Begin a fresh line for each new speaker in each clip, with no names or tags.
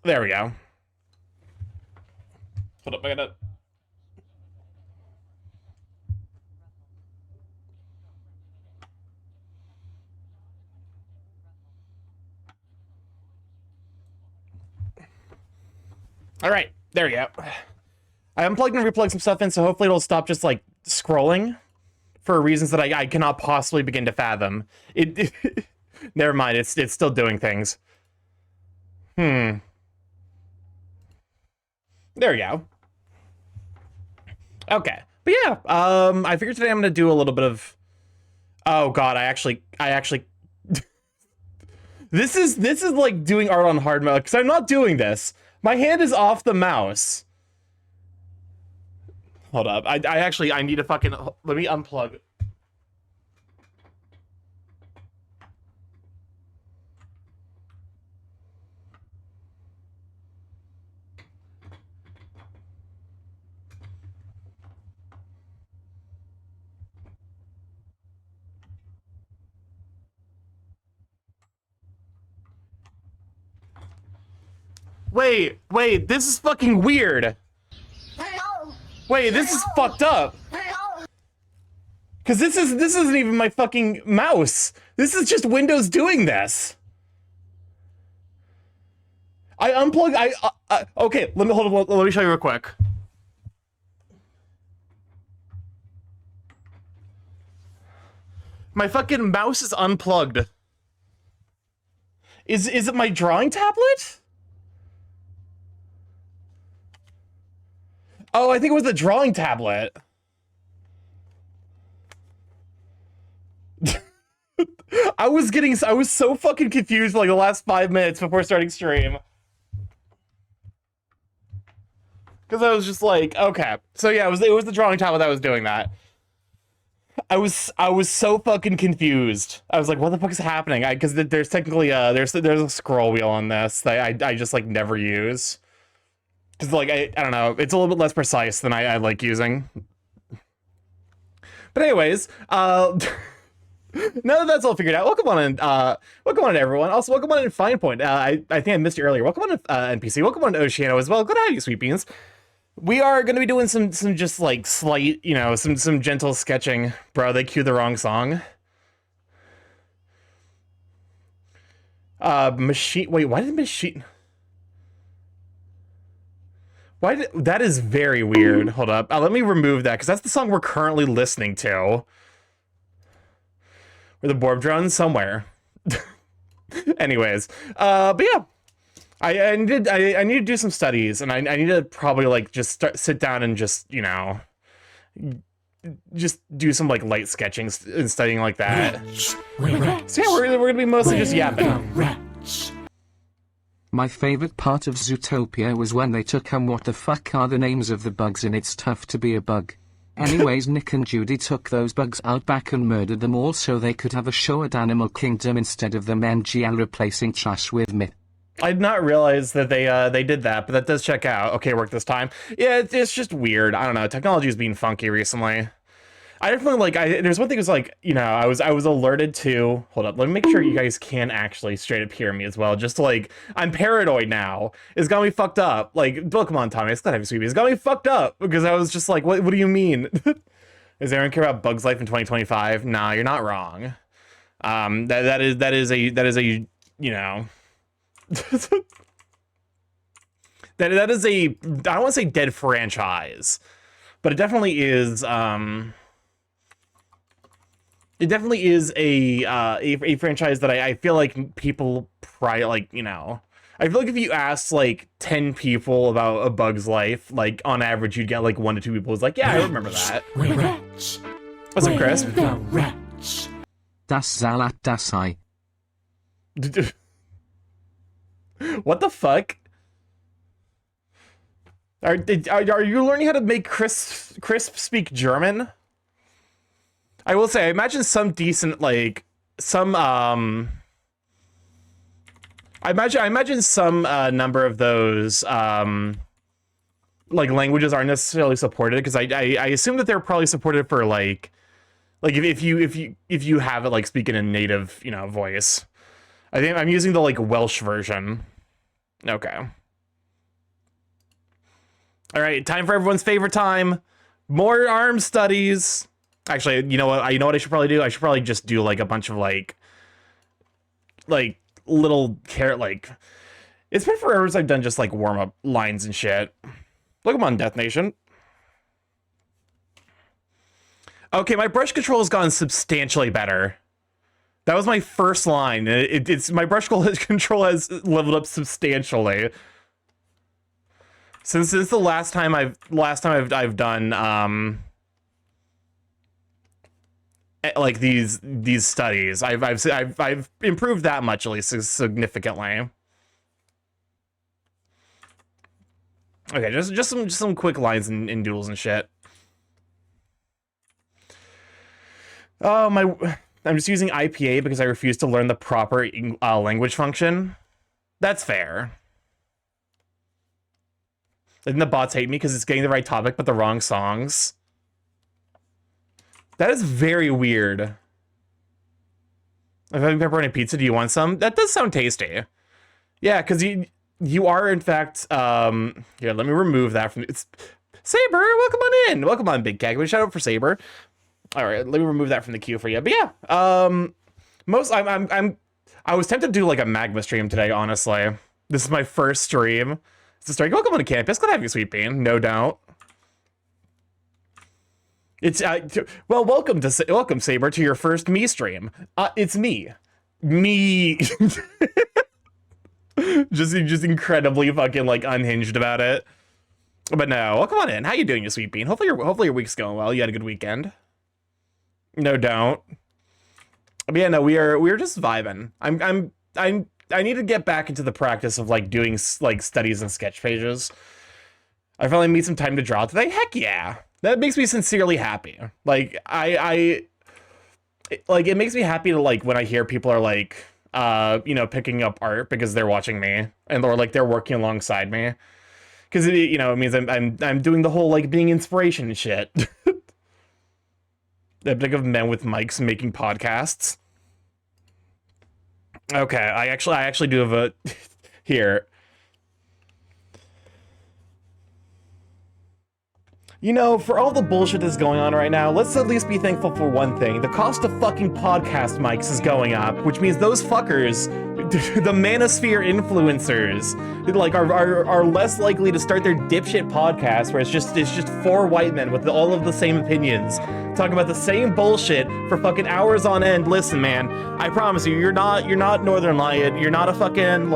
There we go. Hold up, I gotta... All right, there we go. I unplugged and replugged some stuff in, so hopefully it'll stop just, like, scrolling for reasons that I cannot possibly begin to fathom. Never mind, it's still doing things. There we go. Okay. But yeah, I figured today I'm gonna do a little bit of... Oh god, I actually... This is like doing art on hard mode, because I'm not doing this. My hand is off the mouse. Hold up. I need to fucking... Let me unplug. Wait, this is fucking weird. Wait, this is fucked up. Cause this isn't even my fucking mouse. This is just Windows doing this. I unplugged, okay, let me show you real quick. My fucking mouse is unplugged. Is it my drawing tablet? Oh, I think it was the drawing tablet. I was so fucking confused for like the last 5 minutes before starting stream. Because I was just like, okay. So yeah, it was the drawing tablet that was doing that. I was so fucking confused. I was like, what the fuck is happening? Because there's technically there's a scroll wheel on this that I just like never use. Because like I don't know, it's a little bit less precise than I like using. But anyways, now that that's all figured out, welcome on everyone. Also, welcome on in Fine Point. I think I missed you earlier. Welcome on NPC. Welcome on Oceano as well. Good to have you, Sweet Beans. We are going to be doing some just like slight, you know, some gentle sketching. Bro, they queued the wrong song. Machine. Wait, why did machine? That is very weird. Hold up. Let me remove that because that's the song we're currently listening to. Or the Borb drone somewhere. Anyways, but yeah. I need to do some studies, and I need to probably like just sit down and just, you know, just do some like light sketching and studying like that. So yeah, we're gonna be mostly just yapping.
My favorite part of Zootopia was when they took what the fuck are the names of the bugs in It's Tough to Be a Bug. Anyways, Nick and Judy took those bugs out back and murdered them all so they could have a show at Animal Kingdom instead of them NGL replacing trash with me.
I did not realize that they did that, but that does check out. Okay, work this time. Yeah, it's just weird. I don't know. Technology is being funky recently. I definitely like. There's one thing is like, you know, I was alerted to. Hold up, let me make sure you guys can actually straight up hear me as well. Just like I'm paranoid now. It's got me fucked up. Like, oh, come on, Tommy. It's not heavy sweet. It's got me fucked up because I was just like, what do you mean? Does anyone care about Bugs Life in 2025? Nah, you're not wrong. That is a you know. that is a, I don't want to say dead franchise, but it definitely is a franchise that I feel like people probably like, you know, I feel like if you asked like 10 people about A Bug's Life, like on average you'd get like 1 to 2 people who's like, yeah, I remember that. What's up, Chris?
Das Salat das Ei.
What the fuck? Are you learning how to make Crisp speak German? I will say, I imagine some decent, like, some, I imagine some, number of those, like, languages aren't necessarily supported, because I assume that they're probably supported for, like if you have it, like, speaking in native, you know, voice. I think I'm using the, like, Welsh version. Okay. All right, time for everyone's favorite time. More arm studies. Actually, you know what? I should probably do? I should probably just do like a bunch of like little carrot like. It's been forever since I've done just like warm up lines and shit. Look, I'm on Death Nation. Okay, my brush control has gotten substantially better. That was my first line. It's my brush control has leveled up substantially since the last time I've done like these studies. I've improved that much, at least significantly. Okay, just some quick lines and doodles and shit. Oh my. I'm just using IPA because I refuse to learn the proper language function. That's fair. And the bots hate me because it's getting the right topic but the wrong songs. That is very weird. I'm having pepperoni pizza. Do you want some? That does sound tasty. Yeah, because you are in fact. Here, let me remove that from. It's Saber. Welcome on in. Welcome on, Big Cat. Shout out for Saber. All right, let me remove that from the queue for you. But yeah, I was tempted to do like a magma stream today. Honestly, this is my first stream. It's a story. Welcome on to campus. Good to have you, Sweet Bean. No doubt. It's well, welcome Saber to your first me stream. It's me, just incredibly fucking like unhinged about it. But no, welcome on in. How you doing, you Sweet Bean? Hopefully your week's going well. You had a good weekend. No doubt. But yeah, no, we're just vibing. I need to get back into the practice of like doing like studies and sketch pages. I finally made some time to draw today. Heck yeah. That makes me sincerely happy. Like it makes me happy to like when I hear people are like picking up art because they're watching me and or like they're working alongside me. Cuz it means I'm doing the whole like being inspiration and shit. A big of men with mics making podcasts. Okay, I actually do have a here. For all the bullshit that's going on right now, let's at least be thankful for one thing. The cost of fucking podcast mics is going up, which means those fuckers, the manosphere influencers, like are less likely to start their dipshit podcast where it's just four white men with all of the same opinions, talking about the same bullshit for fucking hours on end. Listen, man, I promise you, you're not Northern Lion. You're not a fucking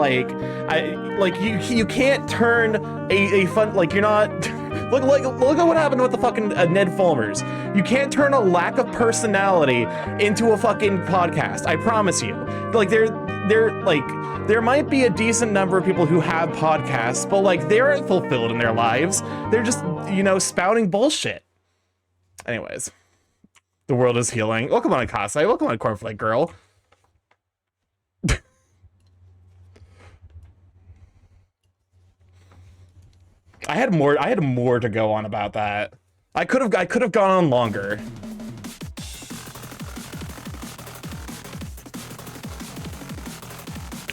you can't turn a fun you're not. Look at what happened with the fucking Ned Fulmers. You can't turn a lack of personality into a fucking podcast. I promise you. Like there might be a decent number of people who have podcasts, but like they aren't fulfilled in their lives. They're just spouting bullshit. Anyways, the world is healing. Welcome on, Akasai. Welcome on, Cornflake Girl. I had more to go on about that. I could have gone on longer.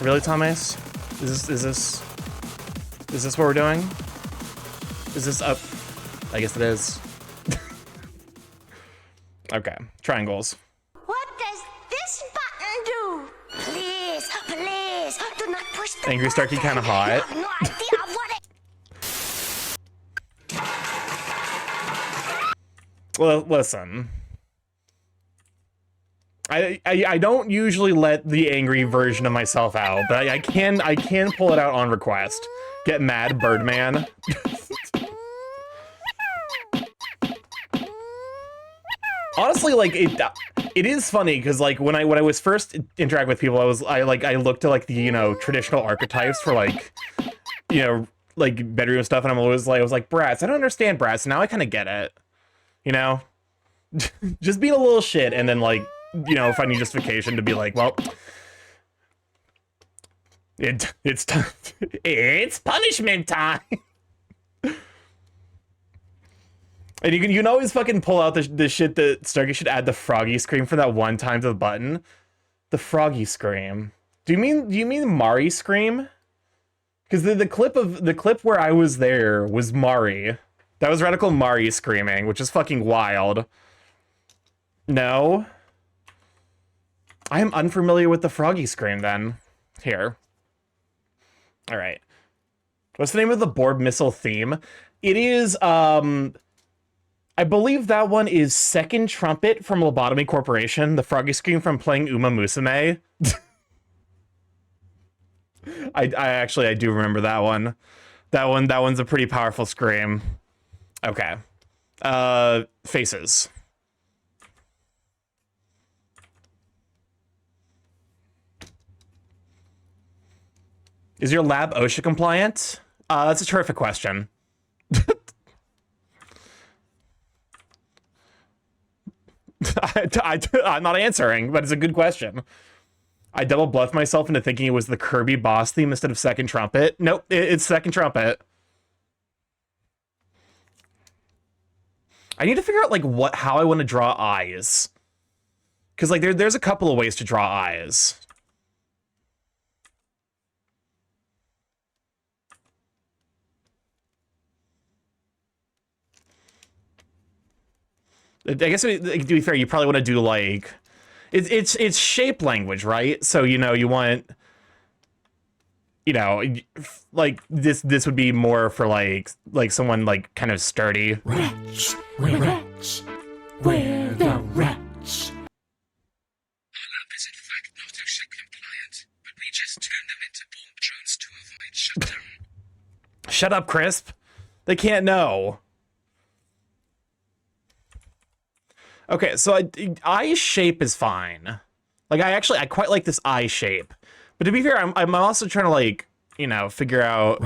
Really, Thomas? Is this what we're doing? Is this up? I guess it is. Okay, triangles.
What does this button do? Please, do not push the
Angry Starky kind of hot.
I have no idea what it...
Well, listen. I don't usually let the angry version of myself out, but I can pull it out on request. Get mad, Birdman. Honestly, like it is funny because like when I was first interacting with people, I looked at like the traditional archetypes for like like bedroom stuff, and I was like brats. I don't understand brats. Now I kind of get it. Just being a little shit, and then like finding justification to be like, well, it's punishment time. And you can always fucking pull out the shit that Starky should add the froggy scream for that one time to the button. The froggy scream. Do you mean Mari scream? Because the clip where I was there was Mari. That was Radical Mari screaming, which is fucking wild. No. I am unfamiliar with the Froggy scream then. Here. Alright. What's the name of the Borb missile theme? It is, I believe that one is Second Trumpet from Lobotomy Corporation, the Froggy scream from playing Uma Musume. I do remember that one. That one's a pretty powerful scream. Okay. Faces. Is your lab OSHA compliant? That's a terrific question. I'm not answering, but it's a good question. I double bluffed myself into thinking it was the Kirby boss theme instead of Second Trumpet. Nope, it's Second Trumpet. I need to figure out like how I want to draw eyes. Because like there's a couple of ways to draw eyes. I guess to be fair, you probably want to do like it's shape language, right? So you want like this would be more for like someone like kind of sturdy.
Rats, we're rats, we're the rats.
Our lab is in fact not OSHA compliant, but we just turn them into bomb drones to avoid shutdown.
Shut up, Crisp. They can't know. Okay, so eye shape is fine. Like I quite like this eye shape. But to be fair, I'm also trying to like, figure out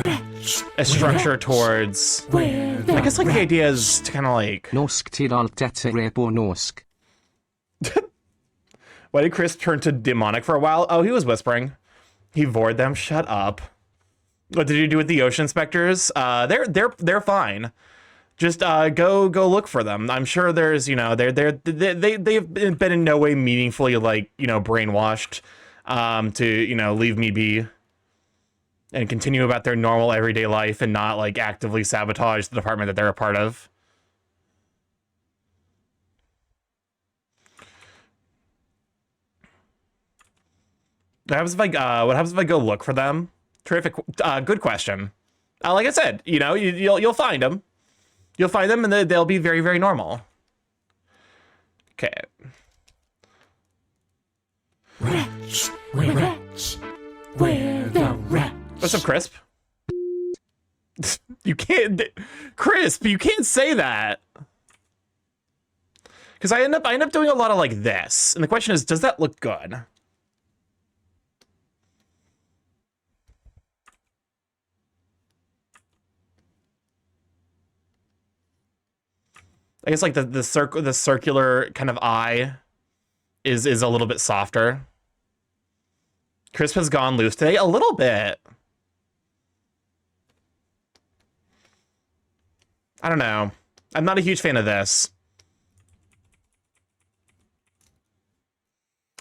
a structure towards. I guess like the idea is to kind of like.
Norsk til alt dette på norsk.
Why did Chris turn to demonic for a while? Oh, he was whispering. He vored them. Shut up. What did you do with the ocean inspectors? They're fine. Just go look for them. I'm sure there's they've been in no way meaningfully like brainwashed to leave me be and continue about their normal everyday life and not like actively sabotage the department that they're a part of. What happens if I go look for them? Terrific. Good question. Like I said, you'll find them. You'll find them, and they'll be very, very normal. Okay.
Rats, we're rats, we're the rats.
What's up, Crisp? You can't, Crisp. You can't say that. Because I end up doing a lot of like this, and the question is, does that look good? I guess like the circular kind of eye is a little bit softer. Crisp has gone loose today a little bit. I don't know. I'm not a huge fan of this.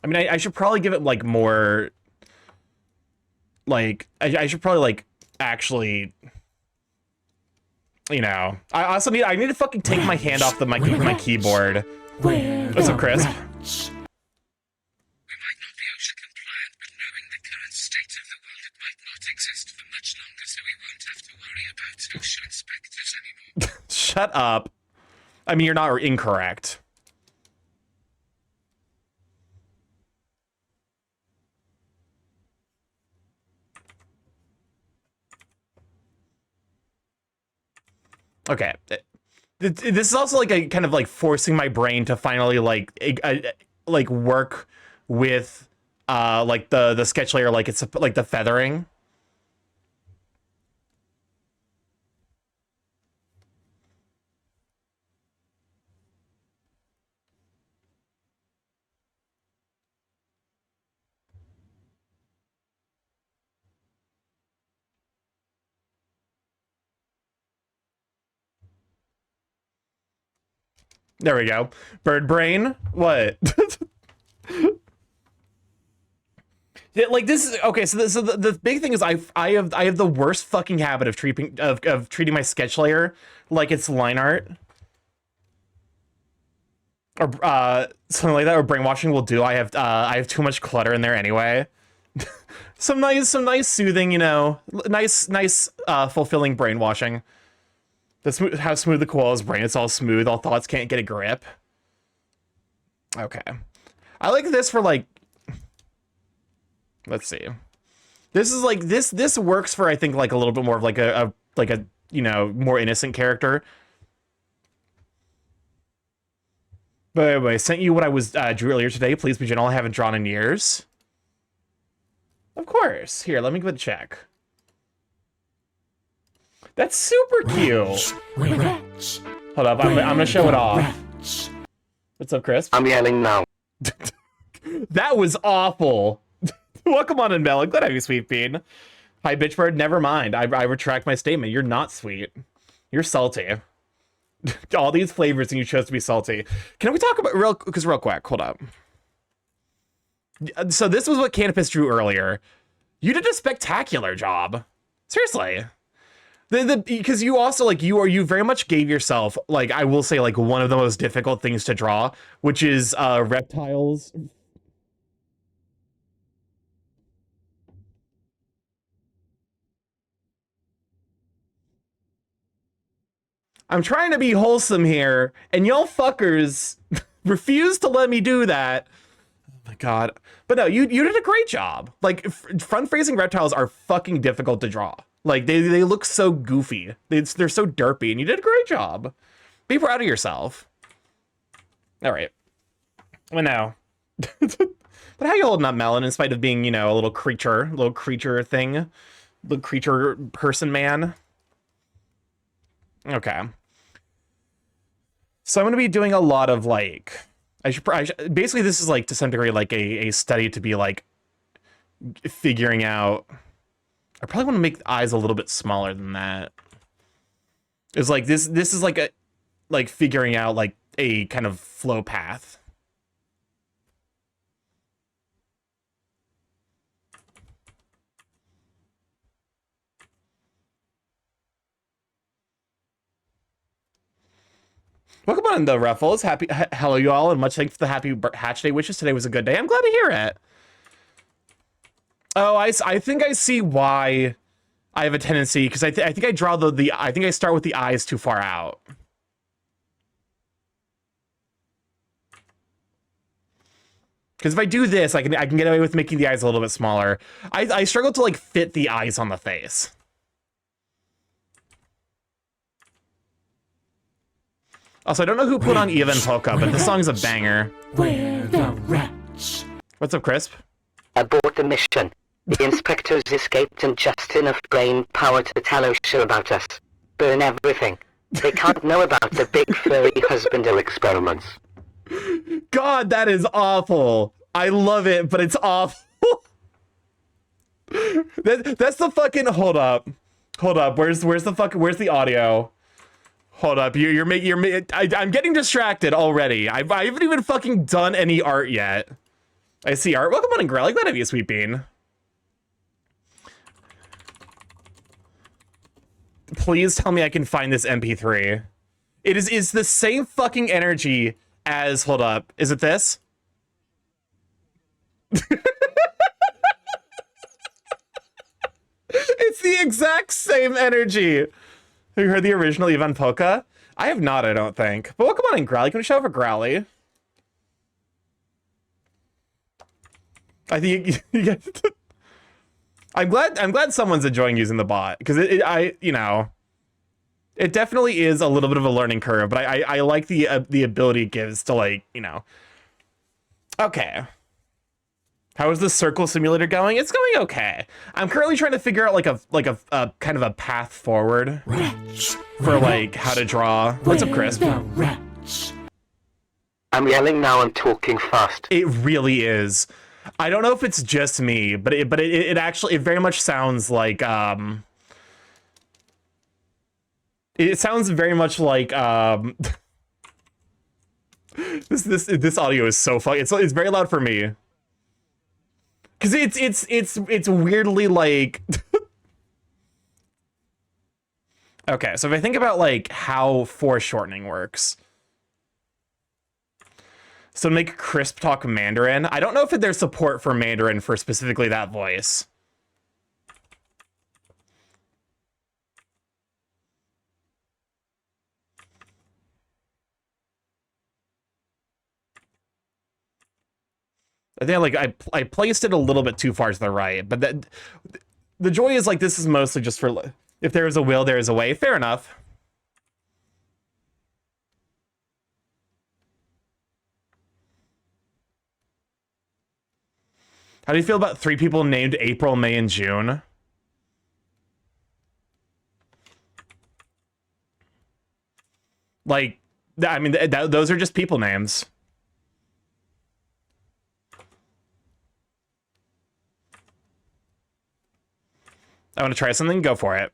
I mean, I should probably give it like more. Like I should probably like actually. I also need to fucking take my hand off my keyboard. What's up, Chris?
We might not be OSHA compliant, but knowing the current state of the world, it might not exist for much longer, so we won't have to worry about OSHA inspectors anymore.
Shut up. I mean, you're not incorrect. Okay. This is also like a kind of like forcing my brain to finally like work with like the sketch layer, like it's like the feathering. There we go. Bird brain? What? Like this is okay. So the big thing is I have the worst fucking habit of treating my sketch layer like it's line art or something like that, or brainwashing will do. I have too much clutter in there anyway. some nice soothing, you know, nice fulfilling brainwashing. How smooth the koala's brain. It's all smooth. All thoughts can't get a grip. Okay, I like this for like. Let's see. This is like this works for I think like a little bit more of like a you know, more innocent character. But anyway, I sent you what I was drew earlier today. Please be gentle. I haven't drawn in years. Of course. Here, let me give it a check. That's super cute. Hold up, I'm gonna show it off. What's up, Chris?
I'm yelling now.
That was awful. Welcome on in, Mel. Glad to have you, Sweet Bean. Hi, Bitchbird. Never mind. I retract my statement. You're not sweet. You're salty. All these flavors and you chose to be salty. Can we talk about real quick? Hold up. So this was what Canopus drew earlier. You did a spectacular job. Seriously. Because you also like you very much gave yourself, like, I will say, like, one of the most difficult things to draw, which is reptiles. I'm trying to be wholesome here, and y'all fuckers refuse to let me do that. Oh my god. But no, you did a great job. Like, front-facing reptiles are fucking difficult to draw. Like, they look so goofy. They're so derpy, and you did a great job. Be proud of yourself. All right. Well, now. But how you holding up, Melon, in spite of being, you know, a little creature thing? Little creature person man? Okay. So I'm going to be doing a lot of, like... basically, this is, like, to some degree, like, a study to be, like, figuring out... I probably want to make the eyes a little bit smaller than that. It's like, this is, like, figuring out, like, a kind of flow path. Welcome on, the Ruffles. Hello, you all, and much thanks for the happy hatch day wishes. Today was a good day. I'm glad to hear it. Oh, I think I see why I have a tendency, because I think I draw I think I start with the eyes too far out. Because if I do this, I can get away with making the eyes a little bit smaller. I struggle to, like, fit the eyes on the face. Also, I don't know who put on Eva and Polka, but this song's a banger.
We're the rats.
What's up, Crisp?
Abort the mission. The inspectors escaped and just enough brain power to tell OSHA about us. Burn everything. They can't know about the big furry husbander experiments.
God, that is awful. I love it, but it's awful. That's the fucking... Hold up. Where's the audio? Hold up. I'm getting distracted already. I haven't even fucking done any art yet. I see art. Welcome on in, Grell. Glad to have you, Sweet Bean. Please tell me I can find this MP3. It's the same fucking energy as... Hold up. Is it this? It's the exact same energy. Have you heard the original Ivan Polka? I have not, I don't think. But welcome on in, Growly. Can we show up for Growly? I think you get... I'm glad someone's enjoying using the bot, because you know, it definitely is a little bit of a learning curve, but I like the ability it gives to, like, you know. Okay. How is the circle simulator going? It's going okay. I'm currently trying to figure out like a kind of a path forward for, like, how to draw. What's up, Chris?
I'm yelling now and talking fast.
It really is. I don't know if it's just me, but it actually very much sounds like it sounds very much like this audio is so funny. It's very loud for me. because it's weirdly like. Okay, so if I think about like how foreshortening works. So to make Crisp talk Mandarin, I don't know if there's support for Mandarin for specifically that voice. I think I placed it a little bit too far to the right, but that the joy is like this is mostly just for if there is a will, there is a way. Fair enough. How do you feel about 3 people named April, May, and June? Like, I mean, those are just people names. I want to try something. Go for it.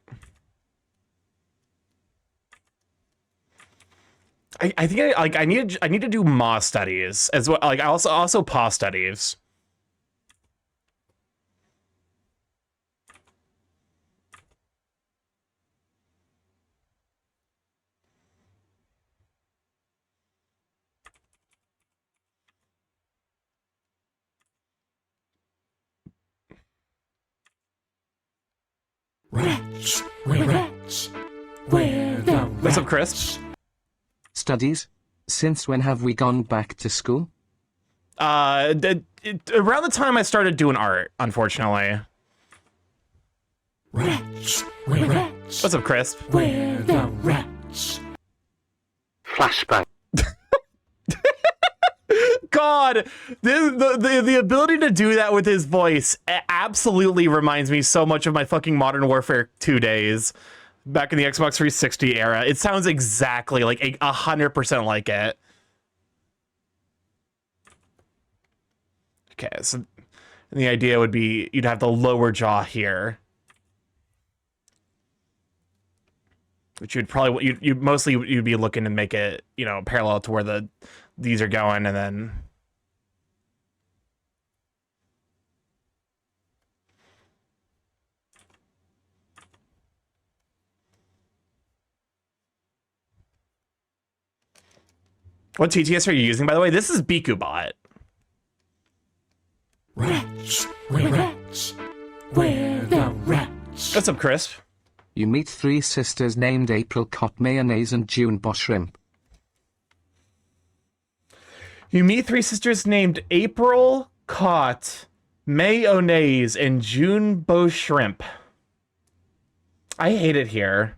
I think I need to do Ma studies as well. Like I also Pa studies.
Rats, we're rats. We're the rats.
What's up, Chris?
Studies? Since when have we gone back to school?
Around the time I started doing art, unfortunately.
Rats, we're rats.
What's up, Chris?
We're the rats.
Flashbang.
God, the ability to do that with his voice absolutely reminds me so much of my fucking Modern Warfare 2 days back in the Xbox 360 era. It sounds exactly like 100% like it. Okay, so the idea would be you'd have the lower jaw here, which you'd probably you'd be looking to make it, you know, parallel to where these are going, and then what TTS are you using, by the way? This is BikuBot.
Rats, we're rats. We're the rats.
What's up, Crisp?
You meet 3 sisters named April Cot Mayonnaise and June Bo Shrimp.
You meet 3 sisters named April Cot Mayonnaise and June Bo Shrimp. I hate it here.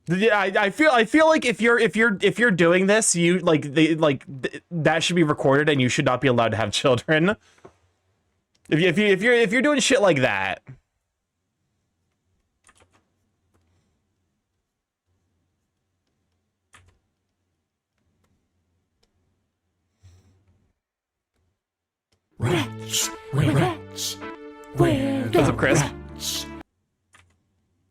Yeah, I feel like if you're doing this, you that should be recorded and you should not be allowed to have children. If you're doing shit like that.
Rats, we're rats. We're the
What's up, Chris?
rats.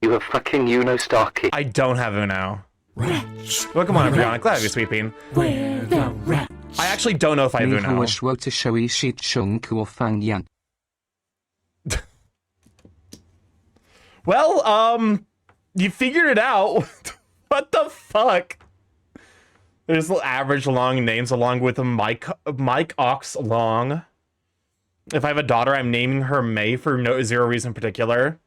You have fucking Uno, Starky.
I don't have Uno.
Rats.
Welcome on,
we're
everyone.
rats.
Glad you're sweeping.
We're the rats.
I actually don't know if I have
Ni
Uno.
huish wo to showy sheet chung kuo fang yan.
Well, you figured it out. What the fuck? There's average long names along with a Mike Ox Long. If I have a daughter, I'm naming her May for zero reason in particular.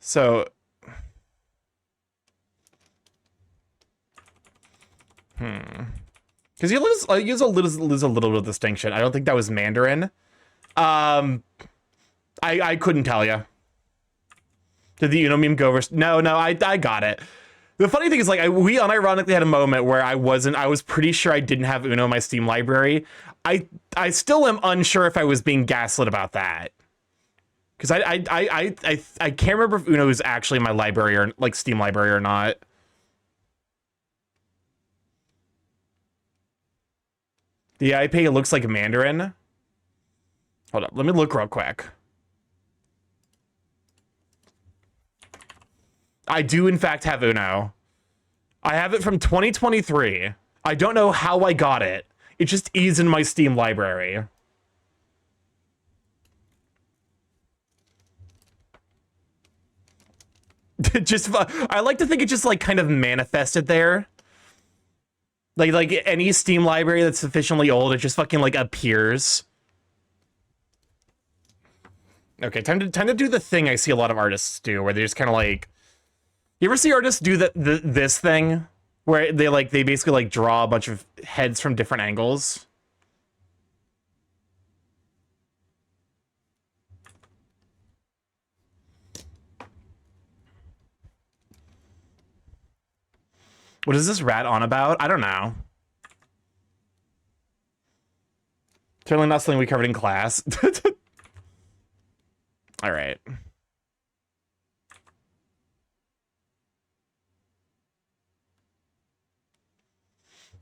So, because you lose a little bit of distinction. I don't think that was Mandarin. I couldn't tell you. Did the Uno meme go over? No, I got it. The funny thing is, like, we unironically had a moment where I was pretty sure I didn't have Uno in my Steam library. I still am unsure if I was being gaslit about that. Because I can't remember if Uno is actually in my library or like Steam library or not. The iPad looks like a Mandarin. Hold up, let me look real quick. I do in fact have Uno. I have it from 2023. I don't know how I got it. It just is in my Steam library. Just, I like to think it just like kind of manifested there. Like any Steam library that's sufficiently old, it just fucking like appears. Okay, time to do the thing I see a lot of artists do, where they just kind of like. You ever see artists do this thing, where they basically like draw a bunch of heads from different angles? What is this rat on about? I don't know. Certainly not something we covered in class. All right.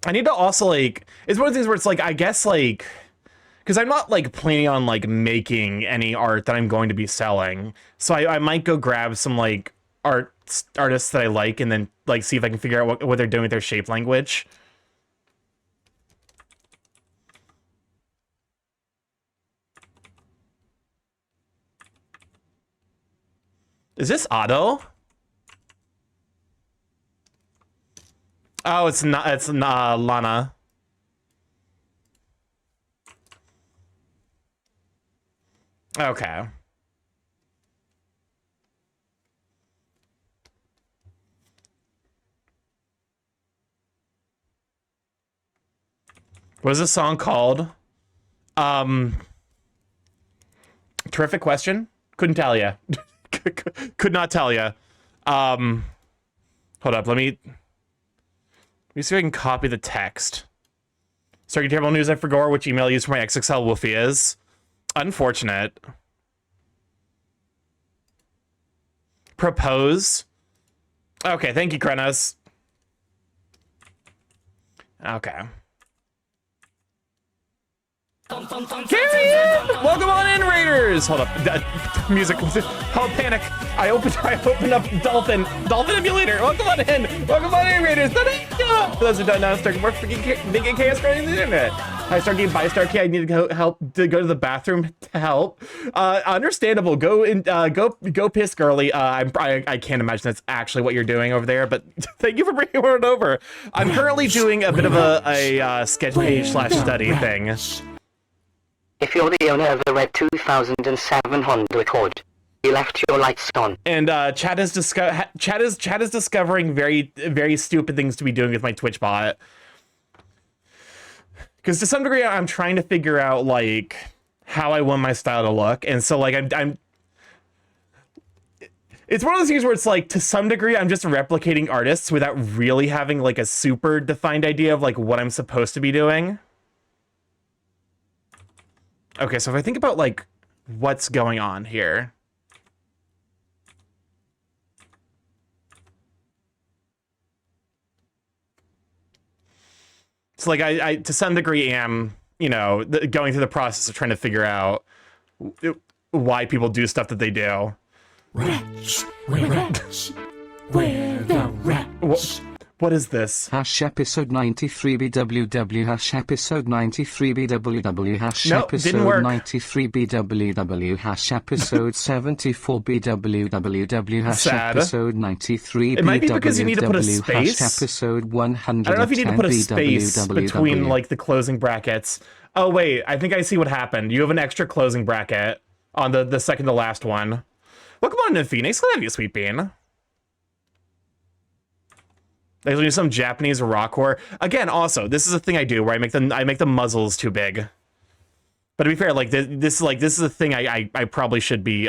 I need to also, like, it's one of the things where it's like, I guess, like, because I'm not like planning on like making any art that I'm going to be selling. So I might go grab some like artists that I like and then like see if I can figure out what they're doing with their shape language. Is this Otto? Oh, it's not. It's Lana. Okay. What is this song called? Terrific question. Couldn't tell you. Could not tell you. Hold up. Let me see if I can copy the text. Starky Terrible News, I forgot which email I used for my XXL Woofy is. Unfortunate. Propose. Okay, thank you, Krenos. Okay. Carry in! Welcome on in, Raiders! Hold up. Music. Oh, panic. I opened up Dolphin Emulator. Welcome on in. Welcome on in, Raiders. For those who don't know, StarkyMorph big chaos running the internet. Hi, Starky. Bye, Starky. I need to go to the bathroom to help. Understandable. Go piss, girly. I can't imagine that's actually what you're doing over there, but thank you for bringing it over. I'm currently doing a bit of a sketch page / study thing.
If you're the owner of the red 2007 Honda Accord, you left your lights on.
And Chad is discovering very, very stupid things to be doing with my Twitch bot. Because to some degree, I'm trying to figure out like how I want my style to look, and so like I'm. It's one of those things where it's like to some degree I'm just replicating artists without really having like a super defined idea of like what I'm supposed to be doing. Okay, so if I think about like what's going on here. So like I to some degree am, you know, going through the process of trying to figure out why people do stuff that they do.
Wretch, we're the wretch.
What is this?
Episode 93BWW episode 93BWW
Nope,
episode
didn't work.
93BWW episode 74BWWW
Sad.
episode 93BWW
It might be because you need to put a space.
episode 110
I don't know if you need to put a space between like the closing brackets. Oh wait, I think I see what happened. You have an extra closing bracket on the second to last one. Welcome on in, Phoenix. Glad to have you, Sweet Bean. Like do some Japanese rock horror. Again, also, this is a thing I do where I make the muzzles too big. But to be fair, like this is a thing I probably should be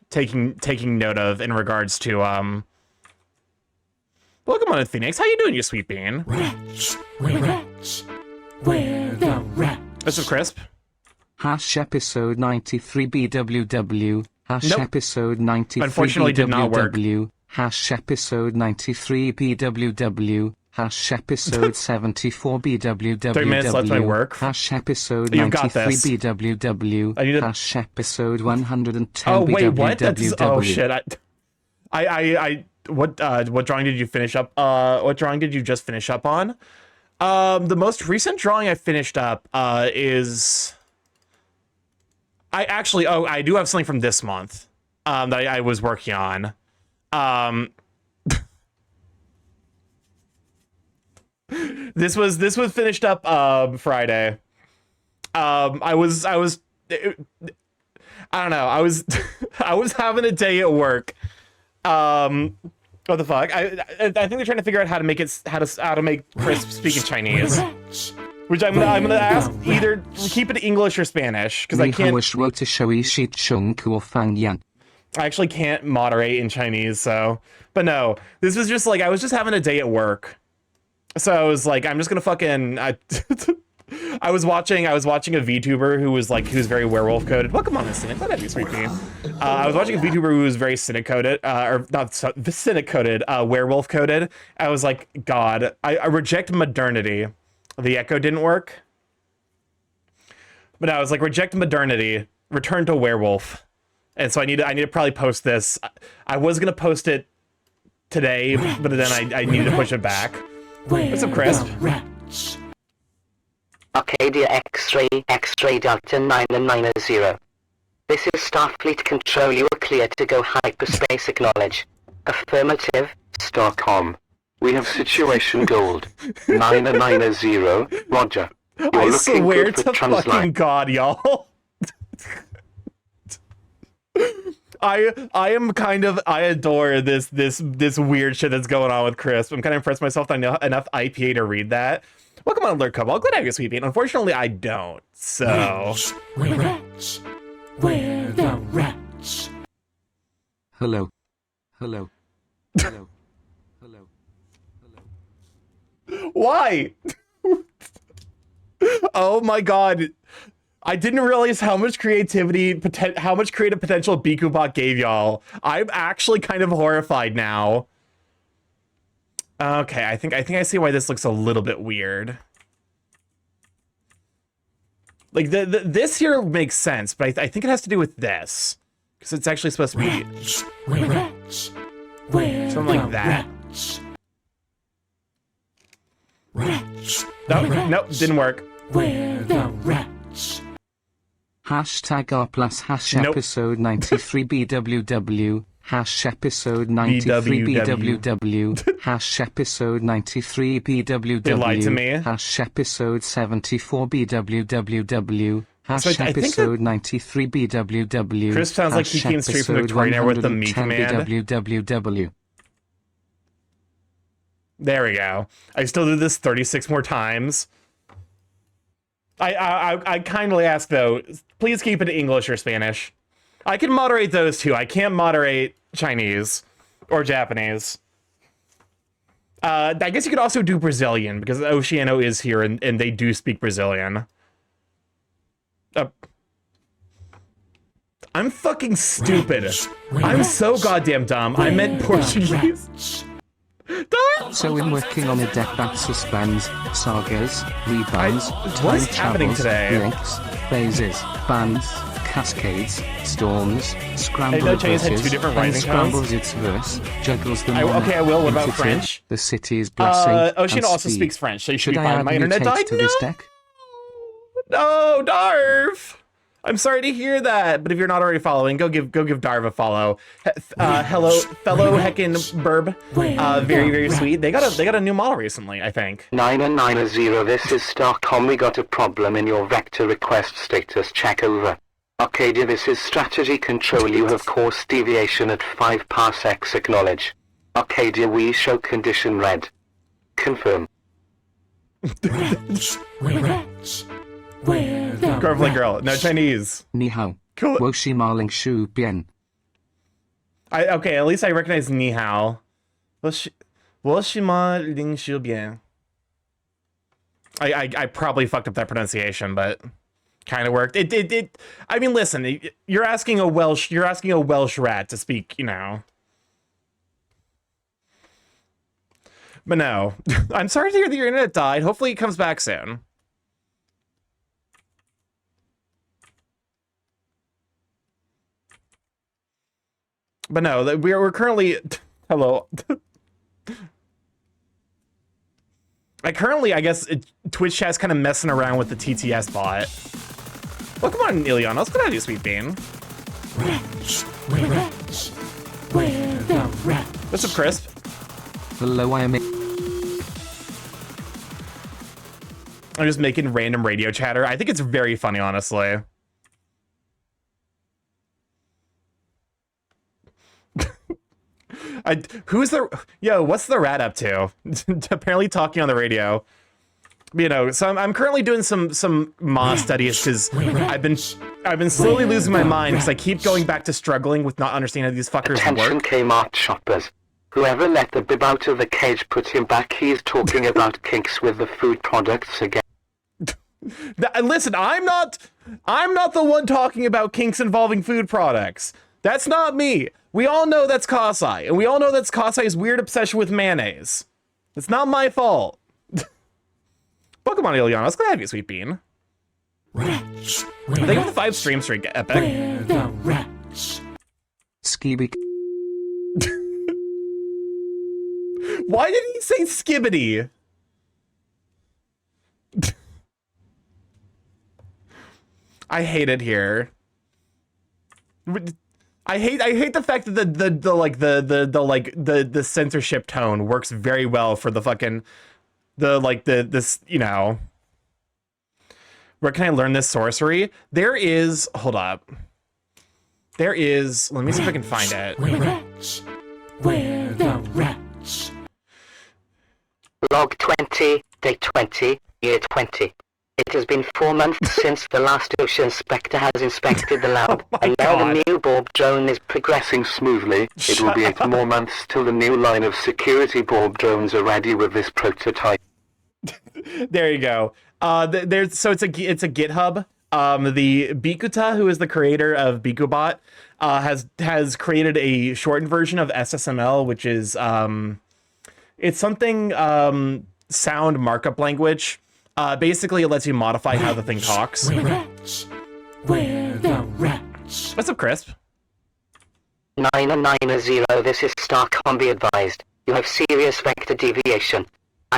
taking note of in regards to welcome on in, Phoenix. How you doing, you Sweet Bean?
Wretch, we're the wretch.
This is Crisp.
Episode 93BWW
Nope.
episode 93BWW
Unfortunately did not work.
Episode 93BWW episode 74BWW
30 minutes left my work.
Episode
You've got this.
93BWW
I need to...
episode 110
Oh wait, what?
BWW.
Oh shit! What drawing did you finish up? What drawing did you just finish up on? The most recent drawing I finished up is I do have something from this month that I was working on. This was finished up Friday. I don't know. I was I was having a day at work. What the fuck? I think they're trying to figure out how to make Crisp speak in Chinese. Which I'm gonna ask either keep it English or Spanish because I can't. I actually can't moderate in Chinese, so. But no, this was just like I was just having a day at work, so I was like, I'm just gonna fucking. I was watching a VTuber who was very werewolf coded. Welcome on this Cynic. Let that be sweet bean. I was watching a VTuber who was very Cynic coded, or not Cynic coded, werewolf coded. I was like, God, I reject modernity. The echo didn't work, but I was like, reject modernity, return to werewolf, and so I need to probably post this. I was gonna post it today, but then I needed to push it back. What's up, Crisp?
Arcadia X-ray Delta 990. This is Starfleet Control. You are clear to go hyperspace. Acknowledge. Affirmative. Starcom. We have situation gold. 990. Roger. You're
I
looking
swear
good for
to fucking
translate.
God, y'all. I adore this weird shit that's going on with Crisp. I'm kind of impressed myself that I know enough IPA to read that. Welcome on Alert Cobalt. Glad I have you, sweet bean. Unfortunately, I don't. So.
We're rats. We're the rats.
Hello. Hello. Hello. Hello. Hello.
Why? Oh my God. I didn't realize how much creative potential Bikubot gave y'all. I'm actually kind of horrified now. Okay, I think I see why this looks a little bit weird. Like this here makes sense, but I think it has to do with this because it's actually supposed to be something like that. Nope, didn't work.
We're the rats.
Hashtag R plus hash
Nope.
episode 93 BWW. Hash episode 93 BWW. Hash episode 93 BWW.
They lied to me.
Hash episode 74 BWWW. Hash
So I think that
episode 93 BWW.
Crisp sounds like he
Hash
came straight from
episode
Victoria with the me
110
command.
BWWW.
There we go. I still do this 36 more times. I kindly ask though, please keep it English or Spanish. I can moderate those two. I can't moderate Chinese or Japanese. I guess you could also do Brazilian because Oceano is here and they do speak Brazilian. I'm fucking stupid. I'm so goddamn dumb. I meant Portuguese.
So in working on a deck that suspends sagas, rebounds,
what is
time
happening
travels,
today?
links, phases, bands, cascades, storms, scramble
know Chinese had
verses,
two different
then
rising
scrambles
tones.
its verse, juggles the
Okay, I will. What about
entity,
French?
the city's blessing,
Oceano
and
also
speed.
speaks French, so you should
Should
be
I
fine.
add
My internet
mutates
died?
to
No!
this deck?
No, Darv! I'm sorry to hear that, but if you're not already following, go give Darv a follow. Hello, fellow Heckin' Burb. Very, very sweet. They got a new model recently, I think.
990, this is Starcom. We got a problem in your vector request status. Check over. Arcadia, this is strategy control. You have course deviation at 5 parsecs. Acknowledge. Arcadia, we show condition red. Confirm.
We're rats. We're the
Girlfriend girl, no Chinese.
Ni hao.
Cool.
Wo shi ma ling shu bien.
Okay, at least I recognize ni hao. 我是吗林修bien. I probably fucked up that pronunciation, but kind of worked. It I mean, listen, you're asking a Welsh rat to speak, you know. But no, I'm sorry to hear that your internet died. Hopefully it comes back soon. But no, we're currently hello. currently, I guess, Twitch chat's kind of messing around with the TTS bot. Well, come on, Ileana. Let's go down to you, Sweet Bean.
Wretch, wretch, where the wretch?
What's up, Crisp?
Hello, I am.
I'm just making random radio chatter. I think it's very funny, honestly. What's the rat up to? Apparently talking on the radio. You know, so I'm currently doing some Moz studies because I've been slowly losing my mind because I keep going back to struggling with not understanding how these fuckers
Attention
work.
Kmart shoppers. Whoever let the bib out of the cage, put him back. He's talking about kinks with the food products again.
Listen, I'm not the one talking about kinks involving food products. That's not me. We all know that's Kasai, and we all know that's Kasai's weird obsession with mayonnaise. It's not my fault. Pokemon Ileana, let's go have you, Sweet Bean.
Wretch,
Thank you for the 5 stream streak, Epic.
where the wretch?
Skibby.
Why did he say skibbity? I hate it here. I hate the fact that the censorship tone works very well for the fucking this, you know. Where can I learn this sorcery? Hold up. Let me see if I can find it.
Wretch, where the wretch?
Log 20, day 20, year 20. It has been 4 months since the last OSHA inspector has inspected the lab, and now the new Borb drone is progressing smoothly. It will be 8 more months till the new line of security Borb drones are ready with this prototype.
There you go. So it's a GitHub. The Bikuta, who is the creator of BikuBot, has created a shortened version of SSML, which is it's something sound markup language. Basically, it lets you modify how the thing talks.
Wretch, where the wretch?
What's up, Crisp?
990, this is StarkyMorph, be advised. You have serious vector deviation.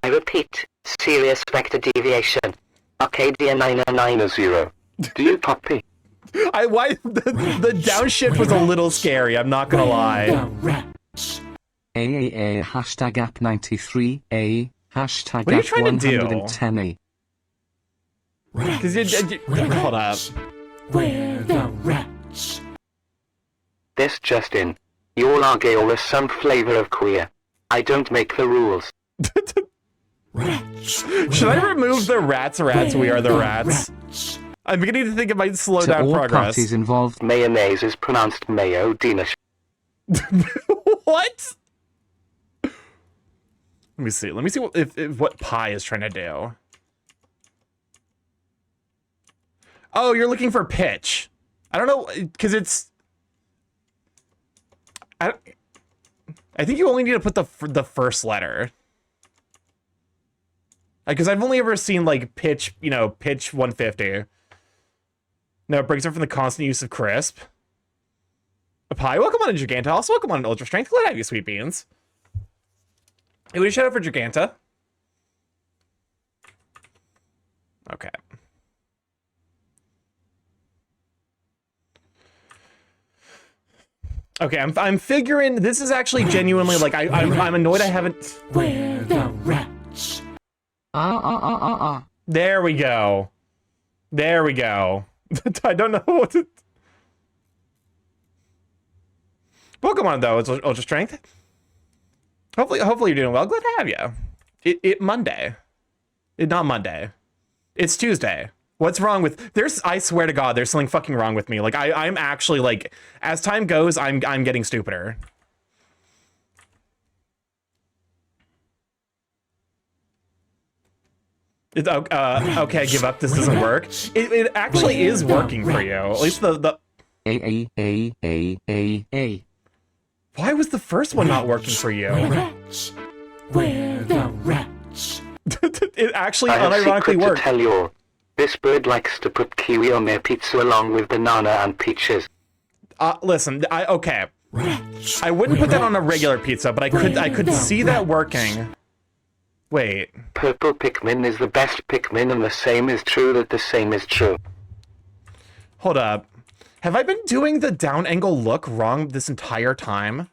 I repeat, serious vector deviation. Arcadia 990. Do you copy?
The downshift was a little scary, I'm not gonna
The
lie.
wretch.
AAA hashtag app 93 A hashtag
What are you
app
trying to do?
110
Because hold up.
Where the wretch?
This just in. You all are gay or some flavor of queer. I don't make the rules.
Wretch.
Should I remove the rats, we are the rats? I'm beginning to think it might slow
To
down
all
progress.
parties involved.
Mayonnaise is pronounced mayo Danish.
What? Let me see what Pi is trying to do. Oh, you're looking for pitch. I don't know, because it's... I think you only need to put the first letter. Because I've only ever seen, like, pitch, you know, pitch 150. No, it breaks up from the constant use of crisp. Pi, welcome on to Giganta. Also, welcome on to Ultra Strength. Glad to have you, Sweet Beans. Hey, would you shout out for Giganta? Okay. Okay, I'm figuring this is actually genuinely like I'm annoyed I haven't.
Where the wretch?
There we go. There we go. I don't know what to. Pokemon though, it's Ultra Strength. Hopefully you're doing well. Glad to have you. It Monday. Not Monday. It's Tuesday. What's wrong with I swear to God, there's something fucking wrong with me. Like I'm actually like, as time goes, I'm getting stupider. It's okay, give up, this doesn't work. It actually is working for you. At least the
A.
Why was the first one not working for you?
Wretch. Where the wretch?
It actually
I have
unironically
secret to
worked.
tell you all. This bird likes to put kiwi on their pizza along with banana and peaches.
Listen, okay.
Wretch.
I wouldn't put that on a regular pizza, but I could see that working. Wait.
Purple Pikmin is the best Pikmin, and the same is true that the same is true.
Hold up. Have I been doing the down angle look wrong this entire time?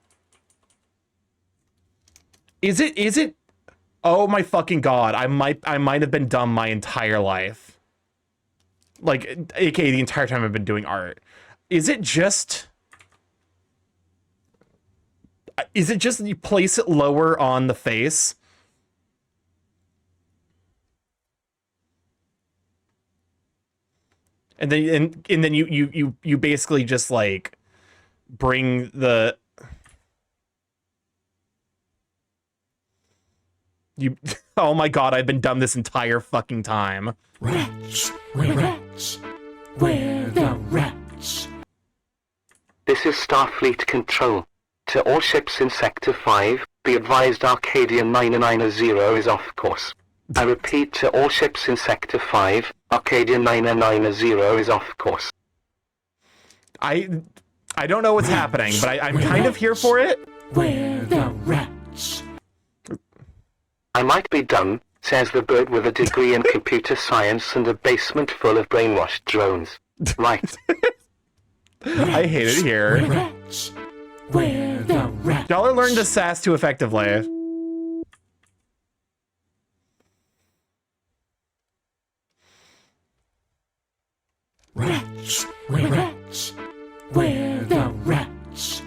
Is it? Oh my fucking god. I might have been dumb my entire life. Like, aka the entire time I've been doing art. Is it just you place it lower on the face? And then you basically just like bring the you oh my god, I've been dumb this entire fucking time.
Wretch, wretch, we're the wretch.
This is Starfleet Control. To all ships in Sector 5, be advised Arcadian 990 is off course. I repeat, to all ships in Sector 5, Arcadian 990 is off course.
I don't know what's happening, but I'm kind of here for it.
We're the wretch.
I might be dumb, says the bird with a degree in computer science and a basement full of brainwashed drones. Right.
I hate it here.
Wretch, we're the wretch.
Y'all are learning to sass too effectively.
Wretch, wretch, we're the wretch.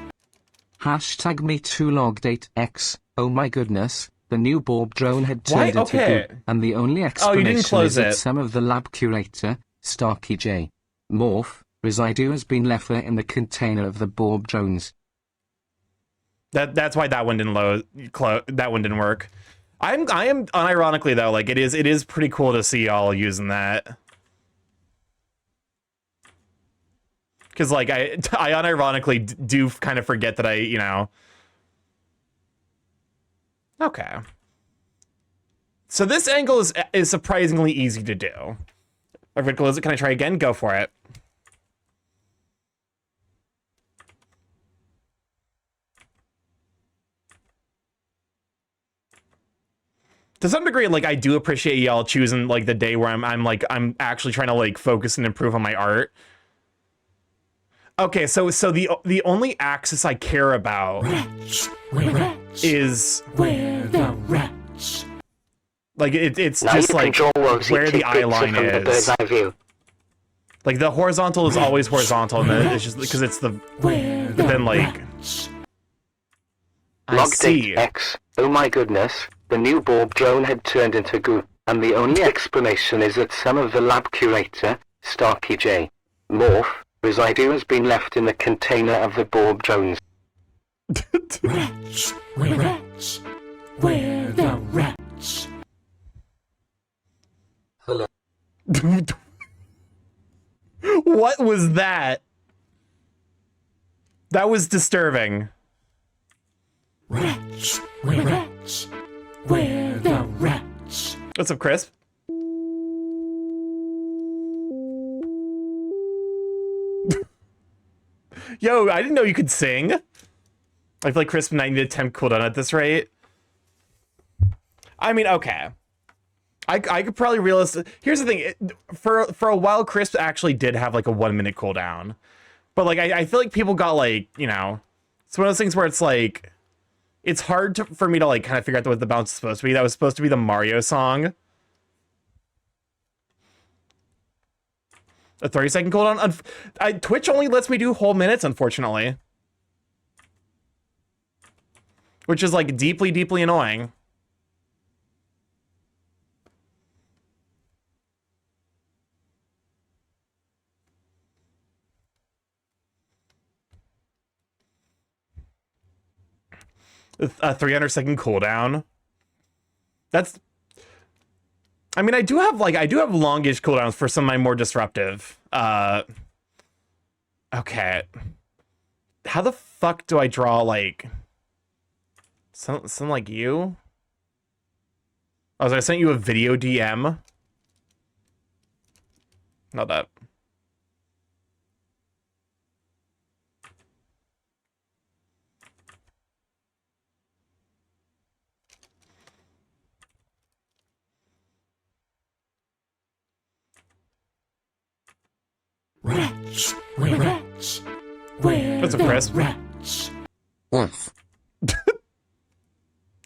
Hashtag #MeTooLogDateX. Oh my goodness, the new Borb drone had
Why?
turned into
Okay.
goo, and the only
Oh, you
explanation
didn't close
is that
it.
some of the lab curator, StarkyMorph, residue has been left there in the container of the Borb drones.
That's why that one didn't that one didn't work. I am unironically though, like it is pretty cool to see y'all using that. Because like I unironically do kind of forget that Okay. So this angle is surprisingly easy to do. I'm gonna close it. Can I try again? Go for it. To some degree, like I do appreciate y'all choosing like the day where I'm actually trying to like focus and improve on my art. Okay, so the only axis I care about is
we're the wretch.
like it's
Now
just
you
like
control Wozy,
where the
take
eye
picture
line
from the bird's
is.
eye view.
Like the horizontal is always horizontal, and it's just because it's the.
We're
But then like
wretch.
I
Log
see.
date X. Oh my goodness, the new Borb drone had turned into goo, and the only explanation is that some of the lab curator, Starky J. Morph, residue has been left in the container of the Borb drones.
Wretch, wretch, we're the wretch.
What was that? That was disturbing.
Wretch, wretch, we're the wretch.
What's up, Crisp? Yo, I didn't know you could sing. I feel like Crisp 90 to 10 cooldown at this rate. I mean, okay. I could probably here's the thing. For a while, Crisp actually did have like a 1 minute cooldown. But like, I feel like people got like, it's one of those things where it's like, it's hard for me to like kind of figure out what the bounce is supposed to be. That was supposed to be the Mario song. A 30-second cooldown. Twitch only lets me do whole minutes, unfortunately. Which is like deeply, deeply annoying. A 300-second cooldown. That's. I mean, I do have longish cooldowns for some of my more disruptive. Okay. How the fuck do I draw like some like you? Oh, so I sent you a video DM. Not that.
Wretch, wretch, where
What's up,
the
Chris?
wretch?
Yes.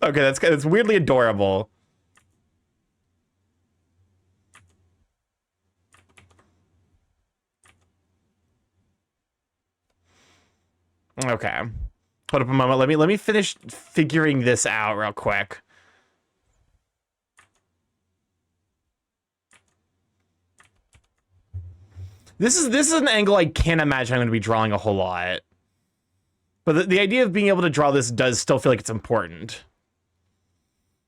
Okay, that's weirdly adorable. Okay. Hold up a moment. Let me finish figuring this out real quick. This is an angle I can't imagine I'm going to be drawing a whole lot. But the idea of being able to draw this does still feel like it's important.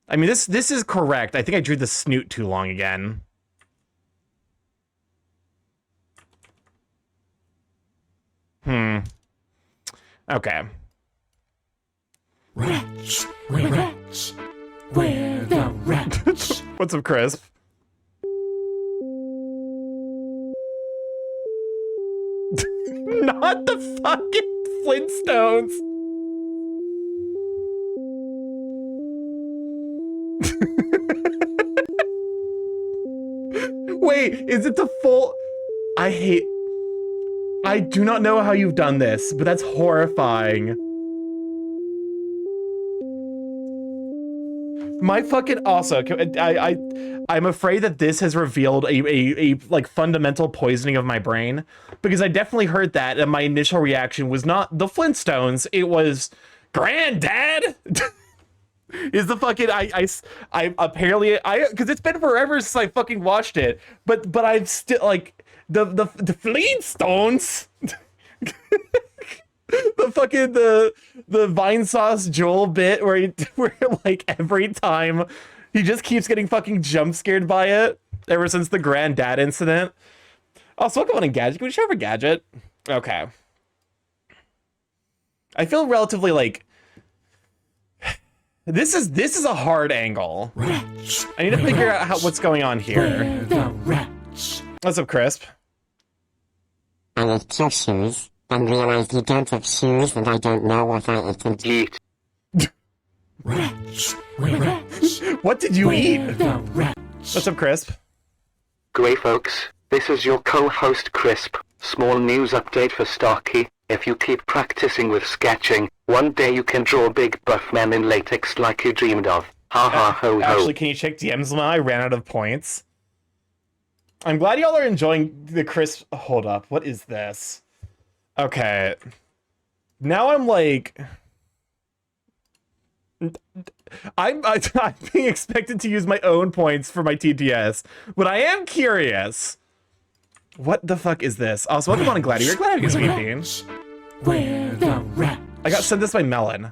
I mean, this is correct. I think I drew the snoot too long again. Okay.
Wretch, wretch, where the wretch?
What's up, Chris? Not the fucking Flintstones. Wait, is it the full... I do not know how you've done this, but that's horrifying. My fucking... Also, I'm afraid that this has revealed a like fundamental poisoning of my brain, because I definitely heard that, and my initial reaction was not the Flintstones, it was Granddad. Is the fucking I apparently because it's been forever since I fucking watched it, but I've still like the Flintstones. The fucking the Vine Sauce Joel bit where like every time he just keeps getting fucking jump scared by it ever since the Granddad incident. Also, I'll go on a gadget. Can we share a gadget? Okay. I feel relatively like this is a hard angle.
Wretch,
I need to figure out what's going on here.
where the wretch?
What's up, Crisp?
I ate your shoes, and realized you don't have shoes, and I don't know what I ate.
Yeet.
Wretch, wretch,
What did you
where
eat?
the wretch?
What's up, Crisp?
Grey folks, this is your co-host Crisp. Small news update for Starky. If you keep practicing with sketching, one day you can draw big buff men in latex like you dreamed of. Ha ha ho ho.
Actually, can you check DMs? I ran out of points. I'm glad y'all are enjoying the Crisp. Hold up. What is this? Okay. Now I'm like... I'm being expected to use my own points for my TTS, but I am curious. What the fuck is this? Also, welcome on, Glad you're glad you sweet bean.
Where the wretch?
I got sent this by Melon.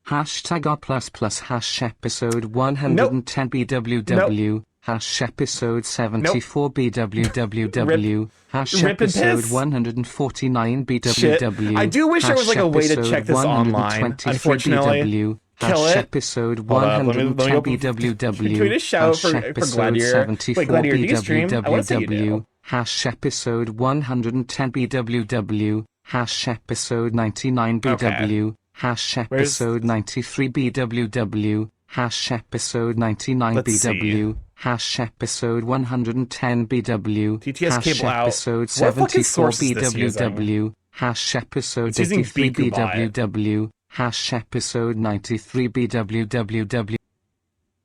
Hashtag R plus plus hash episode 110 BWW. Hash episode 74 BWWW. Hash
Rip and
episode
piss?
149
Shit.
BWW.
I do wish there was like a way to check this online, unfortunately.
BW.
Kill
Hash
it.
episode
Hold up, let me
110
open-
BWW.
Can we just shout for Gladiator?
74
Wait, Gladiator, do you stream? I wanna say you do.
BWW. Hash episode 110 BWW. Hash episode 99 BW. Hash episode 93 BWW. Hash episode 99
Let's see.
BW. Hash episode 110 BW.
TTS
hash
cable out.
episode
What fucking
74
source is this using?
BWW. Hash episode
It's using
83
BQBot.
BWW. Hash episode 93 BWWW.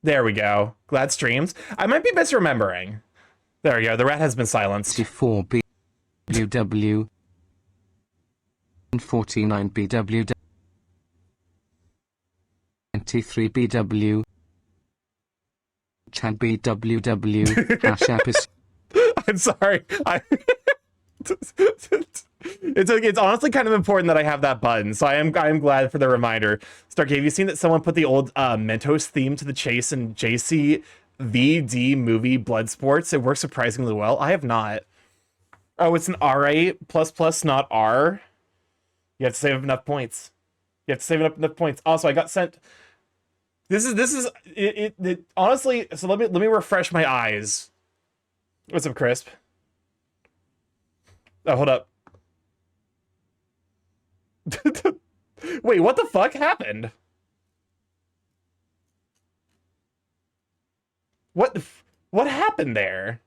There we go. Glad streams. I might be misremembering. There we go. The rat has been silenced.
64 BWW. 49 BWW. 23 BW. Chad BWW. Hash episode.
I'm sorry. It's honestly kind of important that I have that button, so I am glad for the reminder. Starkey, have you seen that someone put the old Mentos theme to the Chase and JC VD movie Bloodsports? It works surprisingly well. I have not. Oh, it's an RA plus plus, not R. You have to save up enough points. You have to save up enough points. Also, I got sent. This is it honestly. So let me refresh my eyes. What's up, Crisp? Oh, hold up. Wait, what the fuck happened? What happened there?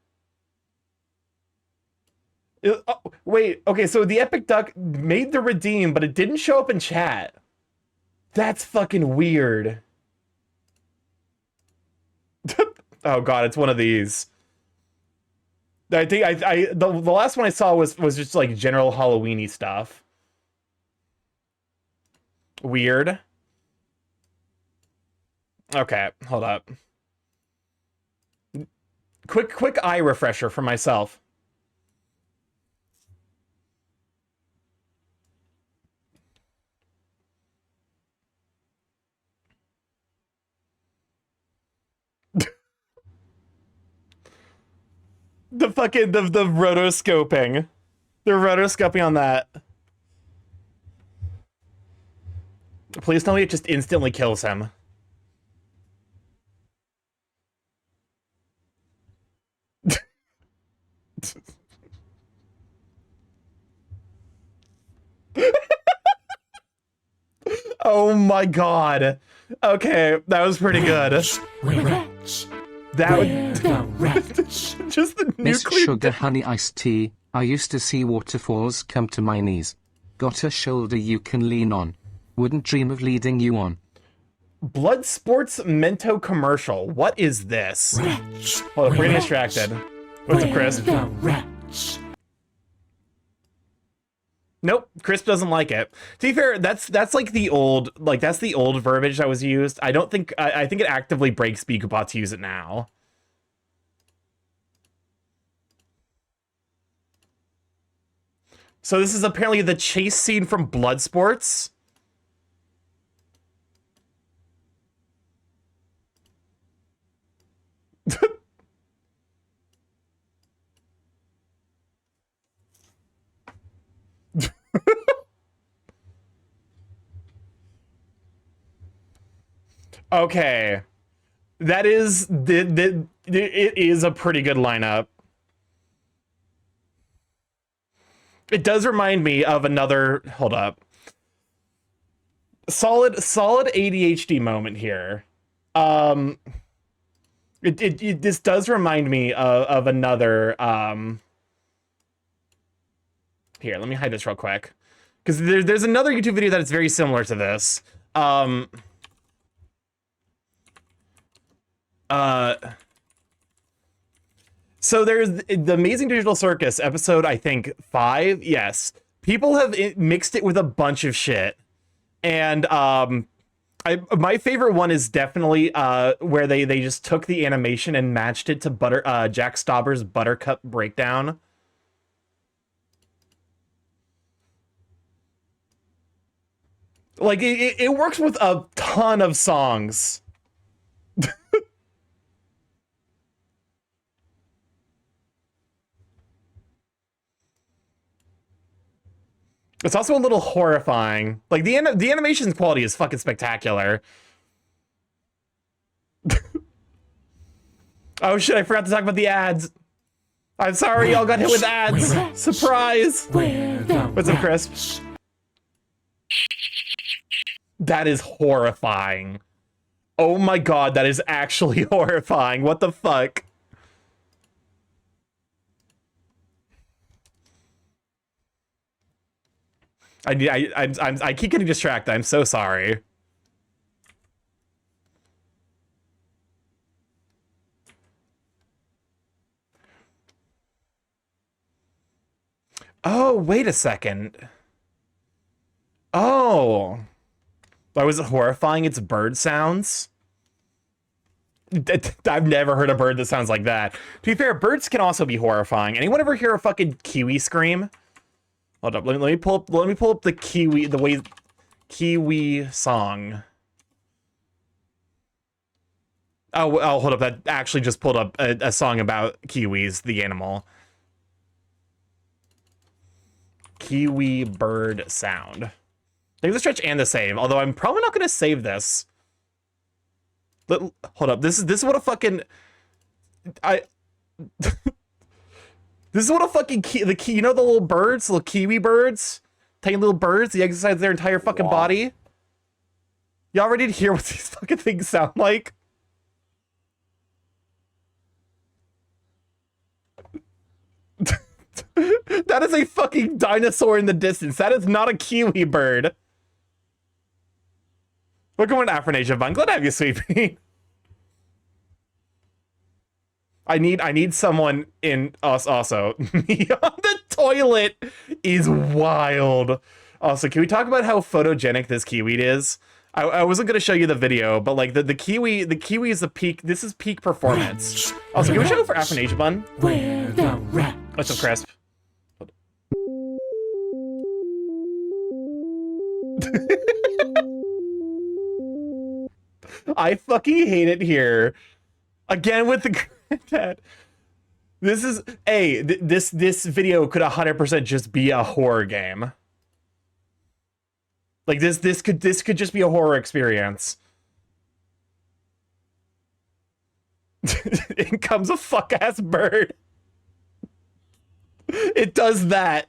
Oh, wait, okay, so the Epic Duck made the redeem, but it didn't show up in chat. That's fucking weird. Oh god, it's one of these. I think the last one I saw was just like general Halloweeny stuff. Weird. Okay, hold up. Quick eye refresher for myself. The fucking the rotoscoping. The rotoscoping on that. Please tell me it just instantly kills him. Oh my god. Okay, that was pretty good.
Wretch.
That
We're
would
the wretch.
just the
Miss
nuclear.
Sugar Honey Iced Tea, I used to see waterfalls come to my knees. Got a shoulder you can lean on. Wouldn't dream of leading you on.
Blood Sports Mento commercial. What is this?
Wretch.
Hold up, we're getting distracted. What's up,
We're
Crisp?
the wretch.
Nope, Crisp doesn't like it. To be fair, that's like the old verbiage that was used. I don't think I think it actively breaks Beakabot to use it now. So this is apparently the chase scene from Blood Sports. Okay. That is it is a pretty good lineup. It does remind me of another, hold up. Solid ADHD moment here. This does remind me of another here, let me hide this real quick. Because there's another YouTube video that is very similar to this. So there's the Amazing Digital Circus episode, I think 5. Yes, people have mixed it with a bunch of shit, and my favorite one is definitely where they just took the animation and matched it to Jack Stauber's Buttercup breakdown. Like it works with a ton of songs. It's also a little horrifying. Like the animation quality is fucking spectacular. Oh shit, I forgot to talk about the ads. I'm sorry, y'all got hit with ads. Surprise. What's up, Crisp? That is horrifying. Oh my god, that is actually horrifying. What the fuck? I keep getting distracted. I'm so sorry. Oh, wait a second. Oh. Why was it horrifying? It's bird sounds? I've never heard a bird that sounds like that. To be fair, birds can also be horrifying. Anyone ever hear a fucking kiwi scream? Hold up, let me pull up the kiwi song. Oh, hold up, that actually just pulled up a song about kiwis, the animal. Kiwi bird sound. I think the stretch and the save, although I'm probably not gonna save this. Hold up, this is what a fucking this is what a fucking you know the little birds, little kiwi birds, tiny little birds, they exercise their entire fucking body. Y'all ready to hear what these fucking things sound like? That is a fucking dinosaur in the distance. That is not a kiwi bird. Welcome on Afronasia Bun. Glad to have you, Sweepy. I need someone in us also. Me on the toilet is wild. Also, can we talk about how photogenic this kiwi is? I wasn't gonna show you the video, but like the kiwi is the peak. This is peak performance. Also, can we show it for Afronasia Bun?
Where the rat?
What's up, Crisp? I fucking hate it here. Again with the granddad. This is this video could 100% just be a horror game. Like this could just be a horror experience. In comes a fuck ass bird. It does that.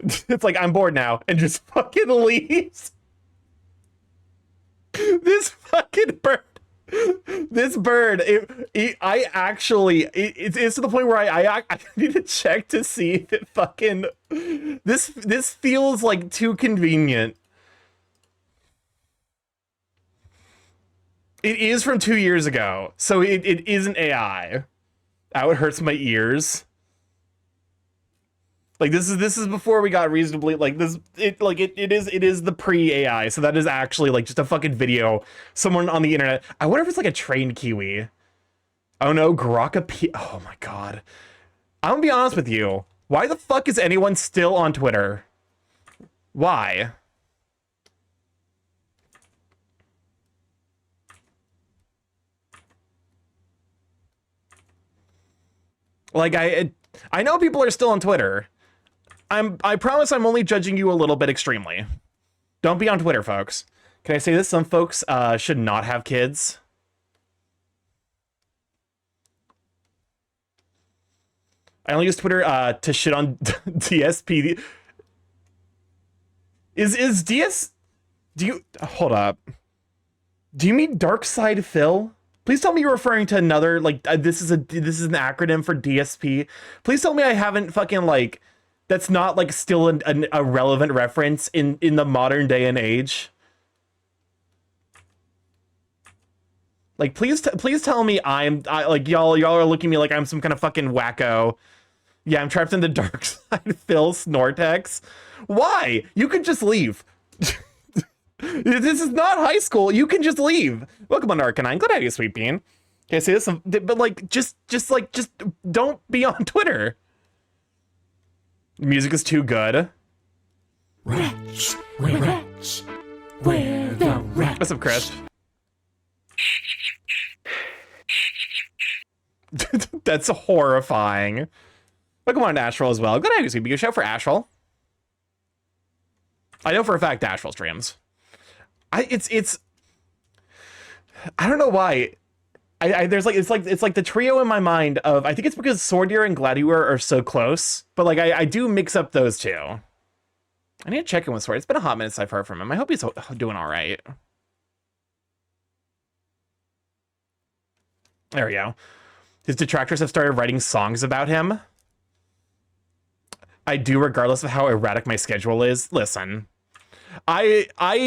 It's like, I'm bored now, and just fucking leaves. This fucking bird. This bird, it's to the point where I need to check to see if it fucking, this feels like too convenient. It is from 2 years ago, so it isn't AI. Ow, it hurts my ears. Like this is before we got reasonably like this. It is the pre-AI, so that is actually like just a fucking video. Someone on the internet. I wonder if it's like a trained kiwi. Oh no, Grokka P. Oh my god. I'm gonna be honest with you. Why the fuck is anyone still on Twitter? Why? Like I know people are still on Twitter. I promise I'm only judging you a little bit extremely. Don't be on Twitter, folks. Can I say this? Some folks should not have kids. I only use Twitter to shit on DSP. Is DS? Do you hold up? Do you mean Dark Side Phil? Please tell me you're referring to another like this is an acronym for DSP. Please tell me I haven't fucking like that's not like still a relevant reference in the modern day and age. Like please tell me I like y'all are looking at me like I'm some kind of fucking wacko. Yeah, I'm trapped in the dark side. Phil Snortex. Why? You could just leave. This is not high school. You can just leave. Welcome on Arcanine. Glad to have you, Sweet Bean. Okay, say this, but like, just don't be on Twitter. The music is too good.
Wretch, wretch, where the rat?
What's up, Chris? That's horrifying. Welcome on Astral as well. Glad to have you, Sweet Bean. Shout for Astral. I know for a fact Astral streams. It's I don't know why. There's like it's like the trio in my mind of I think it's because Swordier and Gladiator are so close, but like I do mix up those two. I need to check in with Sword. It's been a hot minute since I've heard from him. I hope he's doing all right. There we go. His detractors have started writing songs about him. I do, regardless of how erratic my schedule is. Listen, I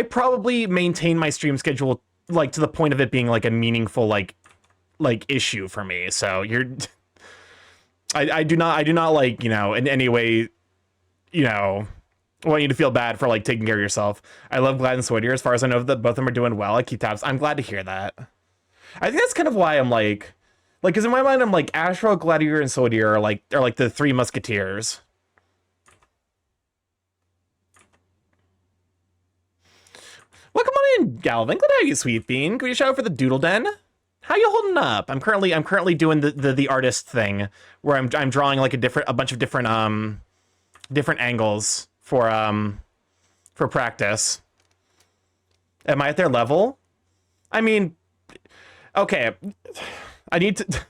probably maintain my stream schedule like to the point of it being like a meaningful like issue for me. So I do not like, you know, in any way, you know, want you to feel bad for like taking care of yourself. I love Glad and Swordier. As far as I know, that both of them are doing well. I keep tabs. I'm glad to hear that. I think that's kind of why I'm like, because in my mind I'm like Astral, Gladiator, and Swordier are like the three musketeers. Welcome on in, Galvin. Glad to have you, Sweet Bean. Can we shout out for the Doodle Den? How you holding up? I'm currently doing the artist thing where I'm drawing like a bunch of different angles for practice. Am I at their level? I mean, okay. I need to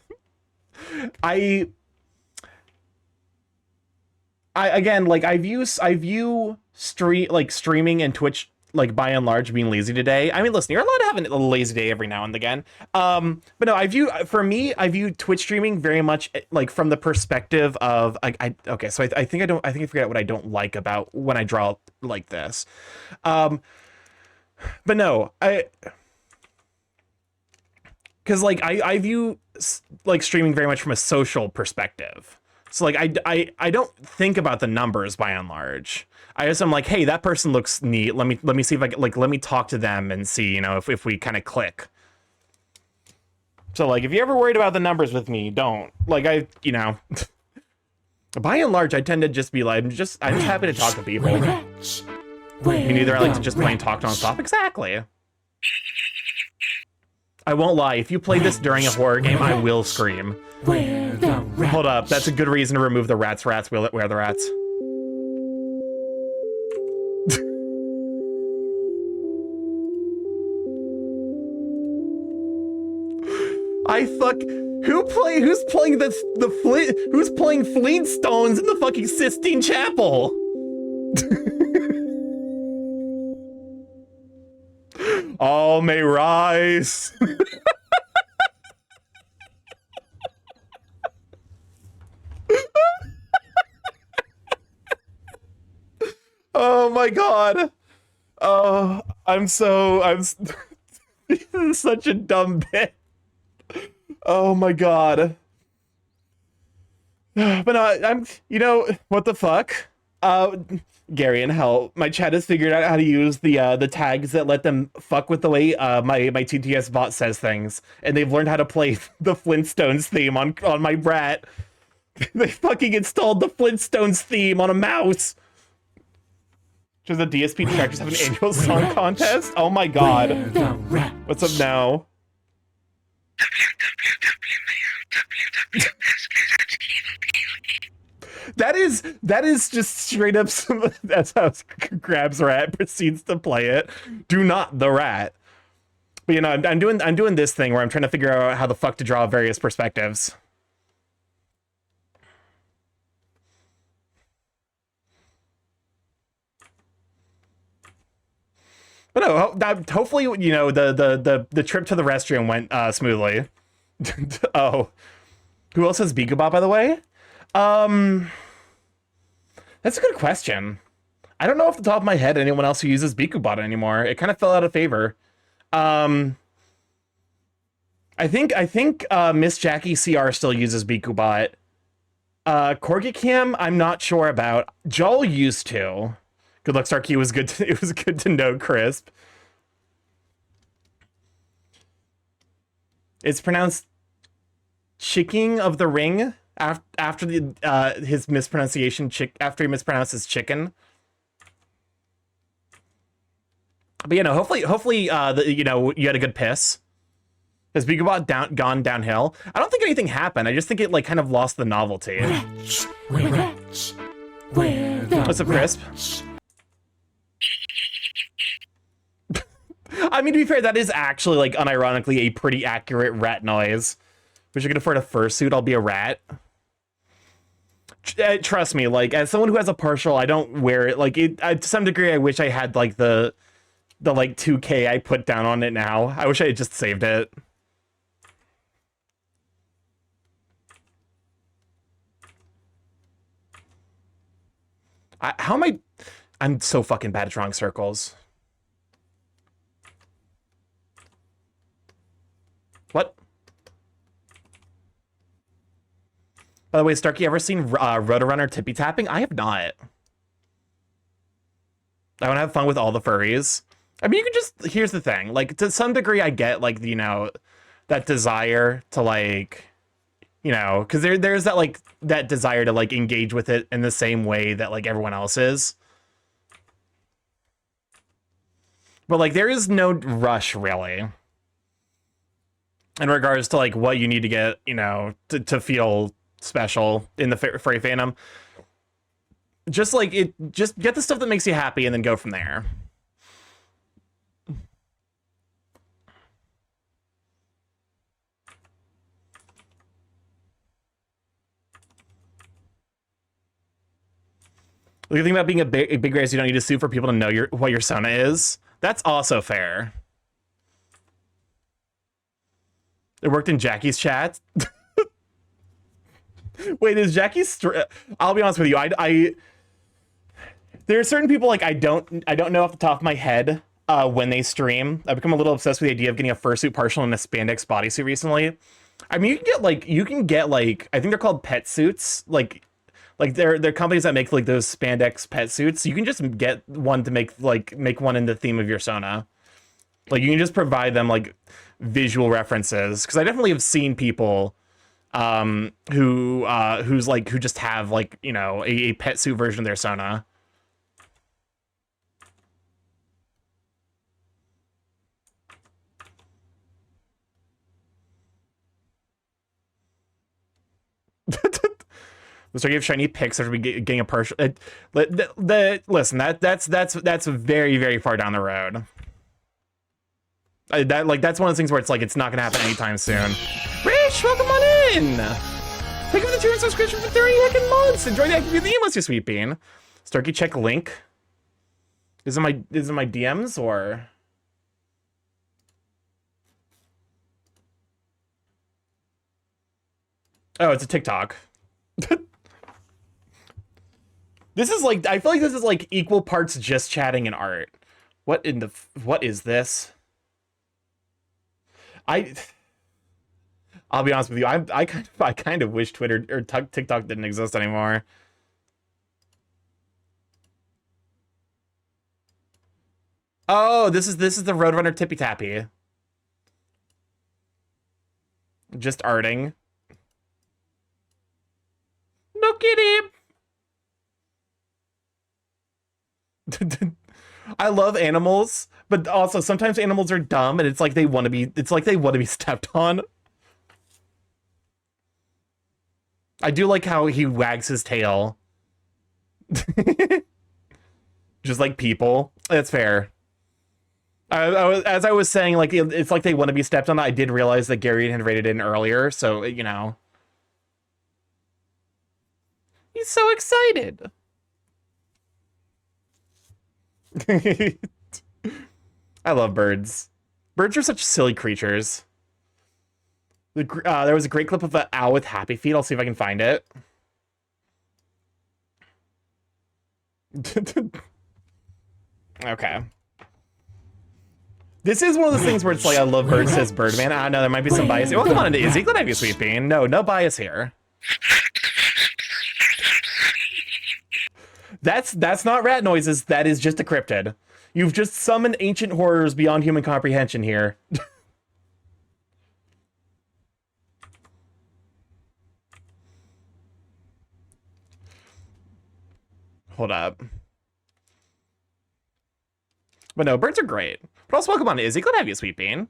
again, like I view streaming and Twitch, like, by and large, being lazy today. I mean, listen, you're allowed to have a lazy day every now and again. But no, I view Twitch streaming very much like from the perspective of okay, so I think I forget what I don't like about when I draw like this. But no, because like I view like streaming very much from a social perspective. So like I don't think about the numbers by and large. I'm like, hey, that person looks neat. Let me see if I can, like, let me talk to them and see, you know, if we kind of click. So like, if you're ever worried about the numbers with me, don't. Like, you know, by and large, I tend to just be like, I'm just happy to talk to people.
Wretch.
And either I like to just plain
Wretch.
talk nonstop. Exactly. I won't lie. If you play this during a horror game, I will scream.
Where the wretch.
Hold up. That's a good reason to remove the rats. Rats will wear the rats. Who's playing who's playing Flintstones in the fucking Sistine Chapel? All may rise. Oh my god. Oh, this is such a dumb bit. Oh my god. But no, you know, what the fuck? Gary and hell, my chat has figured out how to use the tags that let them fuck with the way my TTS bot says things, and they've learned how to play the Flintstones theme on my brat. They fucking installed the Flintstones theme on a mouse. Does the DSP Detractors have an annual song contest? Oh my god.
Where the wretch.
What's up now? That is just straight up that's how Grabs Rat proceeds to play it. Do not the rat. But you know, I'm doing this thing where I'm trying to figure out how the fuck to draw various perspectives. But no, hopefully, you know, the trip to the restroom went smoothly. Oh, who else has Beakabot, by the way? That's a good question. I don't know off the top of my head anyone else who uses Beakabot anymore. It kind of fell out of favor. I think Miss Jackie CR still uses Beakabot. Corgicam, I'm not sure about. Joel used to. Good luck, Starky. It was good to know, Crisp. It's pronounced Chicking of the Ring after his mispronunciation. After he mispronounces chicken. But you know, hopefully, you know, you had a good piss. Has Beakabot gone downhill? I don't think anything happened. I just think it like kind of lost the novelty.
Wretch. Wretch. Where the
What's up, Crisp?
wretch.
I mean, to be fair, that is actually, like, unironically a pretty accurate rat noise. Wish I could afford a fursuit, I'll be a rat. Trust me, like, as someone who has a partial, I don't wear it. Like, to some degree, I wish I had, like, the like, 2K I put down on it now. I wish I had just saved it. How am I... I'm so fucking bad at drawing circles. What? By the way, Starky, ever seen Rotorunner tippy tapping? I have not. I want to have fun with all the furries. I mean, you can just... Here's the thing. Like, to some degree, I get, like, you know, that desire to, like... You know, because there's that, like, that desire to, like, engage with it in the same way that, like, everyone else is. But, like, there is no rush, really. In regards to, like, what you need to get, you know, to feel special in the furry fandom. Just, like, just get the stuff that makes you happy and then go from there. The thing about being a big race, you don't need to sue for people to know what your Sona is. That's also fair. It worked in Jackie's chat. Wait, is Jackie's? I'll be honest with you. I there are certain people like I don't know off the top of my head when they stream. I've become a little obsessed with the idea of getting a fursuit partial and a spandex bodysuit recently. I mean, you can get like I think they're called pet suits. Like they're companies that make like those spandex pet suits. You can just get one to make one in the theme of your Sona. Like you can just provide them like visual references, because I definitely have seen people who just have like, you know, a pet suit version of their Sona. So you have shiny pics after we getting a partial. Listen, that's very, very far down the road. That's one of those things where it's like it's not gonna happen anytime soon. Rich, welcome on in. Thank you for the 2 subscription for 30 heckin' months. Enjoy the activity of the emos, you sweet bean. Starky, check link. Is it my DMs or? Oh, it's a TikTok. This is like, I feel like this is like equal parts just chatting and art. What is this? I'll be honest with you. I kind of wish Twitter or TikTok didn't exist anymore. Oh, this is the Roadrunner Tippy Tappy. Just arting. Look at him. I love animals, but also sometimes animals are dumb and it's like they want to be stepped on. I do like how he wags his tail. Just like people. That's fair. As I was saying, like it's like they want to be stepped on. I did realize that Gary had rated in earlier, so you know. He's so excited. I love birds. Birds are such silly creatures. There was a great clip of an owl with happy feet. I'll see if I can find it. Okay. This is one of those things where it's like I love birds, says Birdman. I don't know, there might be some bias. Oh, come on into Izzy. Glad to have you, sweet bean. No bias here. That's not rat noises. That is just a cryptid. You've just summoned ancient horrors beyond human comprehension here. Hold up. But no, birds are great. But also welcome on Izzy. Glad to have you, sweet bean.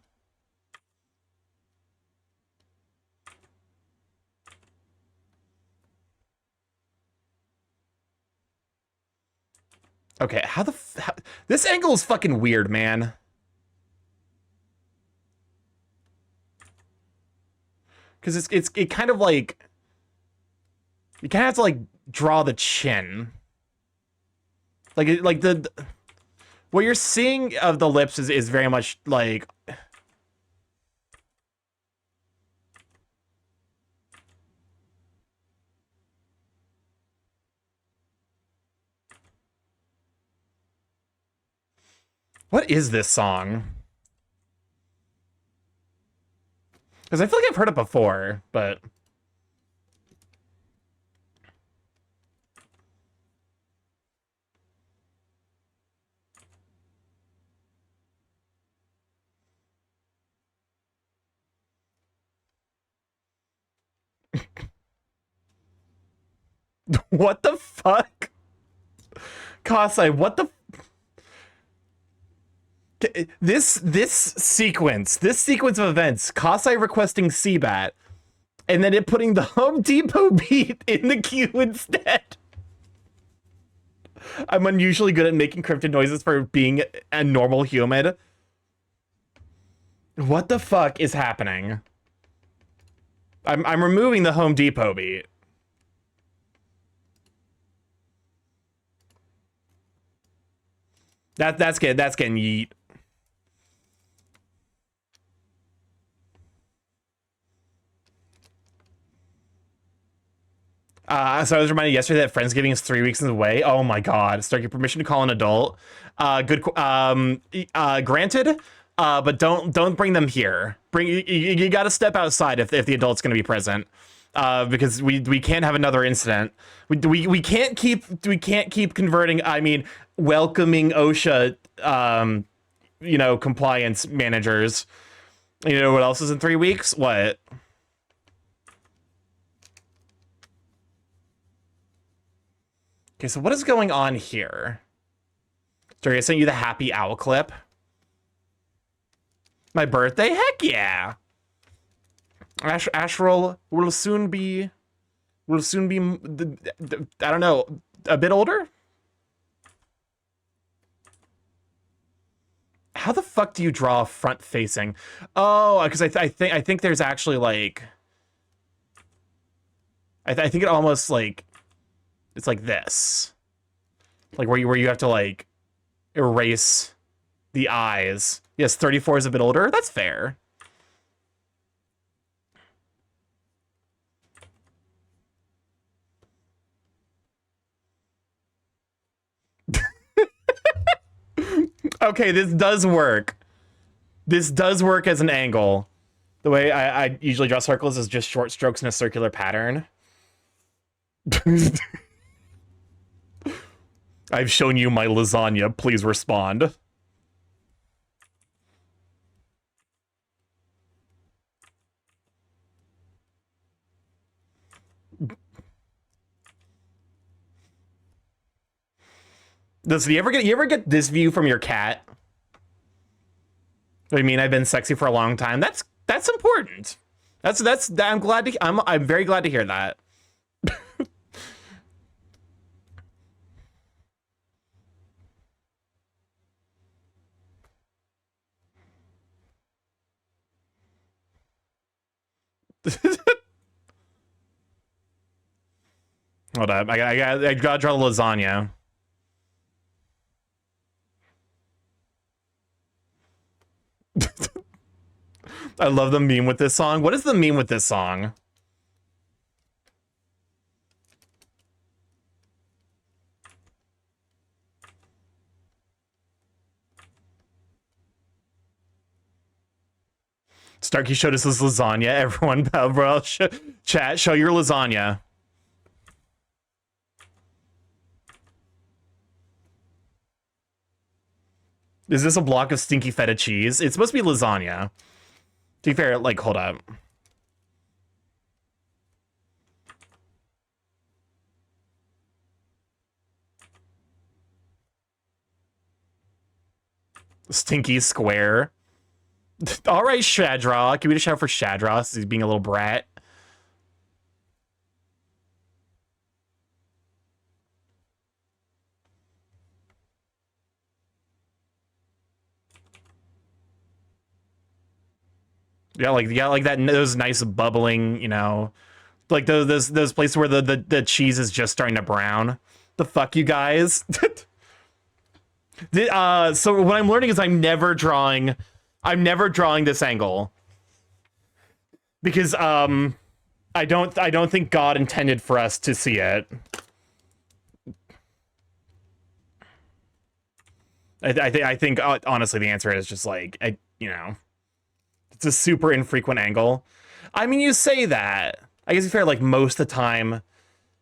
Okay, this angle is fucking weird, man. Because it kind of like you kind of have to like draw the chin. Like the what you're seeing of the lips is very much like what is this song? Because I feel like I've heard it before, but what the fuck? Kasai, what the this sequence of events, Kasai requesting Seabat, and then it putting the Home Depot beat in the queue instead. I'm unusually good at making cryptid noises for being a normal human. What the fuck is happening? I'm removing the Home Depot beat. That's good. That's getting yeet. So I was reminded yesterday that Friendsgiving is 3 weeks away. Oh my god. Starky, permission to call an adult. Granted. But don't bring them here. You got to step outside if the adult's going to be present. Because we can't have another incident. We can't keep converting. I mean, welcoming OSHA, compliance managers. You know what else is in 3 weeks? What? Okay, so what is going on here? Sorry, I sent you the happy owl clip. My birthday? Heck yeah! Astral will soon be, I don't know, a bit older? How the fuck do you draw front facing? Oh, because I think there's actually like, I think it almost like, it's like this, like where you have to like erase the eyes. Yes, 34 is a bit older. That's fair. Okay, this does work. This does work as an angle. The way I usually draw circles is just short strokes in a circular pattern. I've shown you my lasagna. Please respond. Listen, you ever get this view from your cat? I mean, I've been sexy for a long time. That's important. I'm very glad to hear that. Hold up, I gotta draw the lasagna. I love the meme with this song. What is the meme with this song? Starky showed us his lasagna. Everyone, bro, chat, show your lasagna. Is this a block of stinky feta cheese? It's supposed to be lasagna. To be fair, like, hold up. Stinky square. All right, Shadraw. Give me a shout for Shadraw. He's being a little brat. Yeah, like that. Those nice bubbling, like those places where the cheese is just starting to brown. The fuck, you guys. So what I'm learning is I'm never drawing this angle because I don't think God intended for us to see it. I think honestly the answer is just like it's a super infrequent angle. I mean, you say that. I guess it's fair, like most of the time,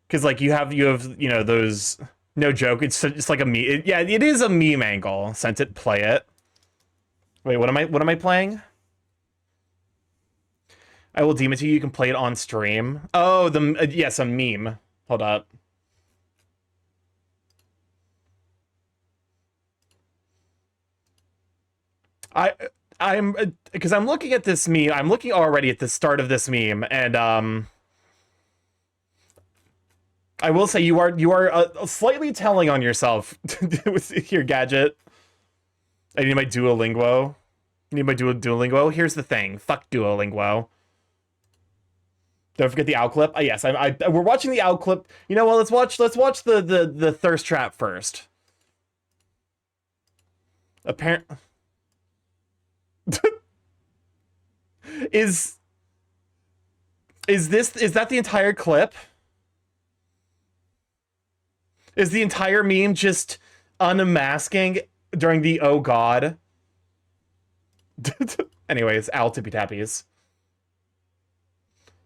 because like you have those. No joke. It's like a meme. Yeah, it is a meme angle. Sent it. Play it. Wait, what am I playing? I will DM it to you. You can play it on stream. Oh, yes, a meme. Hold up. I'm because I'm looking at this meme. I'm looking already at the start of this meme, and I will say you are slightly telling on yourself with your gadget. I need my Duolingo. Duolingo. Here's the thing. Fuck Duolingo. Don't forget the owl clip. Yes, we're watching the owl clip. You know what? Let's watch the thirst trap first. Apparent is that the entire clip? Is the entire meme just unmasking during the oh god? Anyways, owl tippy tappies.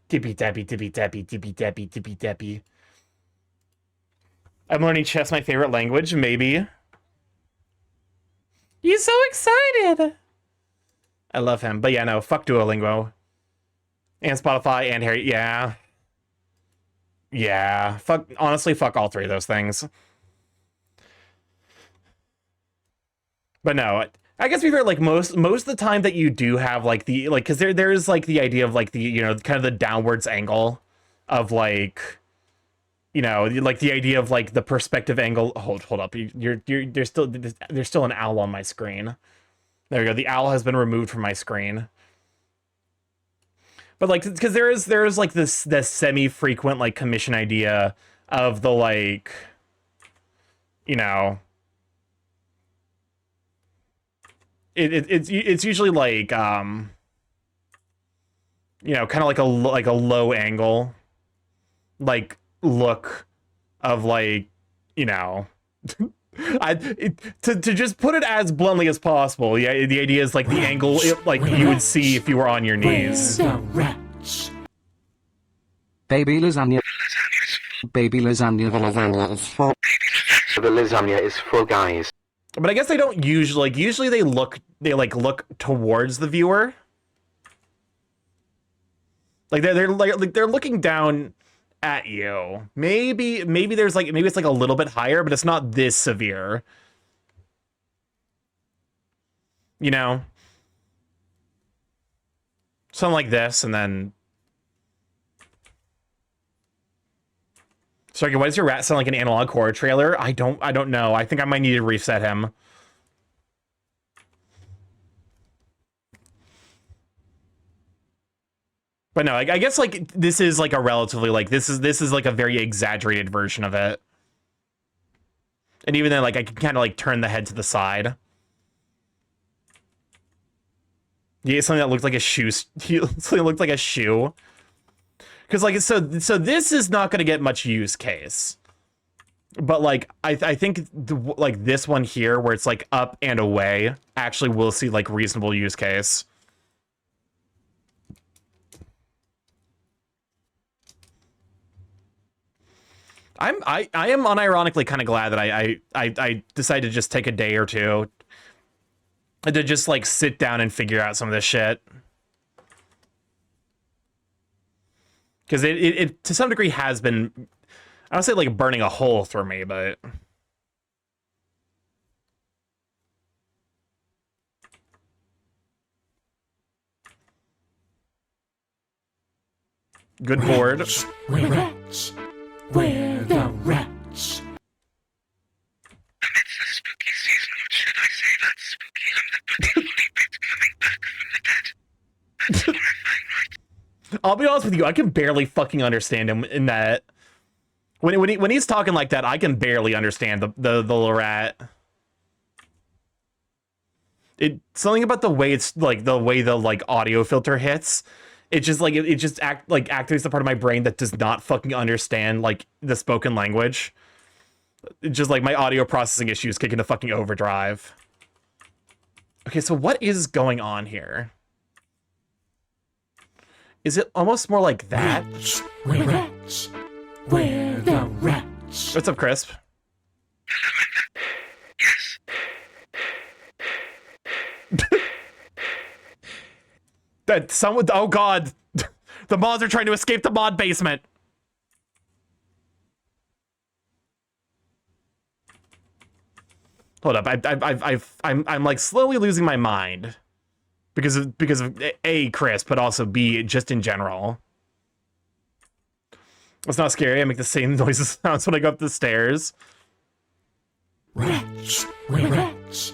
Tippy tappy, tippy tappy, tippy tappy, tippy tappy. I'm learning chess, my favorite language, maybe. He's so excited! I love him. But yeah, no, fuck Duolingo. And Spotify and Harry, yeah. Yeah, honestly, fuck all three of those things. But no, I guess to be fair, like most of the time that you do have like the because there's like the idea of like the, you know, kind of the downwards angle of like, you know, like the idea of like the perspective angle. Hold up, there's still an owl on my screen. There we go. The owl has been removed from my screen. But like, because there is like this semi-frequent like commission idea of the like, you know, it's usually like you know, kind of like a low angle like look of like, you know. To just put it as bluntly as possible, yeah, the idea is like the angle like you would see if you were on your knees.
Baby lasagna. Baby lasagna.
The lasagna is full.
The lasagna is full, guys.
But I guess they don't usually, like, usually they look towards the viewer. Like they're looking down at you. Maybe there's like, maybe it's like a little bit higher, but it's not this severe. You know? Something like this, and then... Sorry, why does your rat sound like an analog horror trailer? I don't know. I think I might need to reset him. But no, I guess like this is like a relatively like this is like a very exaggerated version of it. And even then, like I can kind of like turn the head to the side. Yeah, something that looked like a shoe. Something that looked like a shoe. Because like so this is not going to get much use case. But like I think like this one here where it's like up and away actually will see like reasonable use case. I am unironically kind of glad that I decided to just take a day or two to just like sit down and figure out some of this shit. Because it to some degree has been, I don't say like burning a hole through me, but good board.
We're rich. We're the rich.
It's the spooky season, or should I say that spooky and the pretty bit coming back from the dead? That's horrifying, right?
I'll be honest with you, I can barely fucking understand him in that. When he's talking like that, I can barely understand the rat. Something about the way it's like the way the like audio filter hits. It just like it just activates the part of my brain that does not fucking understand like the spoken language. It's just like my audio processing issues kick into fucking overdrive. Okay, so what is going on here? Is it almost more like that?
Rich. We're rich. We're the rich.
What's up, Crisp? That someone, oh god, the mods are trying to escape the mod basement. Hold up, I'm like slowly losing my mind because of A, Chris, but also B, just in general. It's not scary. I make the same noises sounds when I go up the stairs.
Rich. We're rich.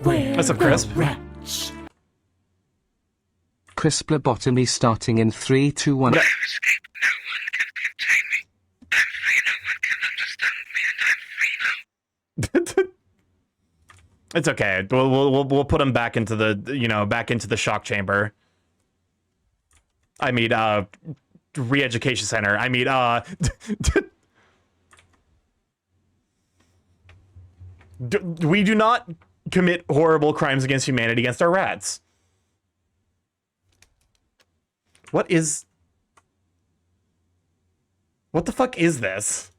We're
What's up, Crisp?
the rich.
Crisp lobotomy starting in 3, 2, 1.
Yeah.
Escape, no one can contain me. I'm free, no one can understand me, and I'm free now.
It's okay. We'll put him back into the shock chamber. I mean, re-education center. I mean, we do not commit horrible crimes against humanity against our rats. What the fuck is this?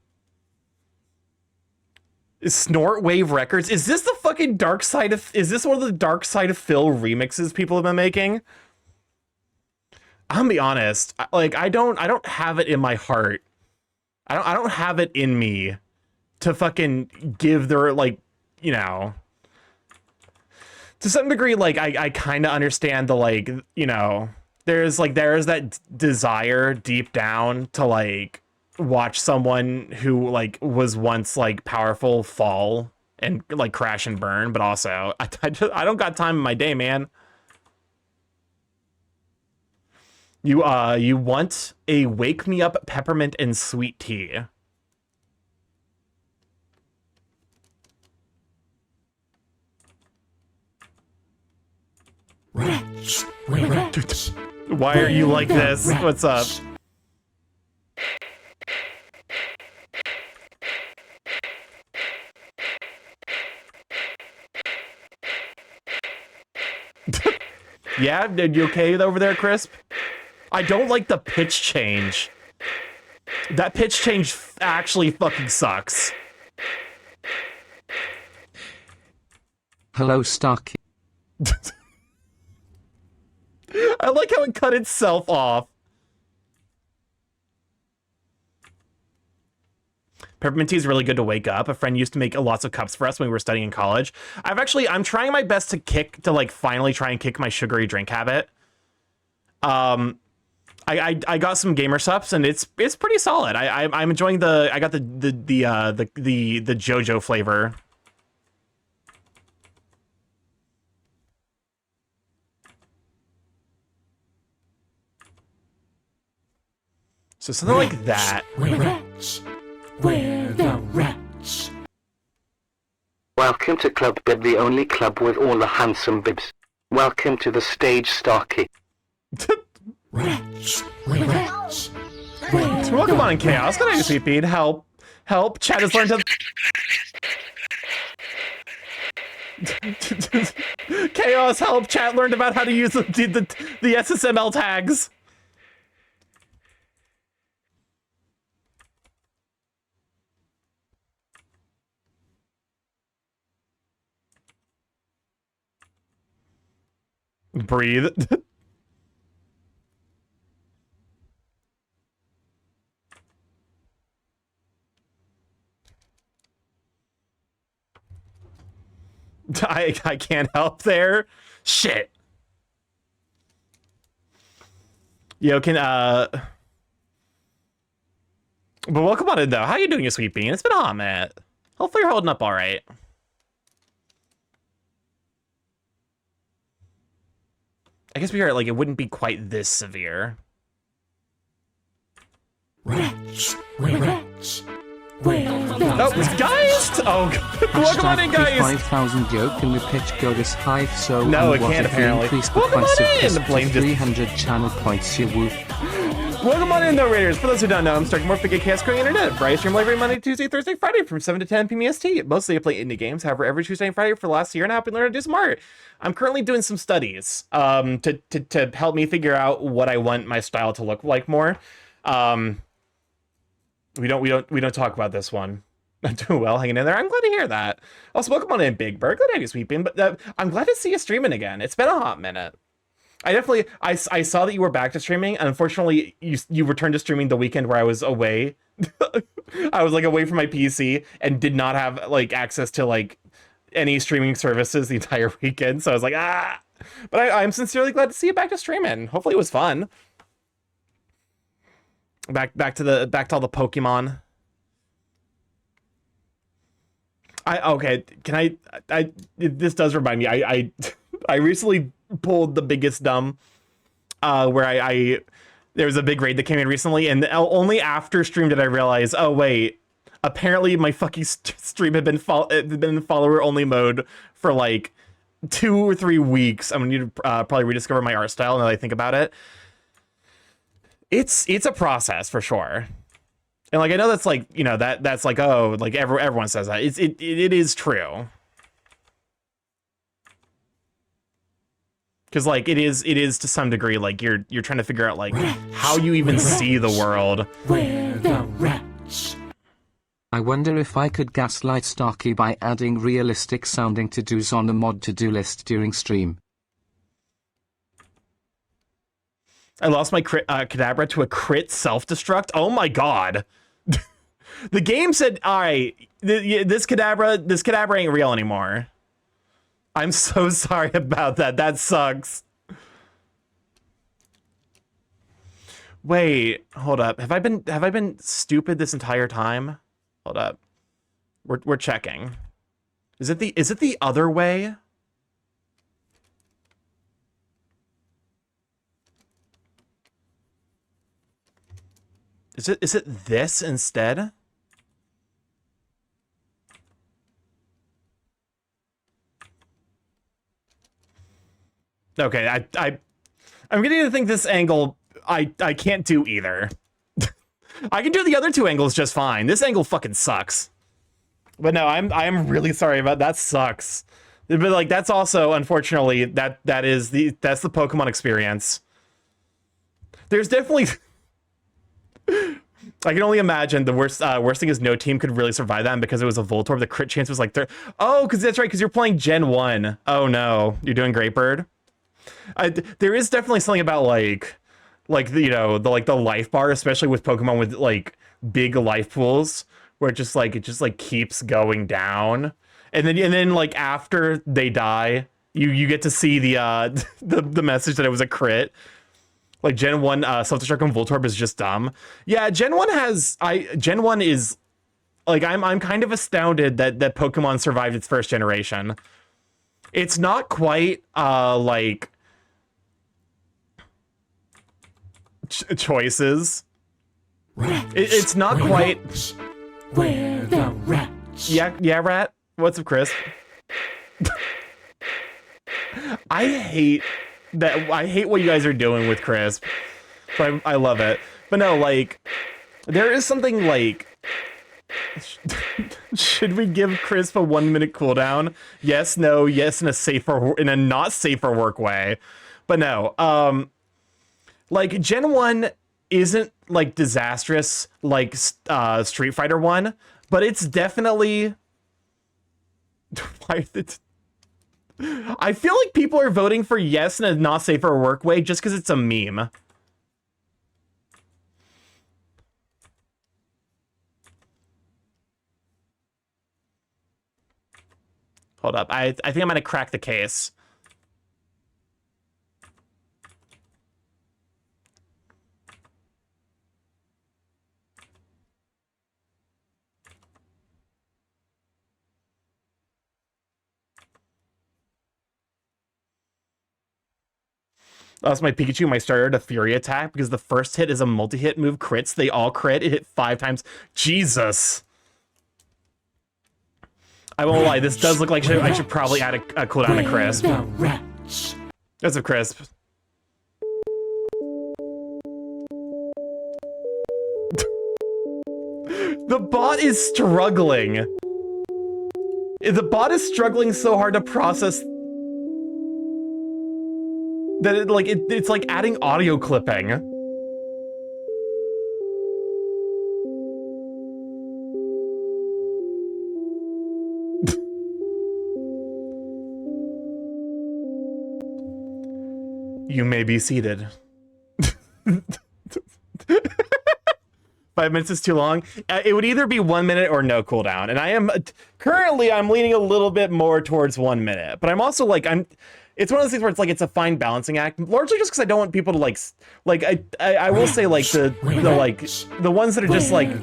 Is Snort Wave Records? Is this the fucking Dark Side of... Is this one of the Dark Side of Phil remixes people have been making? I'm gonna be honest. I don't have it in my heart. I don't have it in me to fucking give their, like, you know... To some degree, like, I kind of understand the, like, you know... There's that desire deep down to, like... watch someone who like was once like powerful fall and like crash and burn, but also I don't got time in my day, man. You want a wake me up peppermint and sweet tea.
Wretch, wretch.
Why are you like this? What's up? Yeah, are you okay over there, Crisp? I don't like the pitch change. That pitch change actually fucking sucks.
Hello, Starky.
I like how it cut itself off. Peppermint tea is really good to wake up. A friend used to make lots of cups for us when we were studying in college. I'm trying my best to like finally try and kick my sugary drink habit. I got some gamer subs and it's pretty solid. I'm enjoying I got the JoJo flavor. So something like that.
Wretch, we're the wretch.
Welcome to Club Bib, the only club with all the handsome bibs. Welcome to the stage, Starky.
Wretch, wretch, we're
Welcome on in Chaos. Good night, sweet bean. Help. Chat has learned to... Chaos, help. Chat learned about how to use the SSML tags. Breathe. I can't help there. Shit. Yo, but welcome on in though. How you doing, you sweet bean? It's been a hot minute. Hopefully you're holding up all right. I guess we are like it wouldn't be quite this severe.
wretch, wretch, we're the
Oh, guys! Oh, welcome on in, guys!
5,000 joke and the pitch go this high, so
No, it
what
can't,
if we
apparently.
increase the
Welcome
price
on
of
in!
this
Blame
to
just-
300 channel points, you woo.
Welcome on in, though, Raiders. For those who don't know, I'm StarkyMorph, the chaos growing internet. Friday stream every Monday, Tuesday, Thursday, Friday from 7 to 10 p.m. EST. Mostly I play indie games. However, every Tuesday and Friday for the last year and a half, I've been learning to do some art. I'm currently doing some studies to help me figure out what I want my style to look like more. We don't talk about this one. I'm doing well, hanging in there. I'm glad to hear that. Also, welcome on in, Big Bird. Glad I do sweeping, but I'm glad to see you streaming again. It's been a hot minute. I saw that you were back to streaming, and unfortunately, you returned to streaming the weekend where I was away. I was like away from my PC and did not have like access to like any streaming services the entire weekend. So I was like, ah. But I'm sincerely glad to see you back to streaming. Hopefully, it was fun. Back to all the Pokemon. This does remind me. I recently pulled the biggest dumb, where there was a big raid that came in recently, and only after stream did I realize, oh wait, Apparently, my fucking stream had been in follower only mode for like 2 or 3 weeks. I'm gonna need to probably rediscover my art style now that I think about it. It's a process for sure. And like I know that's like, you know, that's like, oh, like everyone says that. It is true. Because like it is to some degree like you're trying to figure out like how you even see the world.
We're the wretch.
I wonder if I could gaslight Starky by adding realistic sounding to-dos on a mod to-do list during stream.
I lost my Kadabra to a crit self-destruct. Oh my god. The game said, all right, this Kadabra ain't real anymore. I'm so sorry about that. That sucks. Wait, hold up. Have I been stupid this entire time? Hold up. We're checking. Is it the other way? Is it this instead? Okay, I'm beginning to think this angle I can't do either. I can do the other 2 angles just fine. This angle fucking sucks. But no, I'm really sorry about that. Sucks. But like that's also unfortunately that's the Pokemon experience. There's definitely I can only imagine the worst thing is no team could really survive that, and because it was a Voltorb, the crit chance was like oh, because that's right, because you're playing Gen 1. Oh no, you're doing Great Bird. There is definitely something about like the, you know, the life bar, especially with Pokemon with like big life pools, where it just keeps going down, and then like after they die, you get to see the the message that it was a crit. Like Gen 1 self-destruct on Voltorb is just dumb. Yeah, Gen 1 is like I'm kind of astounded that Pokemon survived its first generation. It's not quite like choices. It's not quite.
We're the wretch.
Yeah, Rat. What's up, Chris? I hate what you guys are doing with Crisp. But I love it. But no, like there is something like should we give Crisp a 1-minute cooldown? Yes, no, yes, in a not safer work way. But no, like Gen 1 isn't like disastrous like Street Fighter 1, but it's definitely I feel like people are voting for yes in a not safer work way just because it's a meme. Hold up. I think I'm gonna crack the case. That's my Pikachu, my starter to Fury attack, because the first hit is a multi-hit move crits. They all crit. It hit 5 times. Jesus. I won't lie, this does look like I should probably add a cooldown to Crisp.
The wretch.
That's a Crisp. The bot is struggling. The bot is struggling so hard to process that it's like adding audio clipping. You may be seated. 5 minutes is too long. It would either be 1 minute or no cooldown, and I am currently I'm leaning a little bit more towards 1 minute, but I'm also like it's one of those things where it's like it's a fine balancing act, largely just because I don't want people to like I will say like the ones that are just like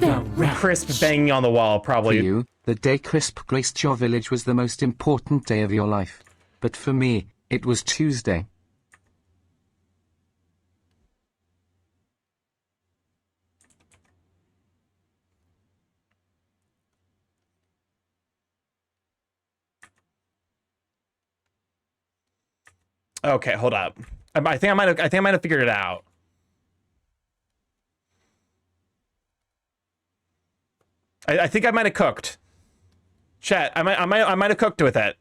Crisp banging on the wall
For
probably.
you, the day Crisp graced your village was the most important day of your life. But for me, it was Tuesday.
Okay, hold up. I think I might have figured it out. I think I might have cooked. Chat, I might have cooked with it.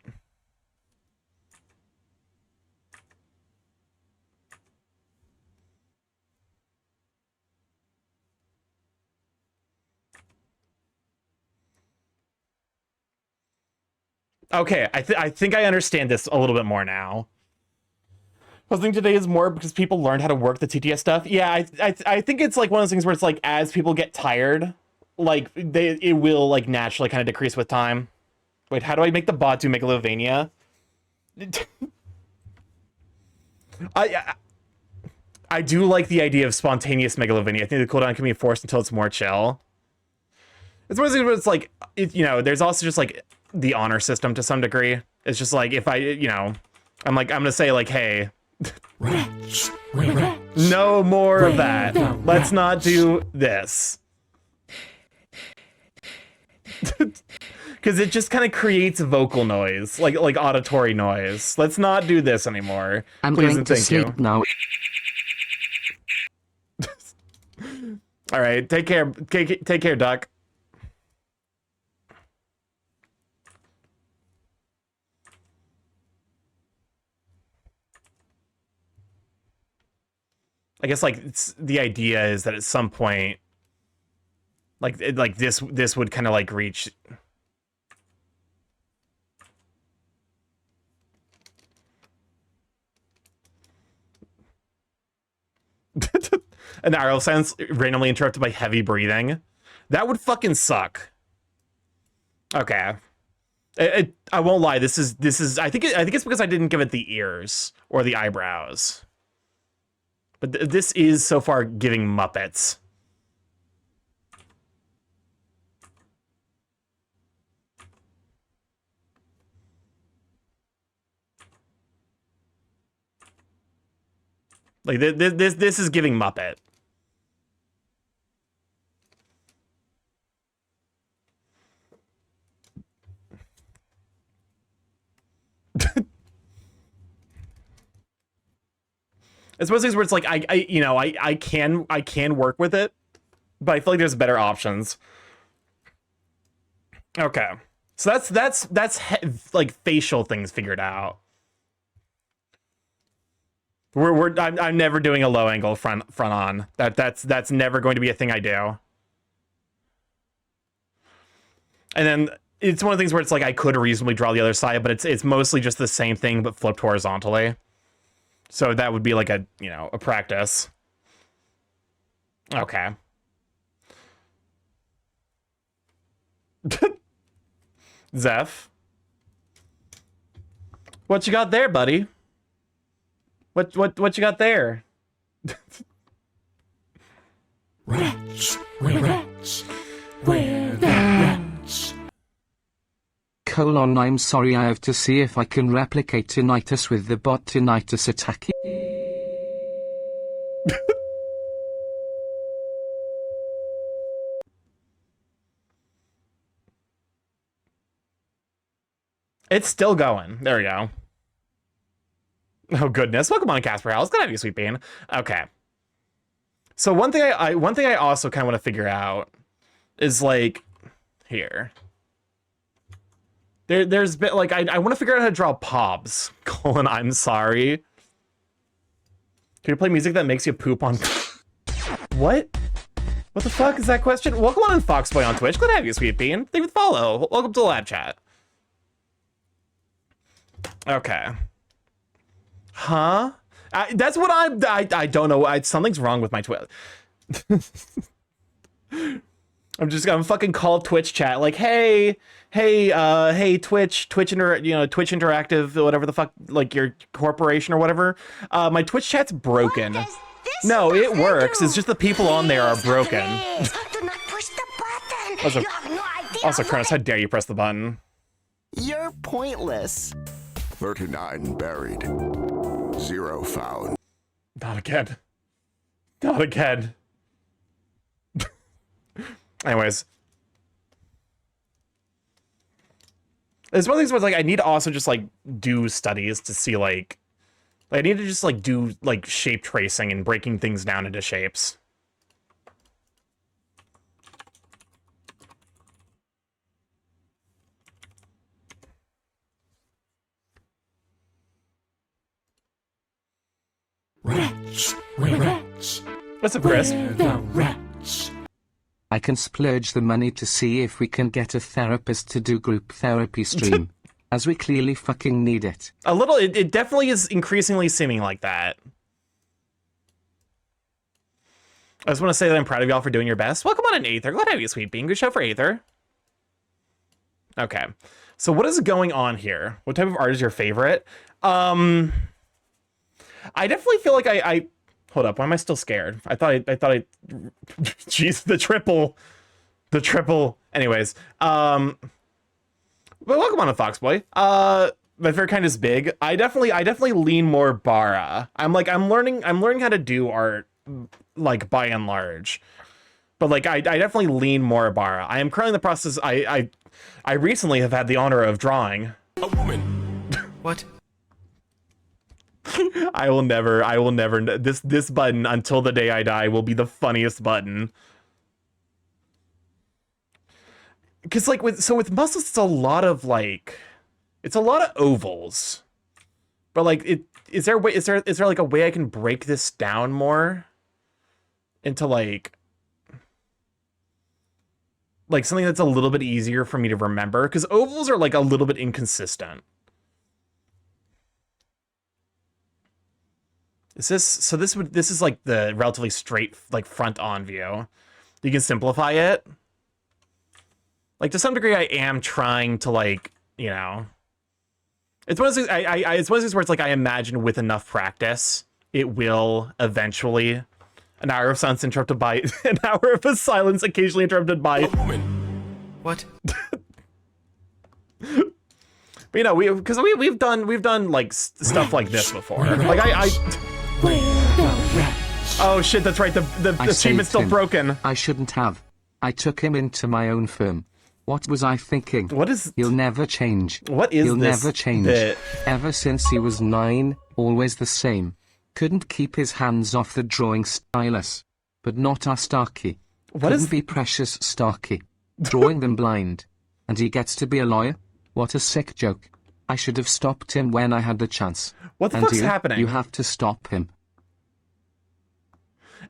Okay, I think I understand this a little bit more now. I think today is more because people learned how to work the TTS stuff. Yeah, I think it's like one of those things where it's like as people get tired, like it will like naturally kind of decrease with time. Wait, how do I make the bot do Megalovania? I do like the idea of spontaneous Megalovania. I think the cooldown can be enforced until it's more chill. It's one of those things where it's like, you know, there's also just like the honor system to some degree. It's just like if I, you know, I'm gonna say like, hey,
Wretch, wretch,
no more of that. Let's not do this. Because it just kind of creates vocal noise, like auditory noise. Let's not do this anymore.
I'm
Please
going
and
to
thank you.
sleep now.
All right, take care. Take care, Duck. I guess like the idea is that at some point, like this would kind of like reach. An arrow sounds randomly interrupted by heavy breathing. That would fucking suck. Okay. I won't lie. This is. I think it's because I didn't give it the ears or the eyebrows. But this is so far giving Muppets. Like this is giving Muppet. It's one of those things where it's like I can work with it, but I feel like there's better options. Okay, so that's like facial things figured out. I'm never doing a low angle front on. That's never going to be a thing I do. And then it's one of the things where it's like I could reasonably draw the other side, but it's mostly just the same thing but flipped horizontally. So that would be like a practice. Okay. Zeph. What you got there, buddy? What you got there?
wretch, wretch, where the wretch.
I'm sorry, I have to see if I can replicate tinnitus with the bot tinnitus attack.
It's still going. There we go. Oh goodness. Welcome on, Casper House. Good to have you, Sweet Bean. Okay. So one thing I also kind of want to figure out is like here. There's been like I want to figure out how to draw Pobs. I'm sorry. Can you play music that makes you poop on What? What the fuck is that question? Welcome on, Foxboy on Twitch. Glad to have you, Sweet Bean. Thank you for the follow. Welcome to the live chat. Okay. Huh? That's what I don't know. Something's wrong with my Twitter. I'm fucking call Twitch chat like, hey, Twitch Interactive, whatever the fuck, like your corporation or whatever. My Twitch chat's broken. No, it works. It's just the people on there are broken.
Do not push the button.
Also,
You have no idea.
also, Kronos, how dare you press the button?
You're pointless.
39 buried. 0 found.
Not again. Not again. Anyways. It's one of these where like I need to also just like do studies to see like I need to just like do like shape tracing and breaking things down into shapes.
Wretch, wretch,
What's up, Chris?
we're the wretch.
I can splurge the money to see if we can get a therapist to do group therapy stream, as we clearly fucking need it.
A little, it definitely is increasingly seeming like that. I just want to say that I'm proud of y'all for doing your best. Welcome on in, Aether. Glad to have you, Sweet Bean. Good show for Aether. Okay. So what is going on here? What type of art is your favorite? I definitely feel like I hold up. Why am I still scared? I thought I jeez, the triple. Anyways, but welcome on to Foxboy. My favorite kind is big. I definitely lean more Bara. I'm learning how to do art, like, by and large. But like I definitely lean more Bara. I am currently in the process. I recently have had the honor of drawing
A woman.
What?
I will never this button until the day I die will be the funniest button. Cause like with muscles, it's a lot of ovals. But like is there like a way I can break this down more into like something that's a little bit easier for me to remember? Because ovals are like a little bit inconsistent. Is this so? This is like the relatively straight, like, front on view. You can simplify it. Like, to some degree, I am trying to, like, you know. It's one of those. It's one of those where it's like I imagine with enough practice, it will eventually. An hour of silence interrupted by an hour of silence, occasionally interrupted by.
A woman.
What?
But, you know, we've done like stuff like this before. Like
We're the wretch.
oh shit, that's right. The
I
achievement's
saved
still
him.
broken.
I shouldn't have. I took him into my own firm. What was I thinking?
What is
He'll never change.
what is
He'll
this
never change.
bit?
Ever since he was 9, always the same. Couldn't keep his hands off the drawing stylus. But not our Starky.
What
Couldn't
is
be precious Starky. Drawing them blind. And he gets to be a lawyer? What a sick joke. I should have stopped him when I had the chance.
What the
And
fuck's happening?
You have to stop him.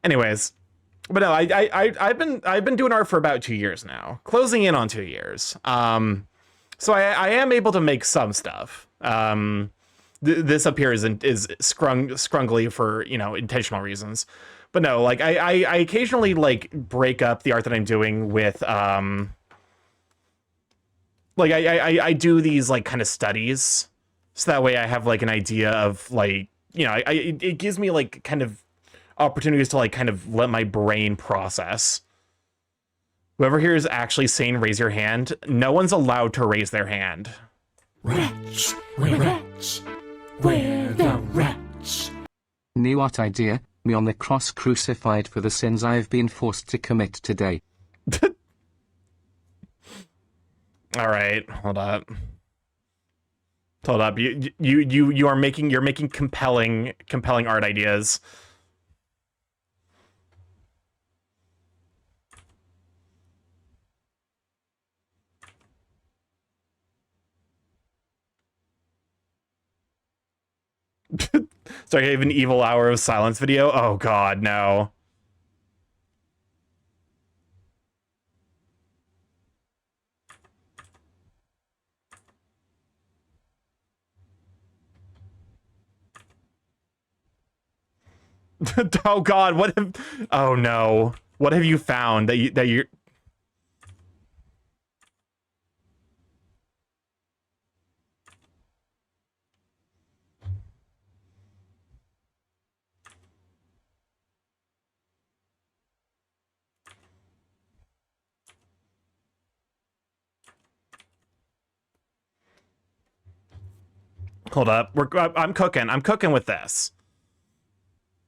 Anyways, but no, I've been doing art for about 2 years now, closing in on 2 years. So I am able to make some stuff. This up here is scrungly for, you know, intentional reasons. But no, like I occasionally like break up the art that I'm doing with like I do these like kind of studies, so that way I have like an idea of, like, you know, it gives me like kind of opportunities to like kind of let my brain process. Whoever here is actually sane, raise your hand. No one's allowed to raise their hand.
Wretch, wretch, we're the wretch.
Knew what idea? Me on the cross crucified for the sins I have been forced to commit today.
All right, hold up. You're making compelling art ideas. Sorry, I have an evil hour of silence video. Oh god, no. Oh god, oh no. What have you found that you're Hold up. I'm cooking with this.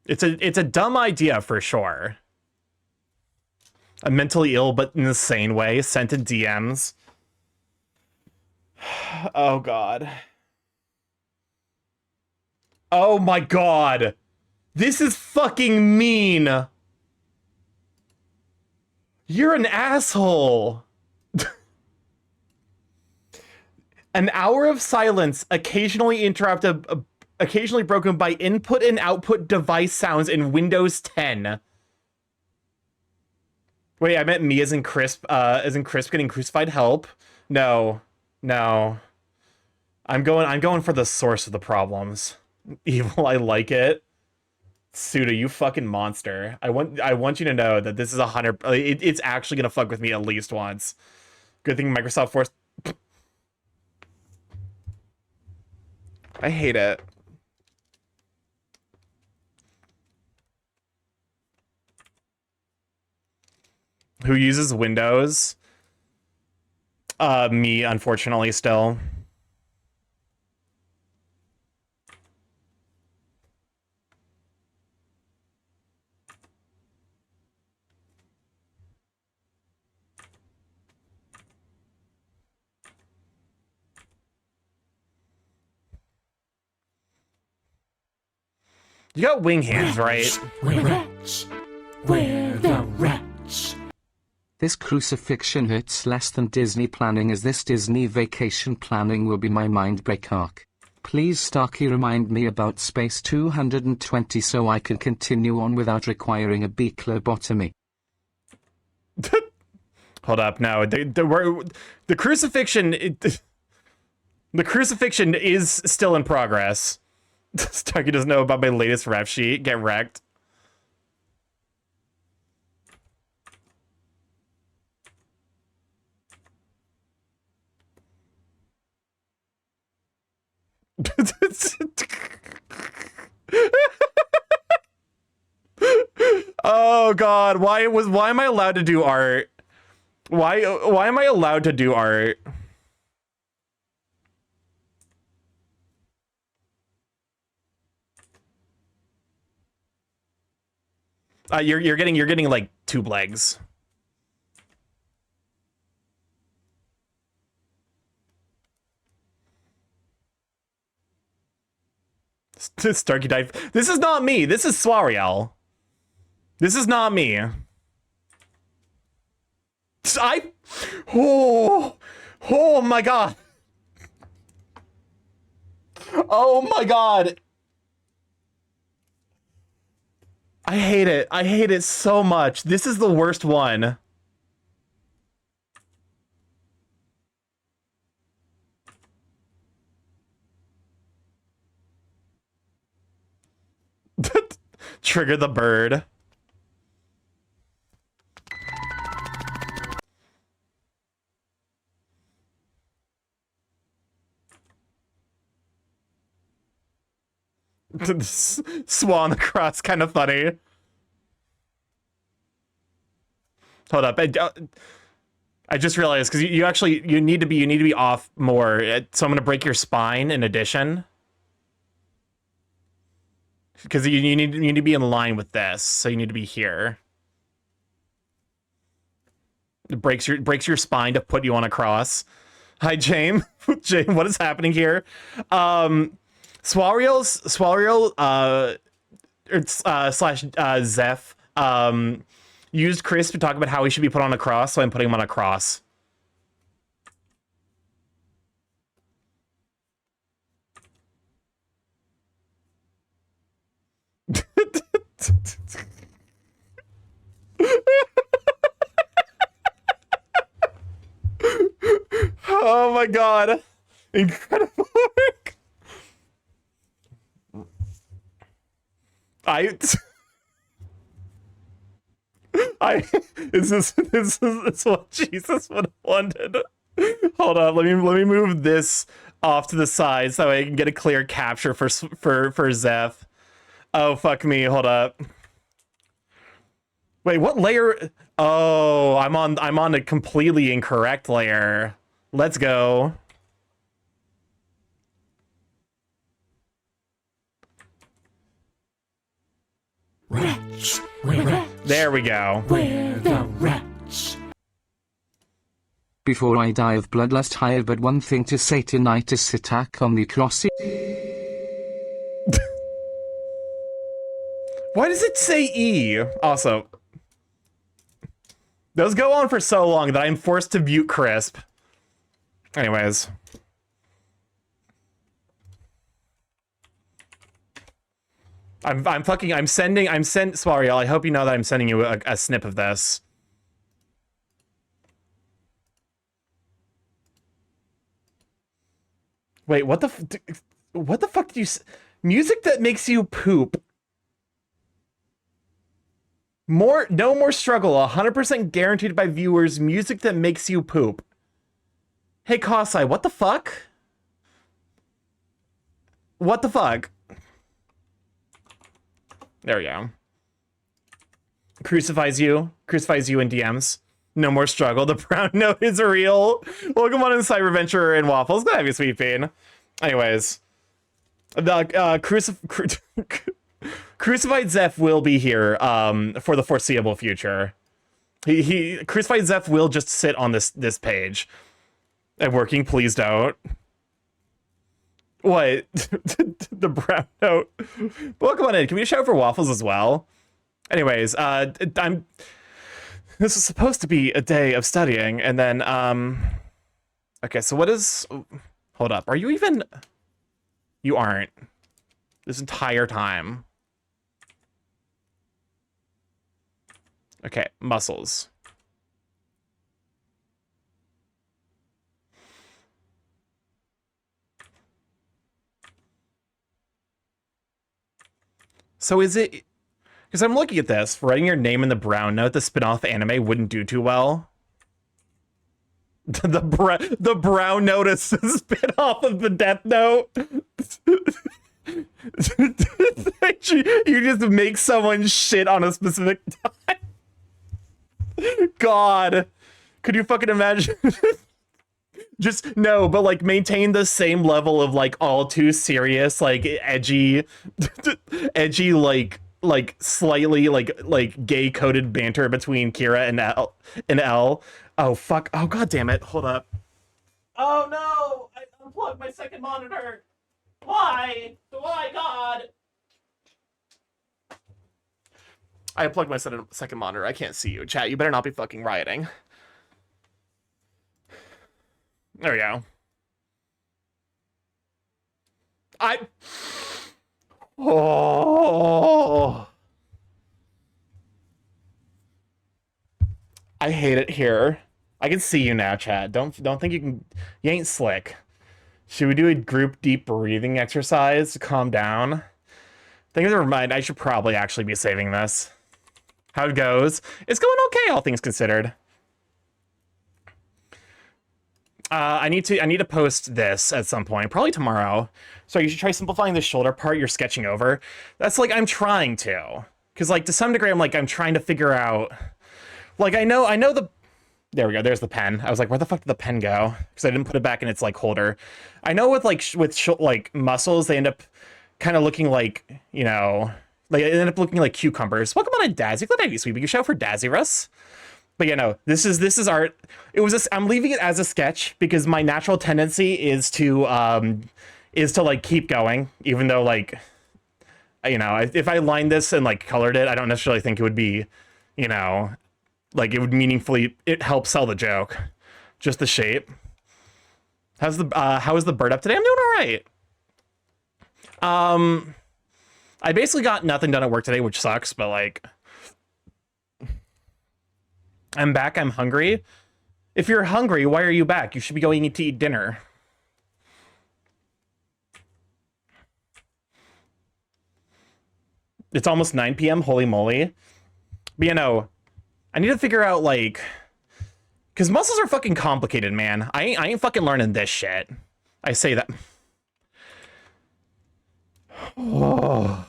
It's a dumb idea for sure. I'm mentally ill, but in the sane way. Sent in DMs. Oh god. Oh my god. This is fucking mean. You're an asshole. An hour of silence, occasionally occasionally broken by input and output device sounds in Windows 10. Wait, I meant me as in Crisp getting crucified. Help. No. No. I'm going for the source of the problems. Evil, I like it. Suda, you fucking monster. I want you to know that this is 100. It's actually gonna fuck with me at least once. Good thing Microsoft forced. I hate it. Who uses Windows? Me, unfortunately, still. You got wing hands, right?
Wretch. We're the wretch.
This crucifixion hurts less than Disney planning, as this Disney vacation planning will be my mindbreak arc. Please Starky remind me about Space 220 so I can continue on without requiring a beak-lobotomy.
Hold up, no, the crucifixion, the crucifixion is still in progress. Starky doesn't know about my latest ref sheet. Get wrecked. Oh god, why am I allowed to do art? Why am I allowed to do art? You're getting like 2 legs. Starky dive. This is not me. This is Swariel. This is not me. Oh my god. Oh my god. I hate it. I hate it so much. This is the worst one. Trigger the bird. Swan across, kind of funny. Hold up, I just realized because you need to be off more. So I'm gonna break your spine in addition, because you need to be in line with this. So you need to be here. It breaks your spine to put you on a cross. Hi, James. James, what is happening here? Swariel slash Zeph used Chris to talk about how he should be put on a cross, so I'm putting him on a cross. Oh my god. Incredible work. This is what Jesus would have wanted. Hold on, let me move this off to the side so I can get a clear capture for Zeph. Oh fuck me, hold up. Wait, what layer? Oh, I'm on a completely incorrect layer. Let's go.
Wretch. Wretch.
There we go.
We're the wretch.
Before I die of bloodlust, I have but one thing to say tonight: is attack on the crossy.
Why does it say E? Also, those go on for so long that I'm forced to mute Crisp. Anyways. I'm Swariel, I hope you know that I'm sending you a snip of this. Wait, what the fuck did you music that makes you poop? No more struggle, 100% guaranteed by viewers, music that makes you poop. Hey, Kosai, what the fuck? What the fuck? There we go. Crucifies you in DMs. No more struggle. The brown note is real. Welcome on inside Cyberventure and Waffles. Glad to have you, Sweet Bean. Anyways, the Crucified Zeph will be here for the foreseeable future. Crucified Zeph will just sit on this page. And working, please don't. What? The brown note. Welcome on in. Can we shout for Waffles as well? Anyways, this is supposed to be a day of studying, and then, okay, so what is... Hold up. Are you even... You aren't. This entire time. Okay, muscles. So is it... Because I'm looking at this, writing your name in the brown note, the spin-off anime wouldn't do too well. The brown note is the spin-off of the Death Note. You just make someone shit on a specific time. God. Could you fucking imagine? Just, no, but, like, maintain the same level of, like, all too serious, like, edgy, like slightly, like gay-coded banter between Kira and L. Oh, fuck. Oh, god damn it. Hold up. Oh, no! I unplugged my second monitor. Why? Why, God? I unplugged my second monitor. I can't see you. Chat, you better not be fucking rioting. There we go. Oh. I hate it here. I can see you now, chat. Don't think you can... You ain't slick. Should we do a group deep breathing exercise to calm down? I think never mind. I should probably actually be saving this. How it goes? It's going okay, all things considered. I need to post this at some point, probably tomorrow. So you should try simplifying the shoulder part you're sketching over. That's like, I'm trying to. Because, like, to some degree, I'm trying to figure out... Like, I know the... There we go, there's the pen. I was like, where the fuck did the pen go? Because I didn't put it back in its, like, holder. I know with, like, muscles, they end up kind of looking like, you know... Like, they end up looking like cucumbers. Welcome on in, Dazzy. Glad to have you, sweet. We can shout for Dazzy-Russ. But, you know, this is art. I'm leaving it as a sketch because my natural tendency is to like, keep going. Even though, like, you know, if I lined this and, like, colored it, I don't necessarily think it would be, you know... Like, it would meaningfully... It helps sell the joke. Just the shape. How is the bird up today? I'm doing all right. I basically got nothing done at work today, which sucks, but, like... I'm back, I'm hungry. If you're hungry, why are you back? You should be going to eat dinner. It's almost 9 p.m., holy moly. But, you know... I need to figure out, like... Because muscles are fucking complicated, man. I ain't fucking learning this shit. I say that... Oh.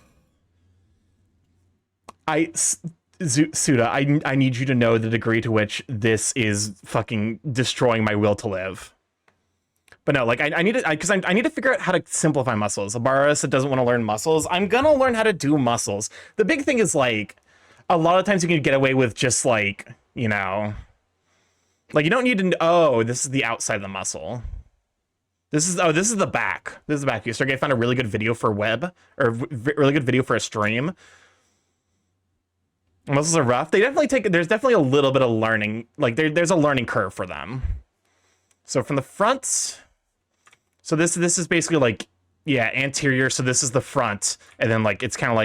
Suda, I need you to know the degree to which this is fucking destroying my will to live. But no, like, I need to figure out how to simplify muscles. Abaris that doesn't want to learn muscles. I'm gonna learn how to do muscles. The big thing is, like... A lot of times you can get away with just, like, you know... Like, you don't need to... Oh, this is the outside of the muscle. This is the back. This is the back. Stargate found a really good video for web, or really good video for a stream. Muscles are rough. They definitely take. There's definitely a little bit of learning. Like there's a learning curve for them. So from the front, so this is basically like, yeah, anterior. So this is the front, and then like it's kind of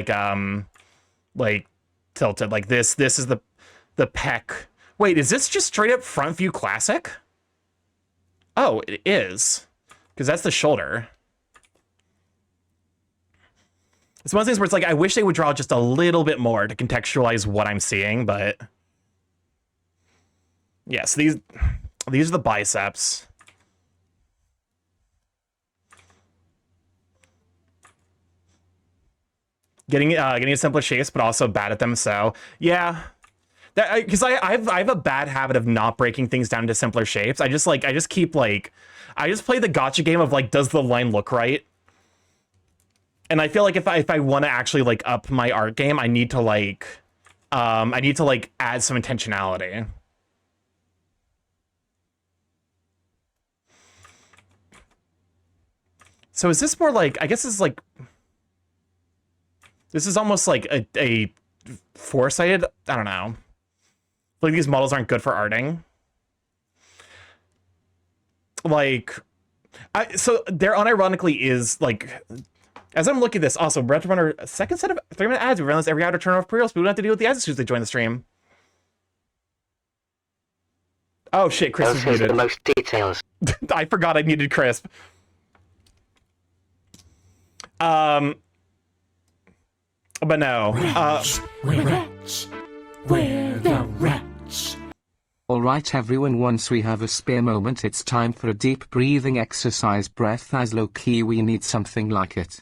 like tilted like this. This is the pec. Wait, is this just straight up front view classic? Oh, it is, because that's the shoulder. It's one of those things where it's like, I wish they would draw just a little bit more to contextualize what I'm seeing, but yes, these are the biceps. Getting simpler shapes, but also bad at them. So yeah, that because I have a bad habit of not breaking things down into simpler shapes. I just play the gotcha game of like, does the line look right? And I feel like if I want to actually like up my art game, I need to like add some intentionality. So is this more like, I guess this is almost like a four-sided, I don't know. Like these models aren't good for arting. Like, so there unironically is like, as I'm looking at this, also, Brett Runner, a second set of 3-minute ads. We run this every hour to turn off pre-rolls, but we don't have to deal with the ads as soon as they join the stream. Oh shit, Chris is muted.
The most details.
I forgot I needed Crisp. But no.
Wretch. We're the wretch.
Alright everyone, once we have a spare moment, it's time for a deep breathing exercise. Breath as low-key, we need something like it.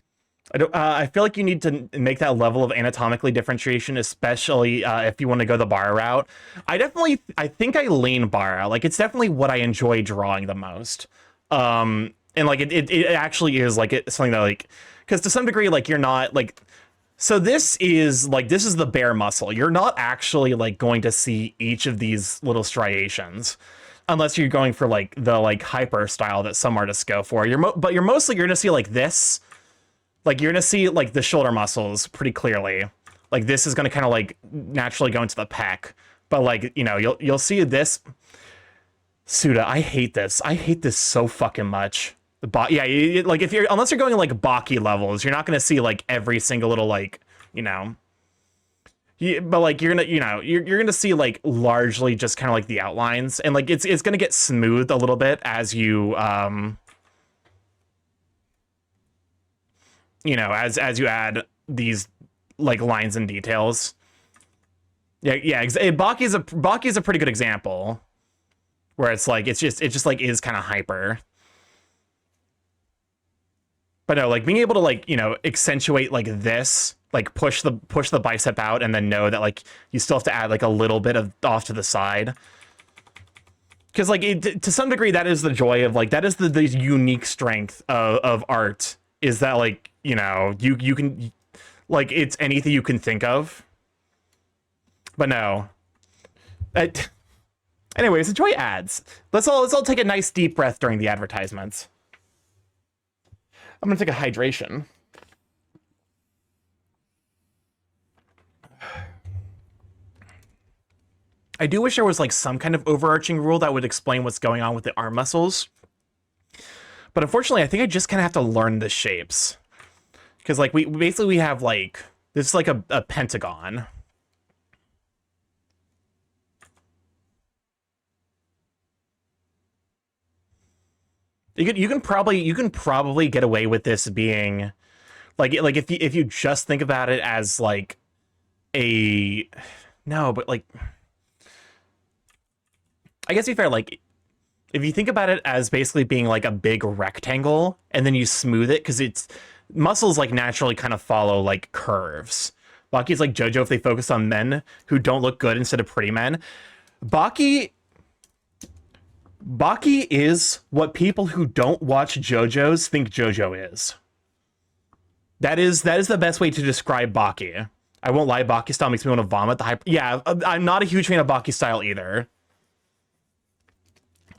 I feel like you need to make that level of anatomically differentiation, especially if you want to go the bar route. I think I lean bar. Like, it's definitely what I enjoy drawing the most. And like, it actually is like something that like, because to some degree, like, you're not like, so this is the bare muscle. You're not actually like going to see each of these little striations unless you're going for like the like hyper style that some artists go for. But you're going to see like this. Like, you're going to see, like, the shoulder muscles pretty clearly. Like, this is going to kind of, like, naturally go into the pec. But, like, you know, you'll see this. Suda, I hate this. I hate this so fucking much. Yeah, like, unless you're going, like, Baki levels, you're not going to see, like, every single little, like, you know. But, like, you're going to, you know, you're going to see, like, largely just kind of, like, the outlines. And, like, it's going to get smoothed a little bit as you, you know, as you add these like lines and details. Yeah. Baki is a pretty good example where it's like it just like is kind of hyper. But no, like being able to like, you know, accentuate like this, like push the bicep out, and then know that like you still have to add like a little bit of off to the side. Because like to some degree, that is the joy of like, that is the unique strength of art, is that like, you know, you can, like, it's anything you can think of. But no. Anyways, enjoy ads. Let's all take a nice deep breath during the advertisements. I'm gonna take a hydration. I do wish there was like some kind of overarching rule that would explain what's going on with the arm muscles. But unfortunately, I think I just kind of have to learn the shapes. Because, like, we have, like, this is like a pentagon. You can probably get away with this being, like if you just think about it as, like, no, but, like, I guess to be fair, like, if you think about it as basically being, like, a big rectangle, and then you smooth it, because it's, muscles like naturally kind of follow like curves. Baki's like JoJo if they focus on men who don't look good instead of pretty men. Baki is what people who don't watch JoJo's think JoJo is. That is the best way to describe Baki. I won't lie, Baki style makes me want to vomit. Yeah, I'm not a huge fan of Baki style either.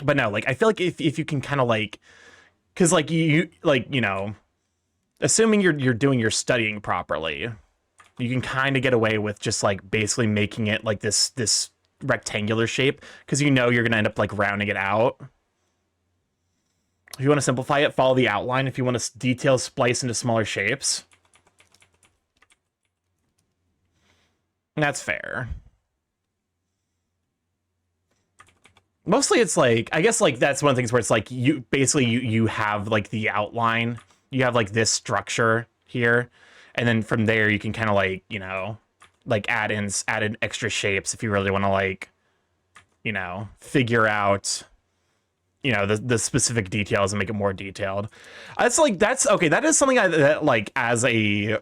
But no, like I feel like if you can kind of like, because like you know, assuming you're doing your studying properly, You can kind of get away with just like basically making it like this rectangular shape because you know you're gonna end up like rounding it out. If you want to simplify it, follow the outline. If you want to detail splice into smaller shapes, that's fair. Mostly it's like, I guess like that's one of the things where it's like you basically you have like the outline, you have like this structure here, and then from there you can kind of like, you know, like add in extra shapes if you really want to like, you know, figure out, you know, the specific details and make it more detailed. That's like, that's okay. That is something that like as a,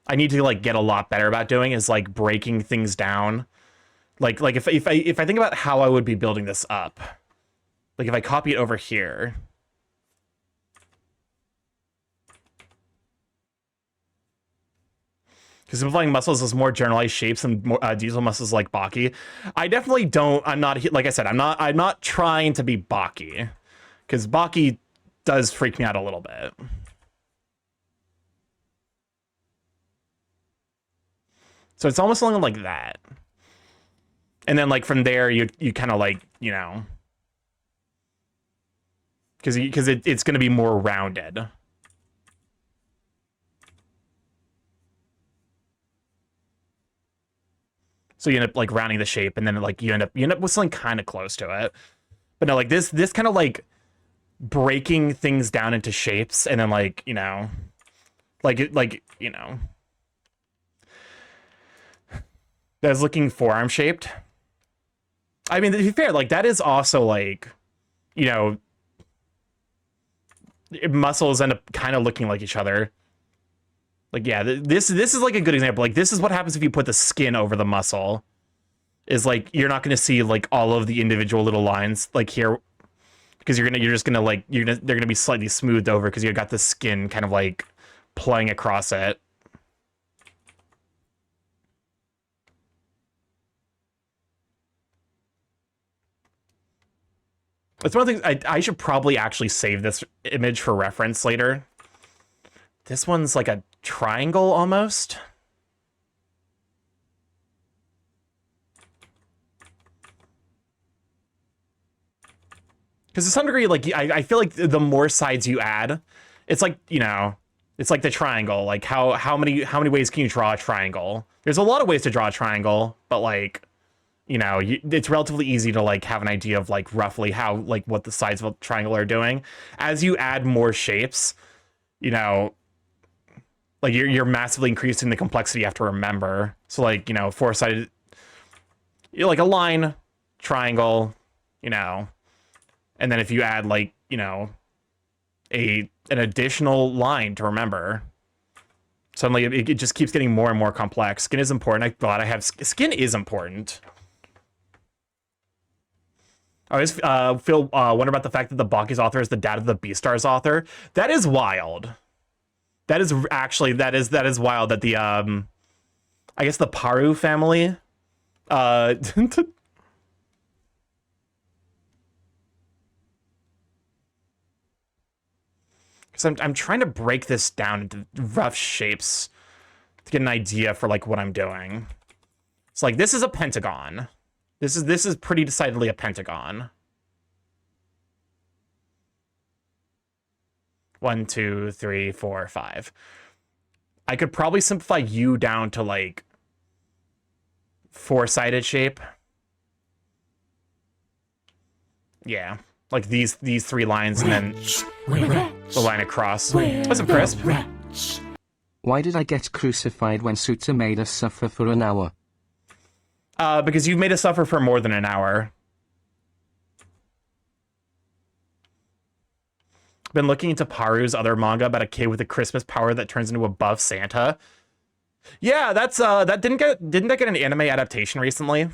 I need to like get a lot better about doing, is like breaking things down. Like if I think about how I would be building this up, like if I copy it over here, because simplifying muscles is more generalized shapes and more diesel muscles like Baki. I definitely don't. I'm not, like I said, I'm not trying to be Baki, because Baki does freak me out a little bit. So it's almost something like that. And then like from there, you kind of like, you know, because it's going to be more rounded. So you end up like rounding the shape, and then like you end up with something kind of close to it. But no, like this kind of like breaking things down into shapes, and then like, you know, like you know, that's looking forearm shaped. I mean, to be fair, like that is also like, you know, muscles end up kind of looking like each other. Like, yeah, this is like a good example. Like, this is what happens if you put the skin over the muscle. Is like you're not going to see like all of the individual little lines like here, because they're gonna be slightly smoothed over because you got the skin kind of like playing across it. It's one of the things I should probably actually save this image for reference later. This one's like a triangle almost. Because to some degree, like I feel like the more sides you add, it's like, you know, it's like the triangle. Like how many ways can you draw a triangle? There's a lot of ways to draw a triangle, but like, you know, it's relatively easy to like have an idea of like roughly how like what the sides of a triangle are doing. As you add more shapes, you know, like you're massively increasing the complexity you have to remember. So like, you know, four-sided, like a line, triangle, you know, and then if you add like, you know, an additional line to remember, suddenly it just keeps getting more and more complex. Skin is important. I thought I have skin is important. I always feel wonder about the fact that the Baki's author is the dad of the Beastar's author. That is wild. That is actually that is wild that the I guess the Paru family because I'm trying to break this down into rough shapes to get an idea for like what I'm doing. It's like this is a pentagon. This is pretty decidedly a pentagon. 1, 2, 3, 4, 5. I could probably simplify you down to like four-sided shape. Yeah, like these three lines and then the line across. What's up, Crisp?
Why did I get crucified when Suta made us suffer for an hour?
Because you've made us suffer for more than an hour. Been looking into Paru's other manga about a kid with a Christmas power that turns into a buff Santa. Yeah, that's that didn't that get an anime adaptation recently?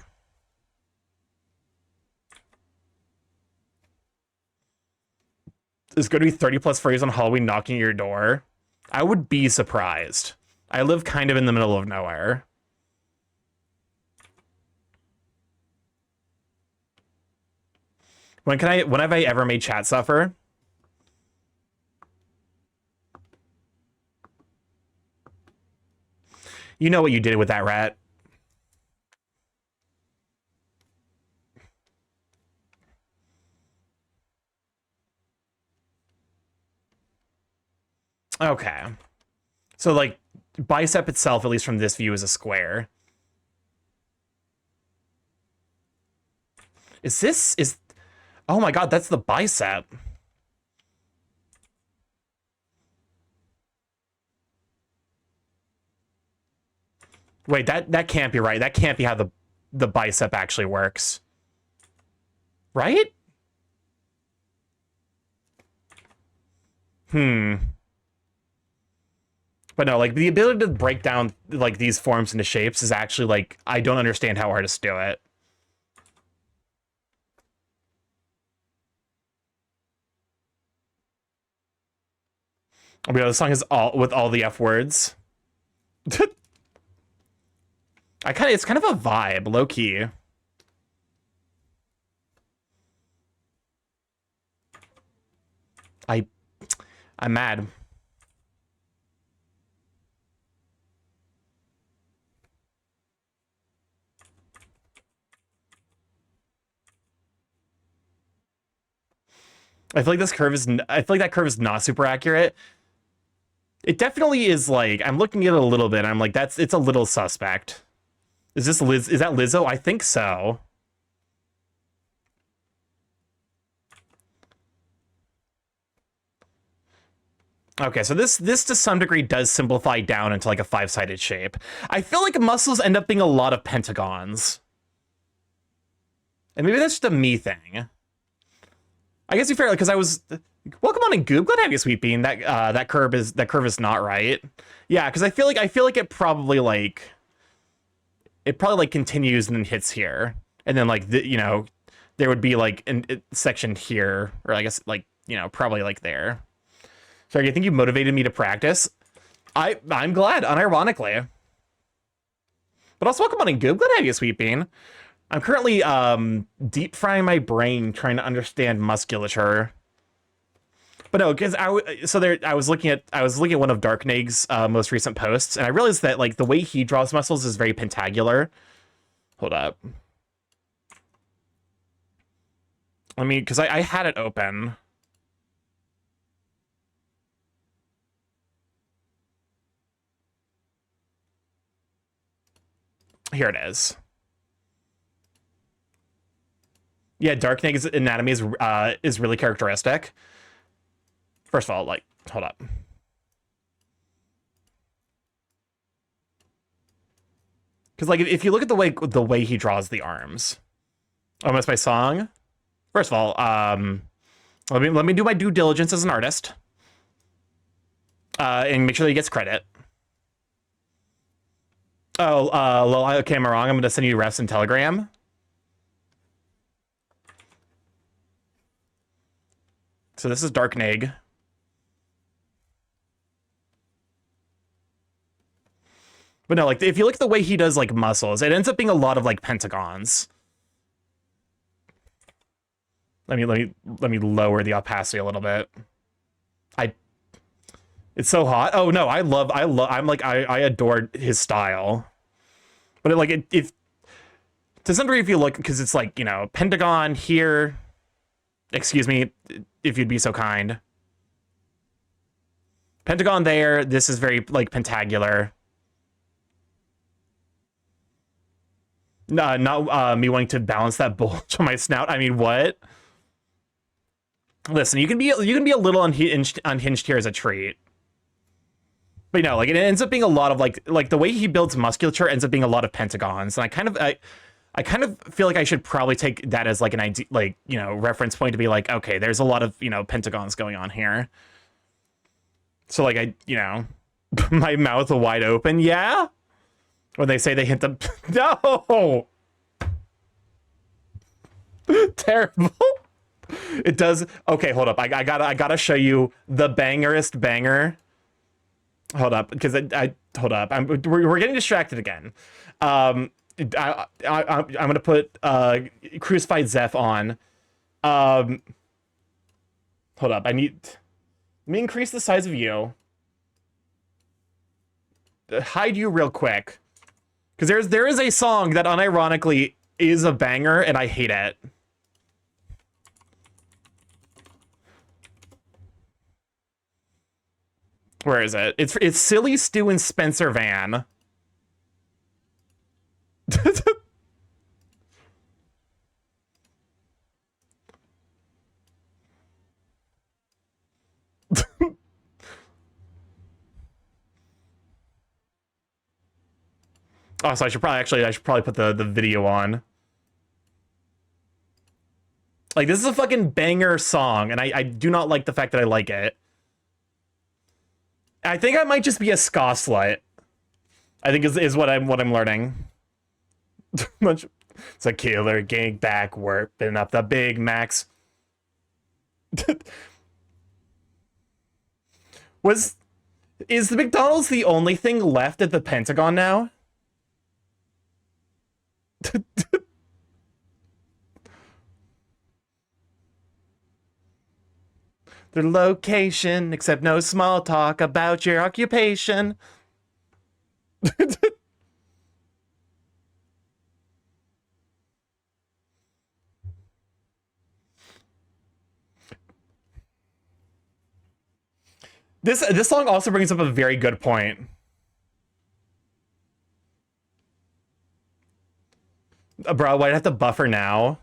There's going to be 30 plus furries on Halloween knocking at your door. I would be surprised. I live kind of in the middle of nowhere. When have I ever made chat suffer? You know what you did with that rat. Okay. So, like, bicep itself, at least from this view, is a square. Is... Oh my god, that's the bicep. Wait, that can't be right. That can't be how the bicep actually works. Right? But no, like, the ability to break down, like, these forms into shapes is actually, like, I don't understand how artists do it. Oh my god, the song is all with all the F words. It's kind of a vibe, low key. I'm mad. I feel like that curve is not super accurate. It definitely is. Like, I'm looking at it a little bit. I'm like, it's a little suspect. Is that Lizzo? I think so. Okay, so this to some degree does simplify down into like a 5-sided shape. I feel like muscles end up being a lot of pentagons. And maybe that's just a me thing. I guess to be fair, because I was... Welcome on in, Goob. Glad to have you, Sweet Bean. That curve is not right. Yeah, because I feel like it probably like... It probably like continues and then hits here. And then like, there would be like a section here. Or I guess like, probably like there. Sorry, I think you motivated me to practice. I'm glad, unironically. But also, welcome on in, Goob. Glad to have you, Sweet Bean. I'm currently deep frying my brain trying to understand musculature. But no, because I was looking at one of Darknag's most recent posts, and I realized that like the way he draws muscles is very pentagular. Hold up. I mean, because I had it open. Here it is. Yeah, Darknag's anatomy is really characteristic. First of all, like, hold up. Because like, if you look at the way he draws the arms, almost my song. First of all, let me do my due diligence as an artist, and make sure that he gets credit. Oh, okay, am I wrong? I'm gonna send you refs in Telegram. So this is Darknag. But no, like, if you look at the way he does like muscles, it ends up being a lot of like pentagons. Let me lower the opacity a little bit. It's so hot. Oh no, I adore his style. But if to some degree, if you look, because it's like, pentagon here. Excuse me, if you'd be so kind. Pentagon there. This is very like pentagular. Not me wanting to balance that bulge on my snout. I mean, what? Listen, you can be a little unhinged here as a treat. But like, it ends up being a lot of like the way he builds musculature ends up being a lot of pentagons, and I kind of feel like I should probably take that as like an idea, like, reference point to be like, okay, there's a lot of pentagons going on here. So like my mouth wide open, yeah. When they say they hit the no, terrible. It does. Okay, hold up. I gotta show you the bangerest banger. Hold up, because hold up. We're getting distracted again. I'm gonna put Crucified Zeph on. Hold up. Let me increase the size of you. hide you real quick. Because there is a song that unironically is a banger, and I hate it. Where is it? It's Silly Stu and Spencer Van. Oh, so I should probably put the video on. Like, this is a fucking banger song, and I do not like the fact that I like it. I think I might just be a ska slut. I think is what I'm learning. It's a killer gang back warping up the Big Macs. Is the McDonald's the only thing left at the Pentagon now? Their location, except no small talk about your occupation. This song also brings up a very good point. Bro, why'd I have to buffer now?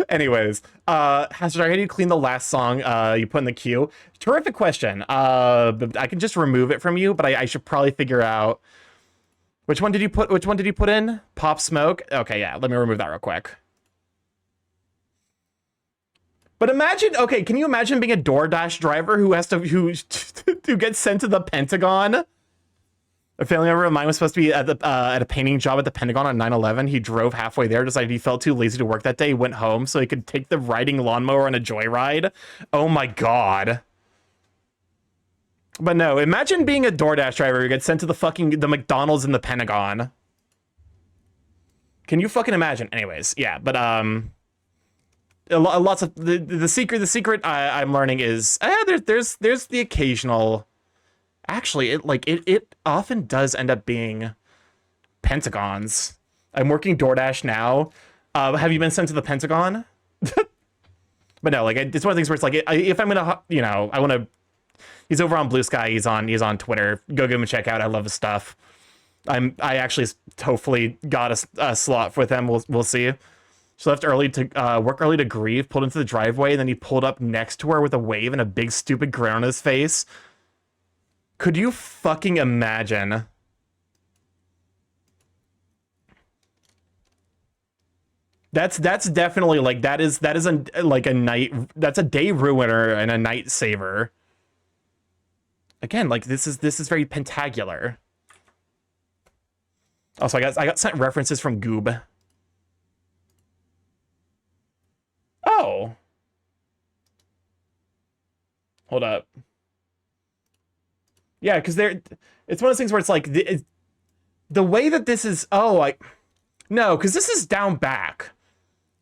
Anyways, Hashtag, how do you clean the last song you put in the queue? Terrific question. I can just remove it from you, but I should probably figure out which one did you put in? Pop Smoke? Okay, yeah, let me remove that real quick. But imagine, okay, can you imagine being a DoorDash driver who gets sent to the Pentagon? A family member of mine was supposed to be at a painting job at the Pentagon on 9/11. He drove halfway there, decided he felt too lazy to work that day. He went home so he could take the riding lawnmower on a joyride. Oh my god. But no, imagine being a DoorDash driver who gets sent to the McDonald's in the Pentagon. Can you fucking imagine? Anyways, yeah, but lots of the secret I'm learning is there's the occasional. Actually, it often does end up being Pentagons. I'm working DoorDash now. Have you been sent to the Pentagon? But no, like it's one of the things where it's like if I'm gonna, I want to. He's over on Blue Sky. He's on Twitter. Go give him a check out. I love his stuff. I actually hopefully got a slot with him. We'll see. She left early to work early to grieve. Pulled into the driveway, and then he pulled up next to her with a wave and a big stupid grin on his face. Could you fucking imagine? That's definitely like that is a night, that's a day ruiner and a night saver. Again, like this is very pentacular. Also, I got sent references from Goob. Oh. Hold up. Yeah, because it's one of those things where it's like the way that this is. Oh, no, because this is down back.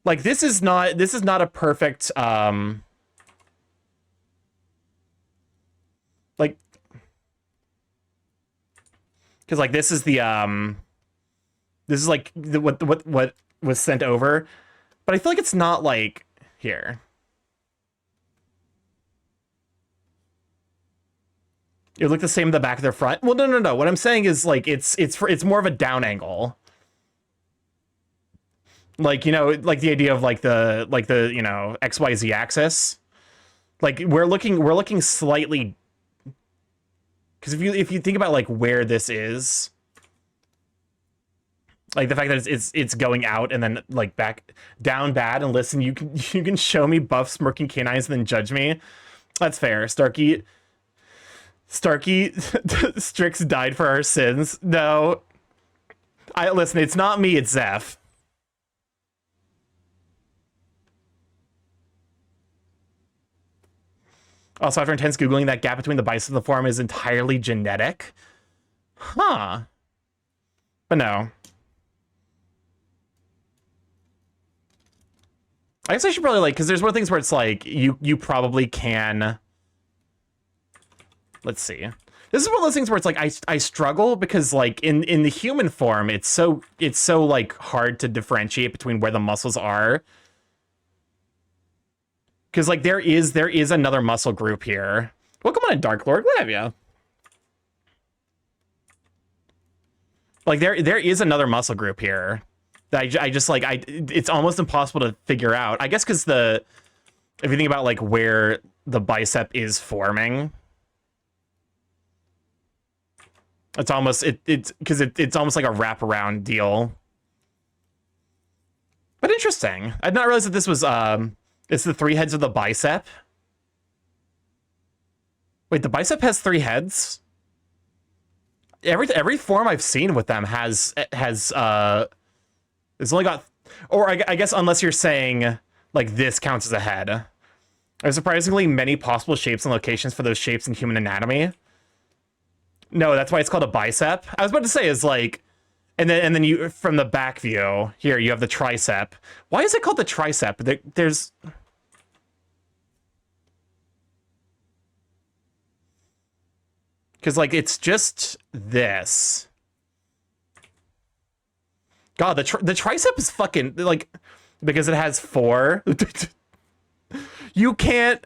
Like this is not a perfect like, because like this is the this is like what was sent over, but I feel like it's not like here. It look the same in the back of their front. Well, no. What I'm saying is like it's more of a down angle. Like, like the idea of like the XYZ axis. Like we're looking slightly, because if you think about like where this is, like the fact that it's going out and then like back down bad, and listen, you can show me buff smirking canines and then judge me. That's fair. Starky Strix died for our sins. No. Listen, it's not me, it's Zeph. Also, after intense Googling, that gap between the biceps and the forearm is entirely genetic. Huh. But no. I guess I should probably, like, because there's one of the things where it's like, you probably can... Let's see. This is one of those things where it's like, I struggle because, like, in the human form, it's so, like, hard to differentiate between where the muscles are. Because, like, there is another muscle group here. Welcome on in, Dark Lord. What have you? Like, there is another muscle group here. That I just, like, it's almost impossible to figure out. I guess because if you think about, like, where the bicep is forming, it's almost, it's almost like a wraparound deal. But interesting. I did not realize that this was, it's the 3 heads of the bicep. Wait, the bicep has 3 heads? Every form I've seen with them has it's only got, or I guess unless you're saying like this counts as a head. There's surprisingly many possible shapes and locations for those shapes in human anatomy. No, that's why it's called a bicep. I was about to say is like, and then you, from the back view here, you have the tricep. Why is it called the tricep? There's because, like, it's just this. God, the tricep is fucking, like, because it has 4. You can't...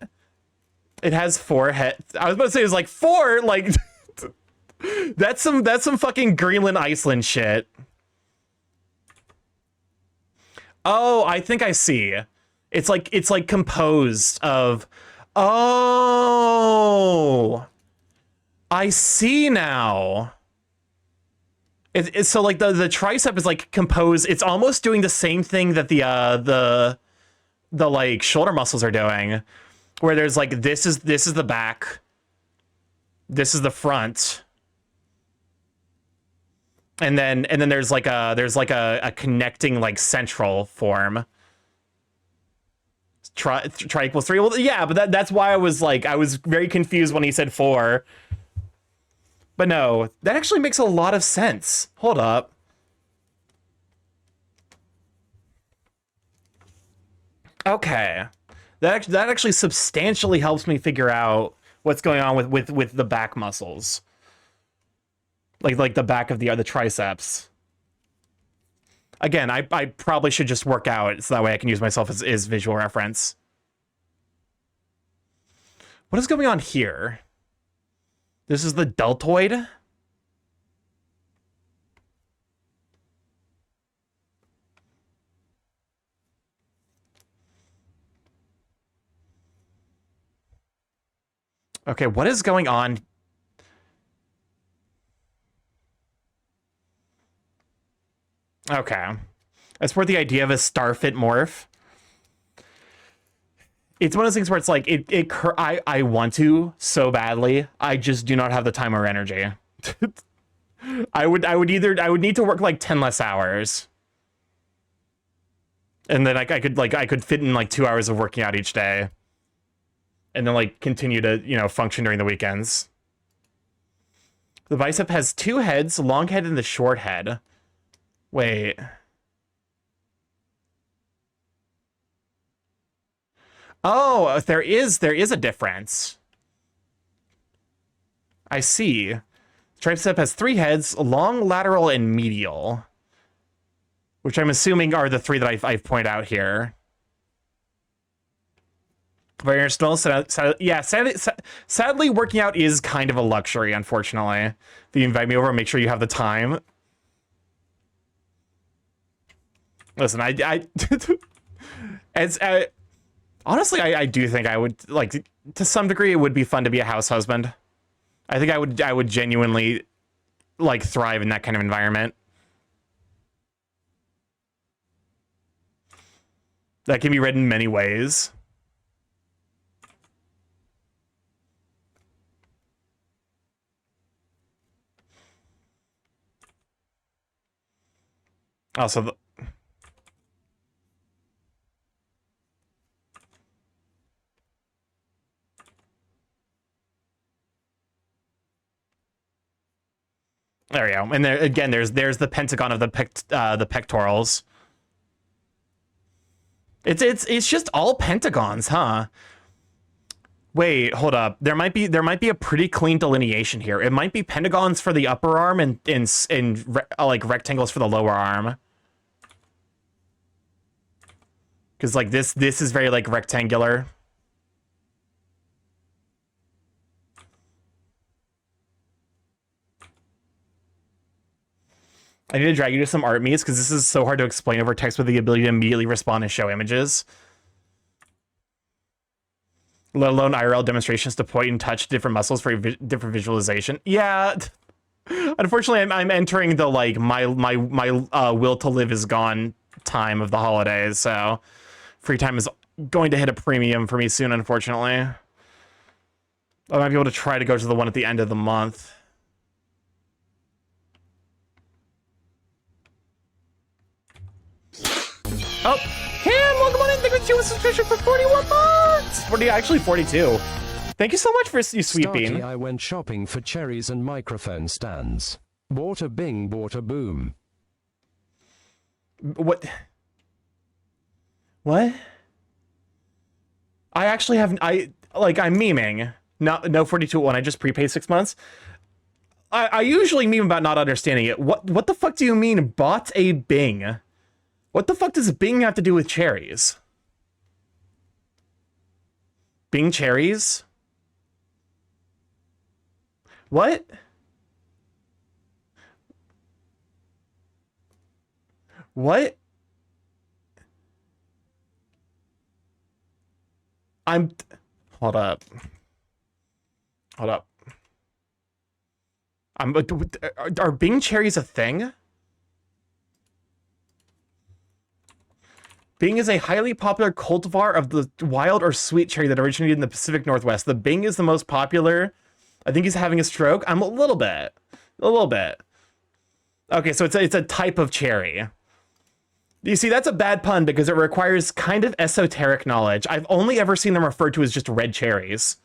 It has 4 heads. I was about to say, it's like 4, like... that's some fucking Greenland, Iceland shit. Oh, I think I see. It's like composed of... Oh... I see now. It's so like the tricep is like composed. It's almost doing the same thing that the like shoulder muscles are doing, where there's like this is the back, this is the front, and then there's like a connecting like central form. Tri equals 3. Well, yeah, but that's why I was very confused when he said 4. But no, that actually makes a lot of sense. Hold up. Okay. That actually substantially helps me figure out what's going on with the back muscles. Like the back of the triceps. Again, I probably should just work out so that way I can use myself as visual reference. What is going on here? This is the deltoid? Okay, what is going on? Okay. That's where the idea of a starfit morph. It's one of those things where it's like I want to so badly. I just do not have the time or energy. I would need to work like 10 less hours. And then I could fit in like 2 hours of working out each day. And then like continue to, function during the weekends. The bicep has 2 heads, long head and the short head. Wait. Oh, there is a difference. I see. Tricep has 3 heads, long, lateral, and medial. Which I'm assuming are the 3 that I've pointed out here. But you're still, sadly, working out is kind of a luxury, unfortunately. If you invite me over, make sure you have the time. Listen, honestly, I do think I would, like, to some degree, it would be fun to be a house husband. I think I would genuinely, like, thrive in that kind of environment. That can be read in many ways. Also, there we go. And there again, there's the pentagon of the pectorals. It's just all pentagons, huh? Wait, hold up. There might be a pretty clean delineation here. It might be pentagons for the upper arm and like rectangles for the lower arm. Because like this is very like rectangular. I need to drag you to some art meets because this is so hard to explain over text with the ability to immediately respond and show images. Let alone IRL demonstrations to point and touch different muscles for different visualization. Yeah. Unfortunately, I'm entering the like my will to live is gone time of the holidays, so free time is going to hit a premium for me soon, unfortunately. I might be able to try to go to the one at the end of the month. Oh, Cam, welcome on in. Thank you for a subscription for 41 months. 42. Thank you so much for you, sweet bean.
Starky, I went shopping for cherries and microphone stands. Bought a bing, bought a boom.
What? What? I actually have, I'm memeing. No 42.1, I just prepaid 6 months. I usually meme about not understanding it. What the fuck do you mean, bought a bing? What the fuck does Bing have to do with cherries? Bing cherries? What? What? Hold up. Are Bing cherries a thing? Bing is a highly popular cultivar of the wild or sweet cherry that originated in the Pacific Northwest. The Bing is the most popular. I think he's having a stroke. I'm a little bit. Okay, so it's a type of cherry. You see, that's a bad pun because it requires kind of esoteric knowledge. I've only ever seen them referred to as just red cherries.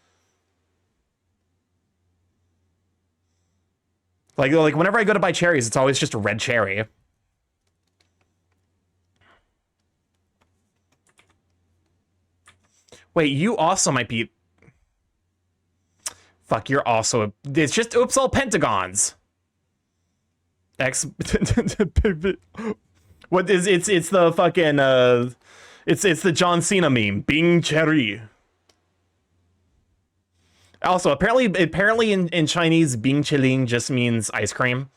Like whenever I go to buy cherries, it's always just a red cherry. Wait, you also might be... Fuck, you're also... It's just, oops, all pentagons. What is... It's the fucking, It's the John Cena meme. Bing cherry. Also, apparently in Chinese, Bing Chiling just means ice cream.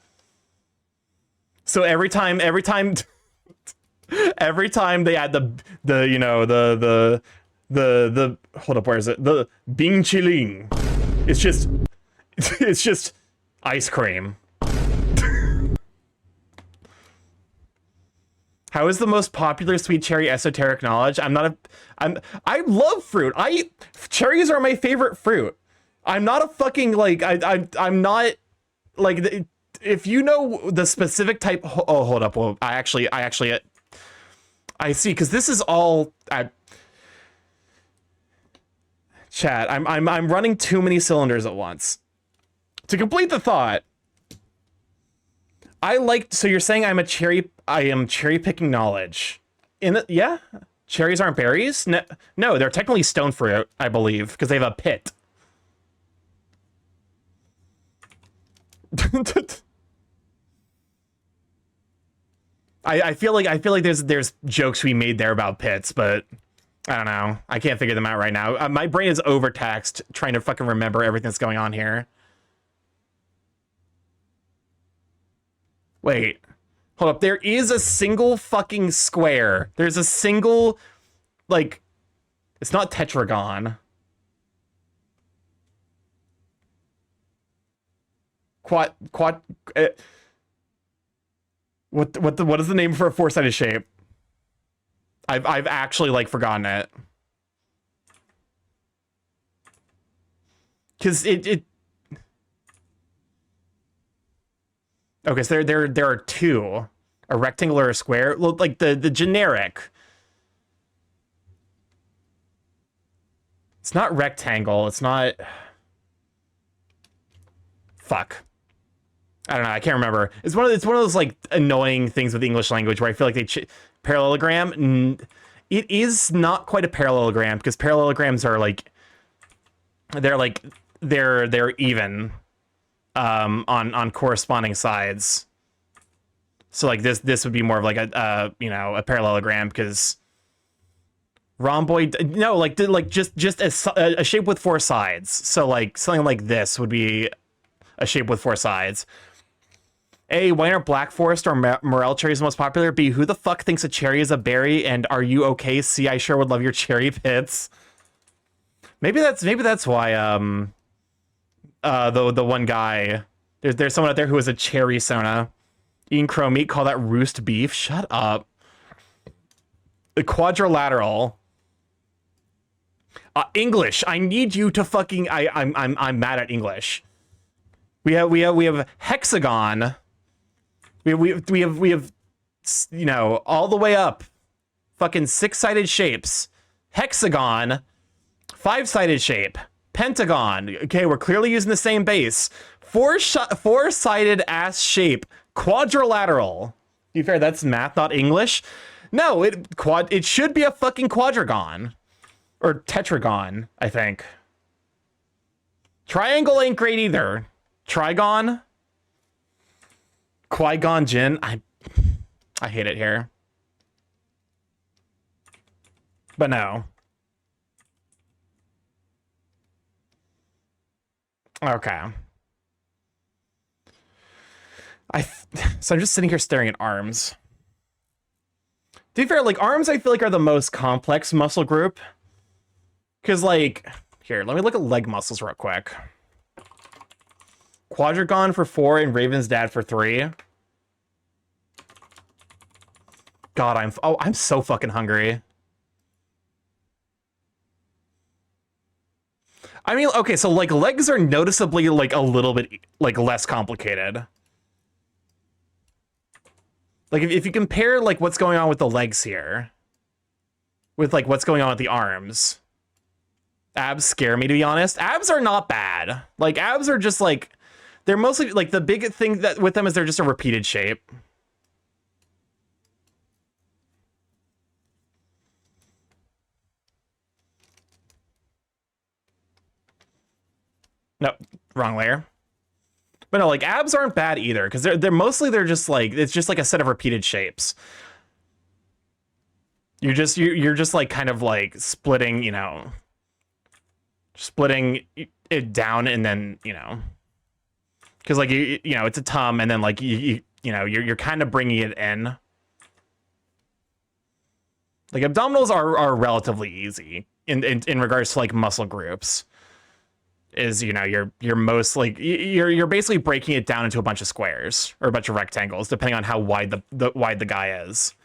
So every time they add the hold up, where is it? The Bing Chiling. It's just ice cream. How is the most popular sweet cherry esoteric knowledge? I love fruit. Cherries are my favorite fruit. I'm not a fucking I'm not like if you know the specific type. Oh, hold up. Well, I see, because this is all. Chat, I'm running too many cylinders at once. To complete the thought, so you're saying I am cherry picking knowledge. Yeah? Cherries aren't berries? No, they're technically stone fruit, I believe, because they have a pit. I feel like there's jokes we made there about pits, but I don't know. I can't figure them out right now. My brain is overtaxed trying to fucking remember everything that's going on here. Wait. Hold up. There is a single fucking square. There's a single, like, it's not tetragon. What is the name for a four-sided shape? I've actually like forgotten it. Cause it okay, so there are two. A rectangle or a square. Like the generic. It's not rectangle, it's not. Fuck. I don't know. I can't remember. It's one of those like annoying things with the English language where I feel like they parallelogram. it is not quite a parallelogram because parallelograms are like they're even on corresponding sides. So like this would be more of like a a parallelogram because rhomboid just a shape with four sides. So like something like this would be a shape with four sides. A, why aren't Black Forest or Morel cherries the most popular? B, who the fuck thinks a cherry is a berry? And are you okay? C, I sure would love your cherry pits. Maybe that's why the one guy there's someone out there who is a cherry sona. Eating crow meat, call that roost beef. Shut up. The quadrilateral. English. I need you to fucking I'm mad at English. We have hexagon. We have all the way up. Fucking 6-sided shapes. Hexagon. 5-sided shape. Pentagon. Okay, we're clearly using the same base. 4-sided ass shape. Quadrilateral. To be fair, that's math, not English. No, it should be a fucking quadrigon. Or tetragon, I think. Triangle ain't great either. Trigon? Qui-Gon Jinn? I hate it here. But no. Okay. So I'm just sitting here staring at arms. To be fair, like, arms I feel like are the most complex muscle group. Because, like, here, let me look at leg muscles real quick. Quadrigon for 4 and Raven's dad for 3. God, I'm so fucking hungry. I mean, okay, so, like, legs are noticeably, like, a little bit, like, less complicated. Like, if you compare, like, what's going on with the legs here with, like, what's going on with the arms, abs scare me, to be honest. Abs are not bad. Like, abs are just, like, they're mostly, like, the big thing that with them is they're just a repeated shape. No, wrong layer. But no, like, abs aren't bad either, because they're just like, it's just like a set of repeated shapes. You're just like kind of like splitting, splitting it down, and then, because like it's a tum, and then like you're kind of bringing it in. Like, abdominals are relatively easy in regards to like muscle groups. Is you're most like you're basically breaking it down into a bunch of squares or a bunch of rectangles depending on how wide the guy is,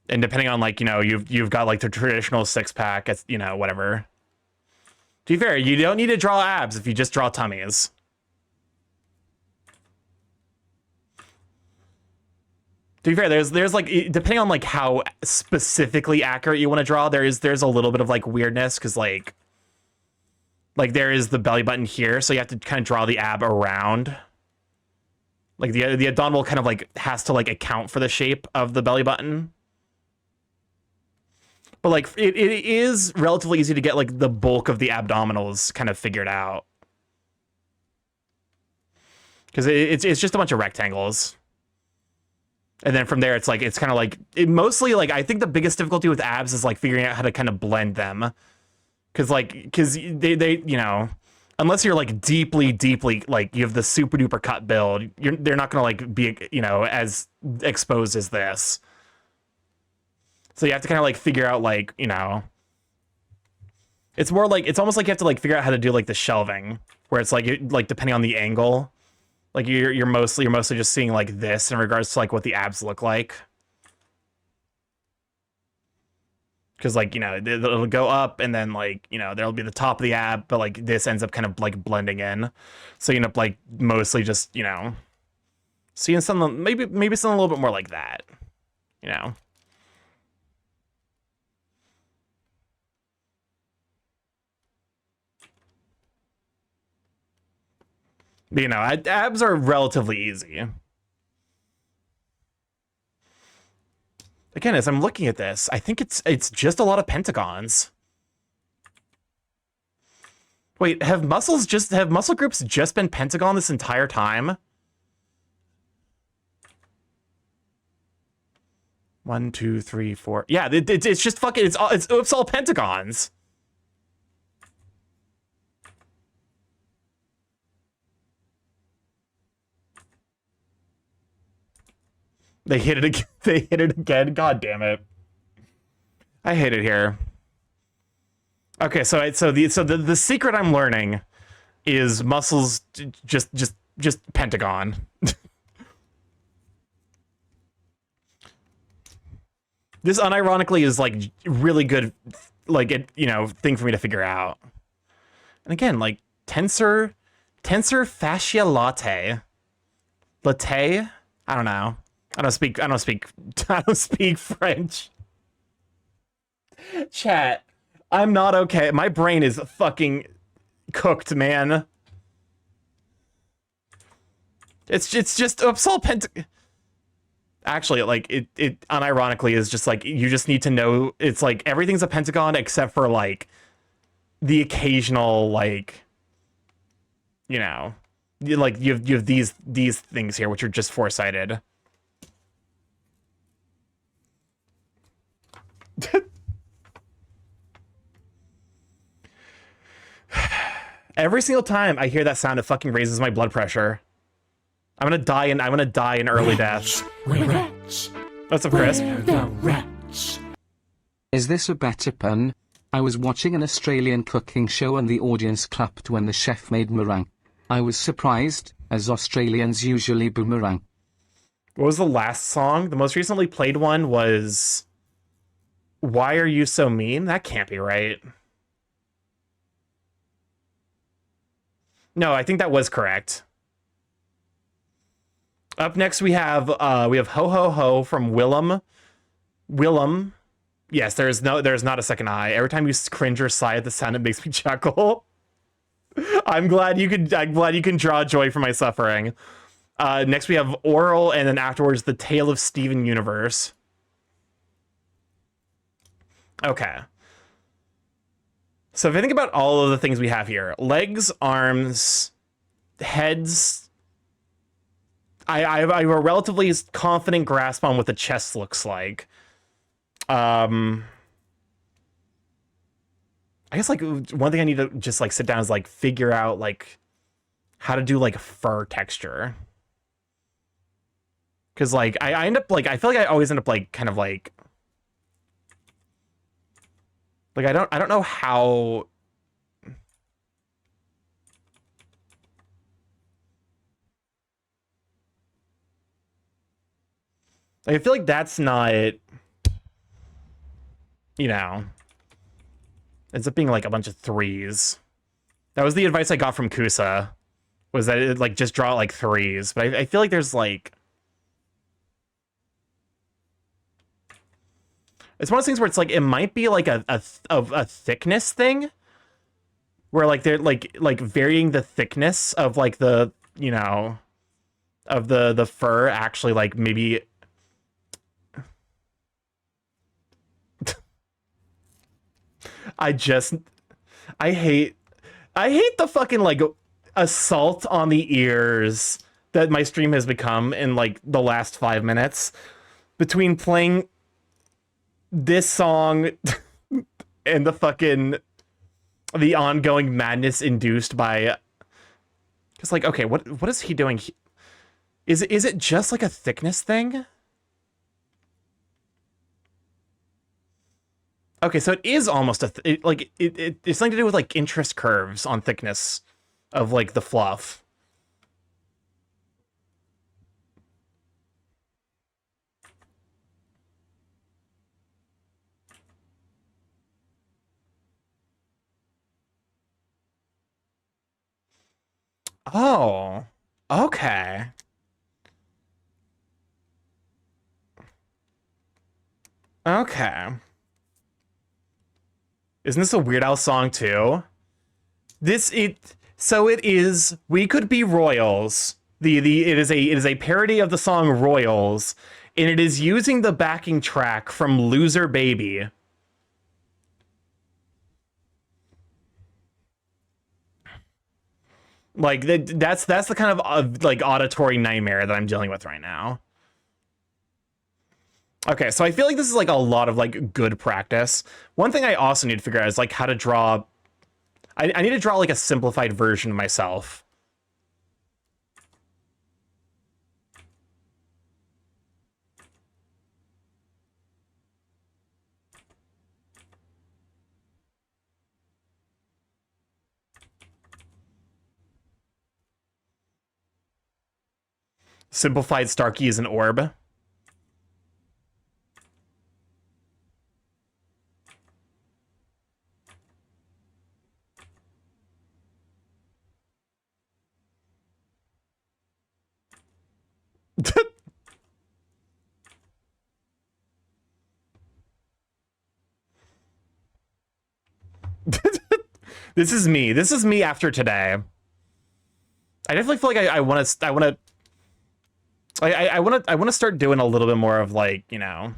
and depending on like you've got like the traditional six-pack, it's whatever. To be fair, you don't need to draw abs if you just draw tummies. To be fair, there's like, depending on like how specifically accurate you want to draw, there's a little bit of like weirdness, because like there is the belly button here, so you have to kind of draw the ab around. Like the abdominal kind of like has to like account for the shape of the belly button. But like it is relatively easy to get like the bulk of the abdominals kind of figured out. Because it's just a bunch of rectangles. And then from there, it's kind of like, mostly like, I think the biggest difficulty with abs is like figuring out how to kind of blend them. Because they unless you're like deeply like you have the super duper cut build, they're not gonna like be as exposed as this. So you have to kind of like figure out like it's more like, it's almost like you have to like figure out how to do like the shelving, where it's like depending on the angle, like you're mostly just seeing like this in regards to like what the abs look like. Because like it'll go up, and then like there'll be the top of the ab, but like this ends up kind of like blending in, so you end up like mostly just seeing something, maybe something a little bit more like that, But, abs are relatively easy. Again, as I'm looking at this, I think it's just a lot of pentagons. Wait, have muscle groups just been pentagon this entire time? 1, 2, 3, 4. Yeah, it's just fucking it's all pentagons. They hit it again. They hit it again. God damn it. I hate it here. Okay, so the secret I'm learning is muscles just pentagon. This unironically is like really good, like thing for me to figure out. And again, like tensor fascia latte. Latte? I don't know. I don't speak French. Chat. I'm not okay. My brain is fucking cooked, man. It's just all actually, like it unironically is just like you just need to know it's like everything's a pentagon except for like the occasional like you have these things here which are just four-sided. Every single time I hear that sound, it fucking raises my blood pressure. I'm gonna die in early death. What's up, Chris?
Is this a better pun? I was watching an Australian cooking show and the audience clapped when the chef made meringue. I was surprised, as Australians usually boomerang.
What was the last song? The most recently played one was Why Are You So Mean? That can't be right. No, I think that was correct. Up next we have Ho Ho Ho from Willem. Willem. Yes, there's not a second I. Every time you cringe or sigh at the sound, it makes me chuckle. I'm glad you can draw joy from my suffering. Next we have Oral, and then afterwards the Tale of Steven Universe. Okay. So if I think about all of the things we have here, legs, arms, heads, I have a relatively confident grasp on what the chest looks like. I guess like one thing I need to just like sit down is like figure out like how to do like fur texture. Cause like I end up like I feel like I always end up like kind of like I don't know how. I feel like that's not, ends up being like a bunch of threes. That was the advice I got from Kusa, was that it like just draw like threes. But I feel like there's like, it's one of those things where it's like it might be like a thickness thing, where like they're like varying the thickness of like the of the fur actually like maybe. I hate the fucking like assault on the ears that my stream has become in like the last 5 minutes between playing this song and the ongoing madness induced by, because like, okay, what is he doing? Is it just like a thickness thing? Okay, so it is almost it's something to do with like interest curves on thickness of like the fluff. Oh, okay. Okay. Isn't this a Weird Al song too? So it is We Could Be Royals. It is a parody of the song Royals, and it is using the backing track from Loser Baby. Like that's the kind of like auditory nightmare that I'm dealing with right now. Okay, so I feel like this is like a lot of like good practice. One thing I also need to figure out is like how to draw. I need to draw like a simplified version of myself. Simplified Starky is an orb. This is me. This is me after today. I definitely feel like I want to I want to start doing a little bit more of like, you know,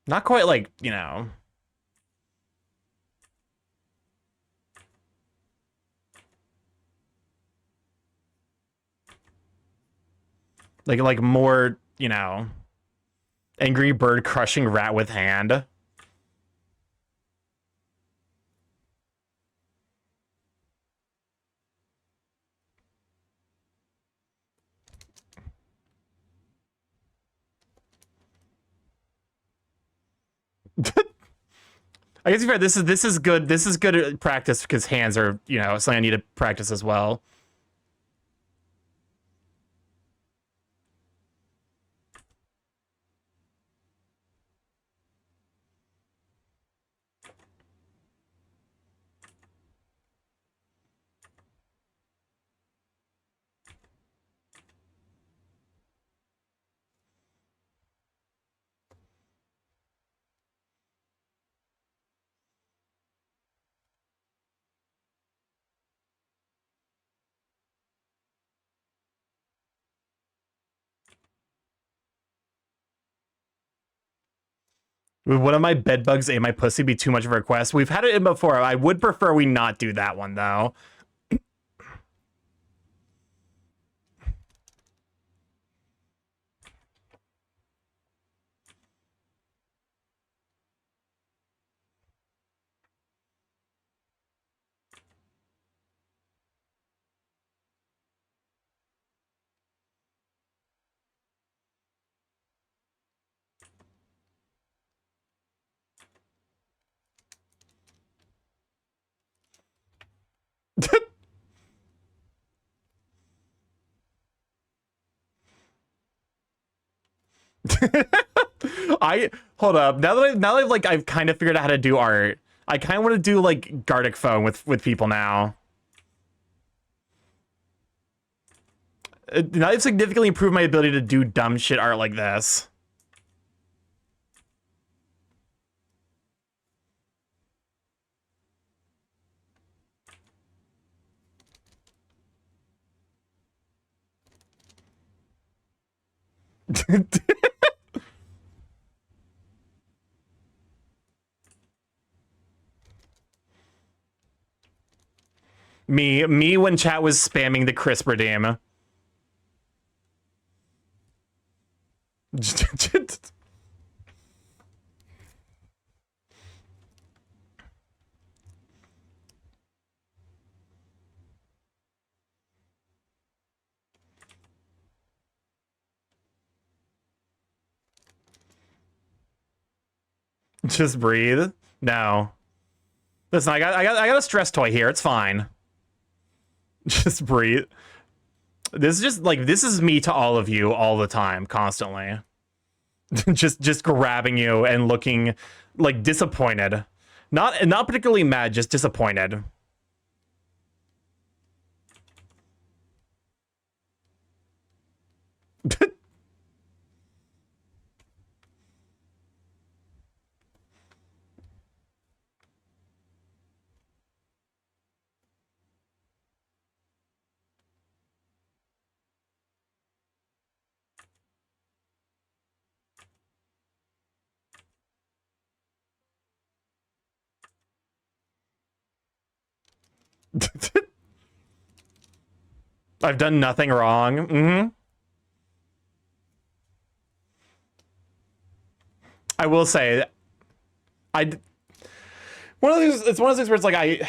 not quite like, you know, like more, you know, angry bird crushing rat with hand. I guess you're right. This is good. This is good practice because hands are, you know, something I need to practice as well. Would one of my bed bugs ate my pussy be too much of a request? We've had it in before. I would prefer we not do that one though. I hold up. Now that I've kind of figured out how to do art. I kind of want to do like Gartic phone with people now. Now I've significantly improved my ability to do dumb shit art like this. Me when chat was spamming the crisp redeem. Just breathe. No. Listen, I got a stress toy here. It's fine. Just breathe. This is just like this is me to all of you all the time, constantly. just grabbing you and looking like disappointed. Not particularly mad, just disappointed. I've done nothing wrong. I will say, it's one of those things where it's like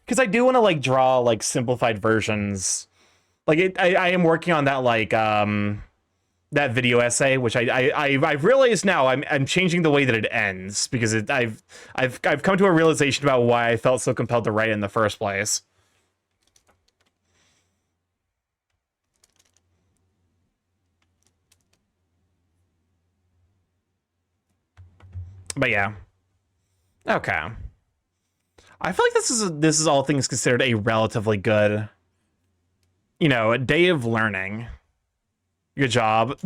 because I do want to like draw like simplified versions. Like I am working on that like that video essay, which I've realized now I'm changing the way that it ends because I've come to a realization about why I felt so compelled to write it in the first place. But yeah. Okay. I feel like this is all things considered a relatively good, a day of learning. Good job.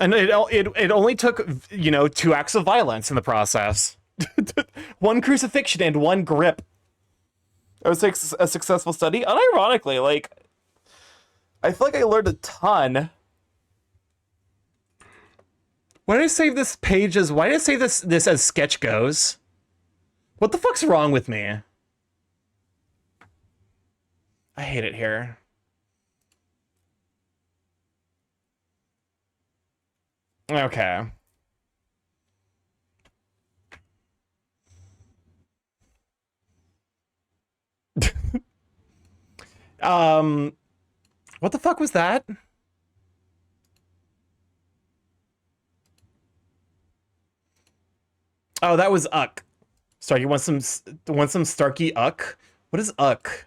And it only took, 2 acts of violence in the process. 1 crucifixion and 1 grip. It was a successful study. Unironically, like, I feel like I learned a ton. Why did I save this page as... Why did I save this as sketch goes? What the fuck's wrong with me? I hate it here. Okay. What the fuck was that? Oh, that was Uck. Sorry, you want some Starky Uck? What is Uck?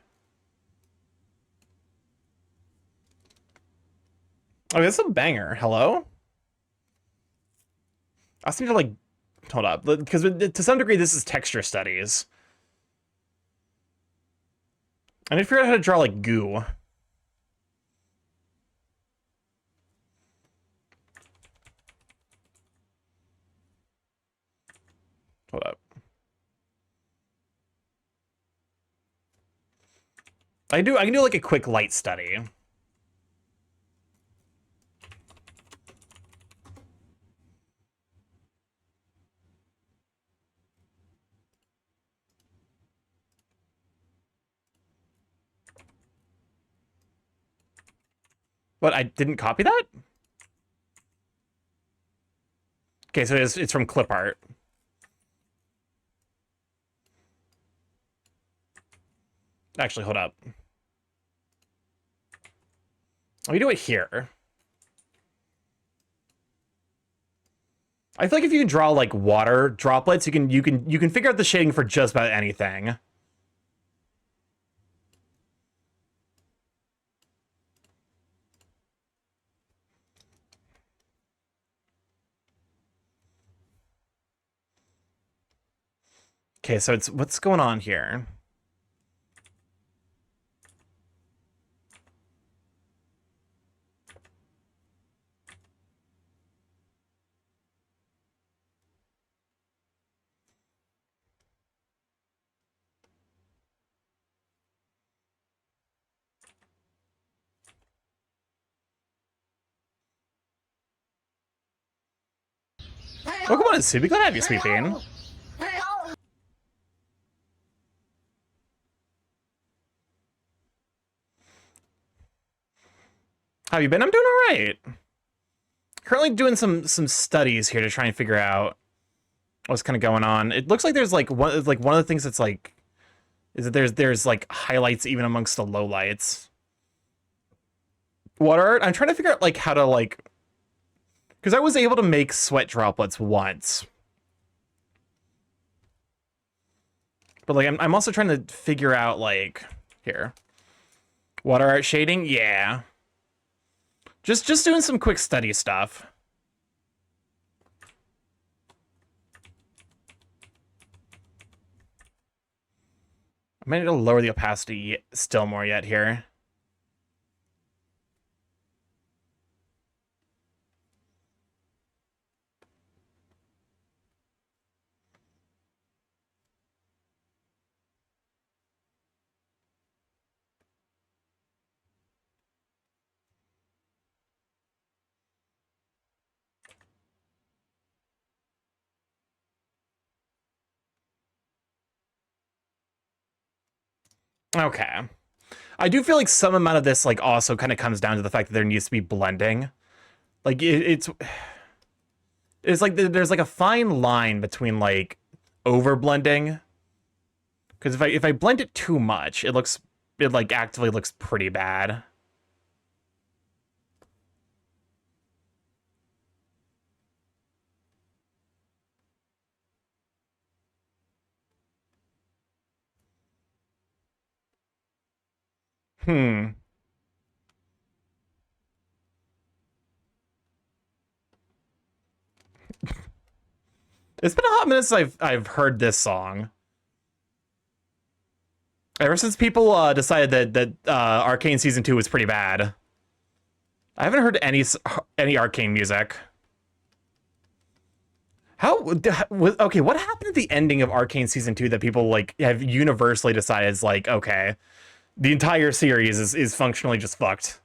Oh, that's a banger. Hello? I seem to like... Hold up. Because to some degree, this is texture studies. I need to figure out how to draw, like, goo. Hold up. I can do, like, a quick light study. What, I didn't copy that? Okay, so it's from clip art. Actually, hold up. Let me do it here. I feel like if you can draw like water droplets, you can figure out the shading for just about anything. Okay, so it's what's going on here? Oh, come on, Subi. Glad to have you, Sweet Bean. How have you been? I'm doing all right. Currently doing some studies here to try and figure out what's kind of going on. It looks like there's like one of the things that's like is that there's like highlights even amongst the lowlights. Water art. I'm trying to figure out like how to like because I was able to make sweat droplets once. But like I'm also trying to figure out like here. Water art shading? Yeah. Just doing some quick study stuff. I might need to lower the opacity still more yet here. Okay. I do feel like some amount of this like also kind of comes down to the fact that there needs to be blending. Like it's like there's like a fine line between like over blending, because if I blend it too much, it like actively looks pretty bad. Hmm. It's been a hot minute since I've heard this song. Ever since people decided that Arcane Season 2 was pretty bad. I haven't heard any Arcane music. Okay, what happened at the ending of Arcane Season 2 that people like have universally decided is like, okay, the entire series is functionally just fucked?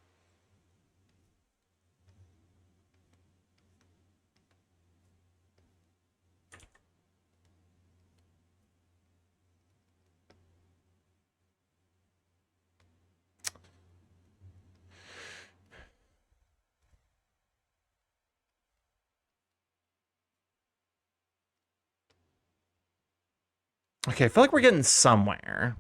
Okay, I feel like we're getting somewhere.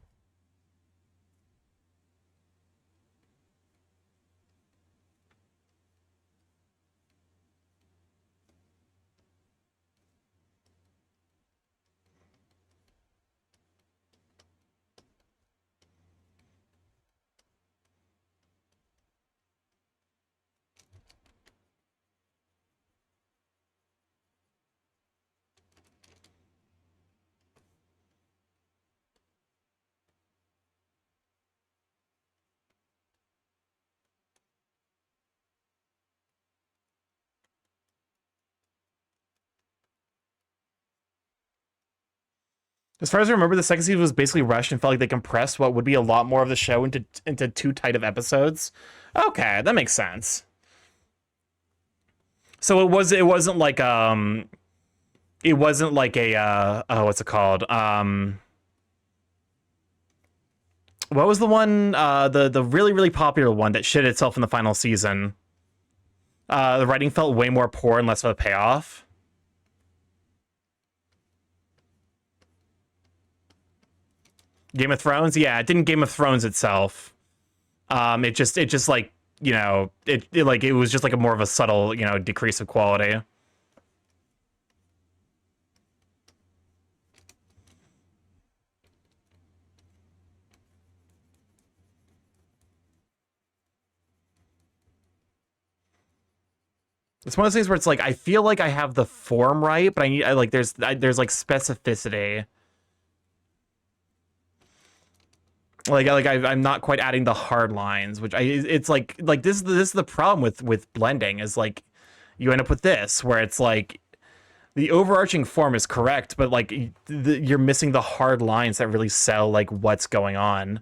As far as I remember, the second season was basically rushed and felt like they compressed what would be a lot more of the show into too tight of episodes. Okay, that makes sense. So it wasn't like it wasn't like a oh, what's it called? What was the one the really popular one that shit itself in the final season? The writing felt way more poor and less of a payoff. Game of Thrones? Yeah, it didn't Game of Thrones itself. It just like, you know, it was just like a more of a subtle, you know, decrease of quality. It's one of those things where it's like I feel like I have the form right, but there's like specificity. I'm not quite adding the hard lines, which it's like this is the problem with blending is like you end up with this where it's like the overarching form is correct, but like you're missing the hard lines that really sell like what's going on.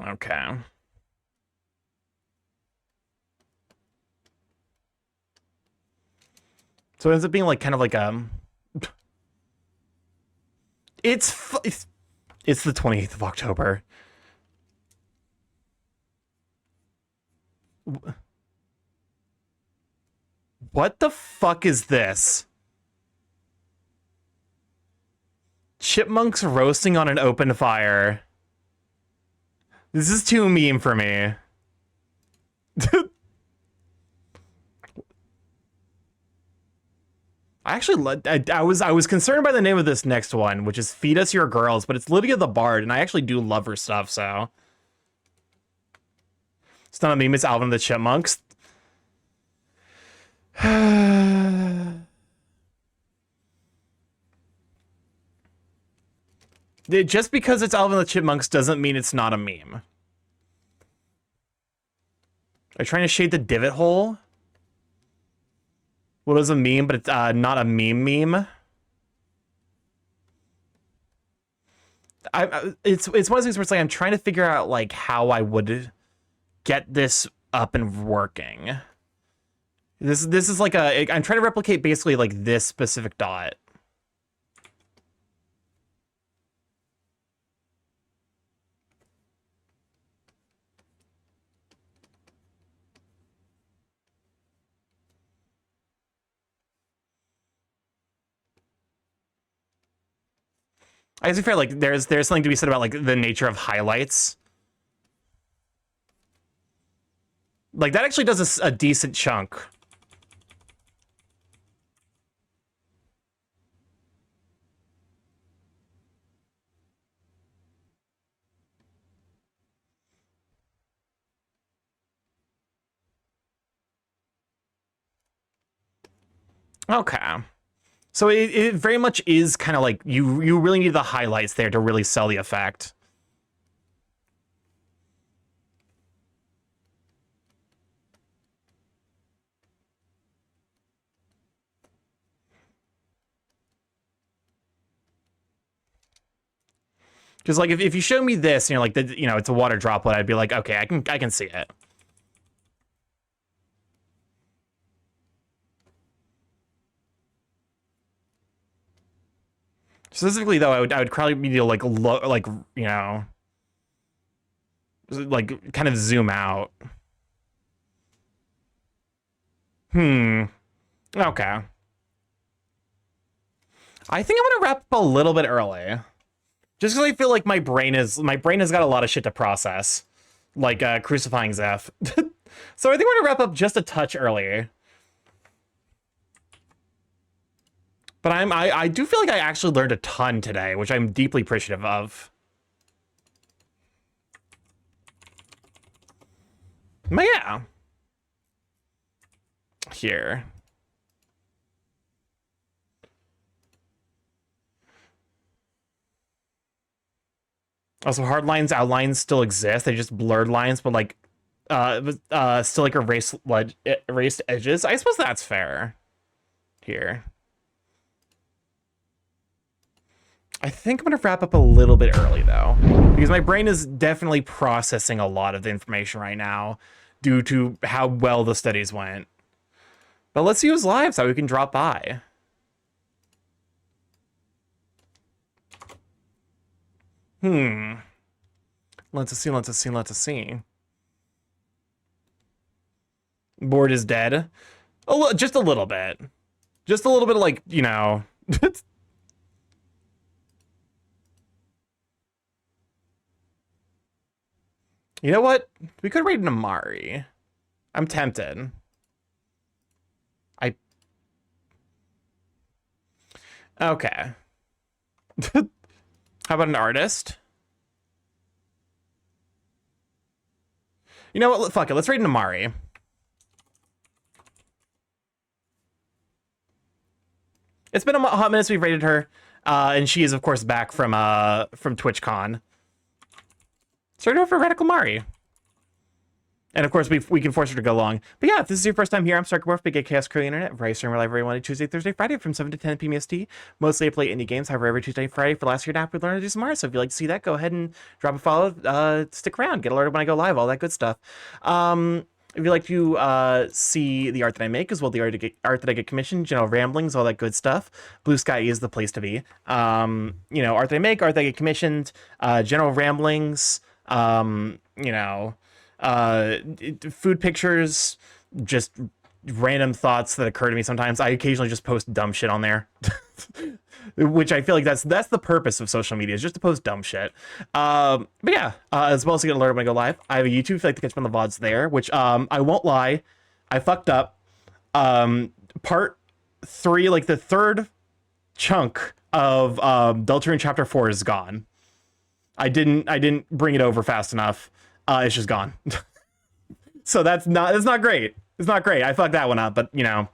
Okay. So it ends up being like kind of like it's the 28th of October. What the fuck is this? Chipmunks roasting on an open fire. This is too meme for me. I was concerned by the name of this next one, which is Feed Us Your Girls, but it's Lydia the Bard, and I actually do love her stuff, so. It's not a meme, it's Alvin and the Chipmunks. Just because it's Alvin and the Chipmunks doesn't mean it's not a meme. Are you trying to shade the divot hole? What is a meme, but it's not a meme? it's one of those things where it's like I'm trying to figure out like how I would get this up and working. This is like I'm trying to replicate basically like this specific dot. I guess to be fair, like there's something to be said about like the nature of highlights. Like that actually does a decent chunk. Okay. So it very much is kind of like you really need the highlights there to really sell the effect. Because like if you show me this, you know, like it's a water droplet, I'd be like, okay, I can see it. Specifically, though, I would probably need to like you know, like kind of zoom out. Okay. I think I'm gonna wrap up a little bit early, just because I feel like my brain has got a lot of shit to process, like crucifying Zeph. So I think we're gonna wrap up just a touch early. But I do feel like I actually learned a ton today, which I'm deeply appreciative of. But yeah. Here. Also, hard lines, outlines still exist. They just blurred lines, but like still like erased edges. I suppose that's fair. Here. I think I'm going to wrap up a little bit early, though, because my brain is definitely processing a lot of the information right now due to how well the studies went. But let's use live so we can drop by. Let's see. Board is dead. Just a little bit. Just a little bit of like, you know... You know what? We could raid an Amari. I'm tempted. Okay. How about an artist? You know what? Fuck it. Let's raid an Amari. It's been a hot minute since we've raided her. And she is, of course, back from TwitchCon. Start over Radical Mari. And of course, we can force her to go along. But yeah, if this is your first time here, I'm StarkyMorph, Big Chaos Crew Internet. Very stream live every Monday, Tuesday, Thursday, Friday from 7 to 10 p.m. EST. Mostly I play indie games. However, every Tuesday, Friday for last year now, we learn to do some art. So if you'd like to see that, go ahead and drop a follow. Stick around, get alerted when I go live, all that good stuff. If you'd like to see the art that I make, as well the art that I get commissioned, general ramblings, all that good stuff, Blue Sky is the place to be. You know, art that I make, art that I get commissioned, general ramblings, you know, food pictures, just random thoughts that occur to me sometimes. I occasionally just post dumb shit on there. Which I feel like that's the purpose of social media, is just to post dumb shit. But yeah, as well as to get alerted when I go live. I have a YouTube if you'd like to catch me on the VODs there, which I won't lie, I fucked up. Part 3, like the third chunk of Deltarune Chapter 4 is gone. I didn't bring it over fast enough. It's just gone. So that's not great. It's not great. I fucked that one up, but you know,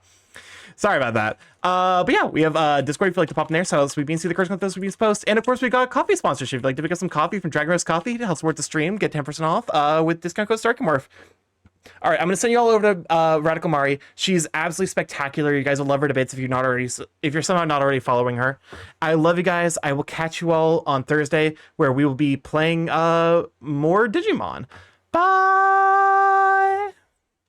sorry about that. But yeah, we have Discord if you'd like to pop in there, so we can see the correspondence with those reviews post. And of course, we got coffee sponsorship. If you'd like to pick up some coffee from Dragon Roast Coffee to help support the stream, get 10% off with discount code StarkyMorph. All right, I'm gonna send you all over to Radical Mari. She's absolutely spectacular. You guys will love her debates if you're somehow not already following her. I love you guys. I will catch you all on Thursday where we will be playing more Digimon. Bye.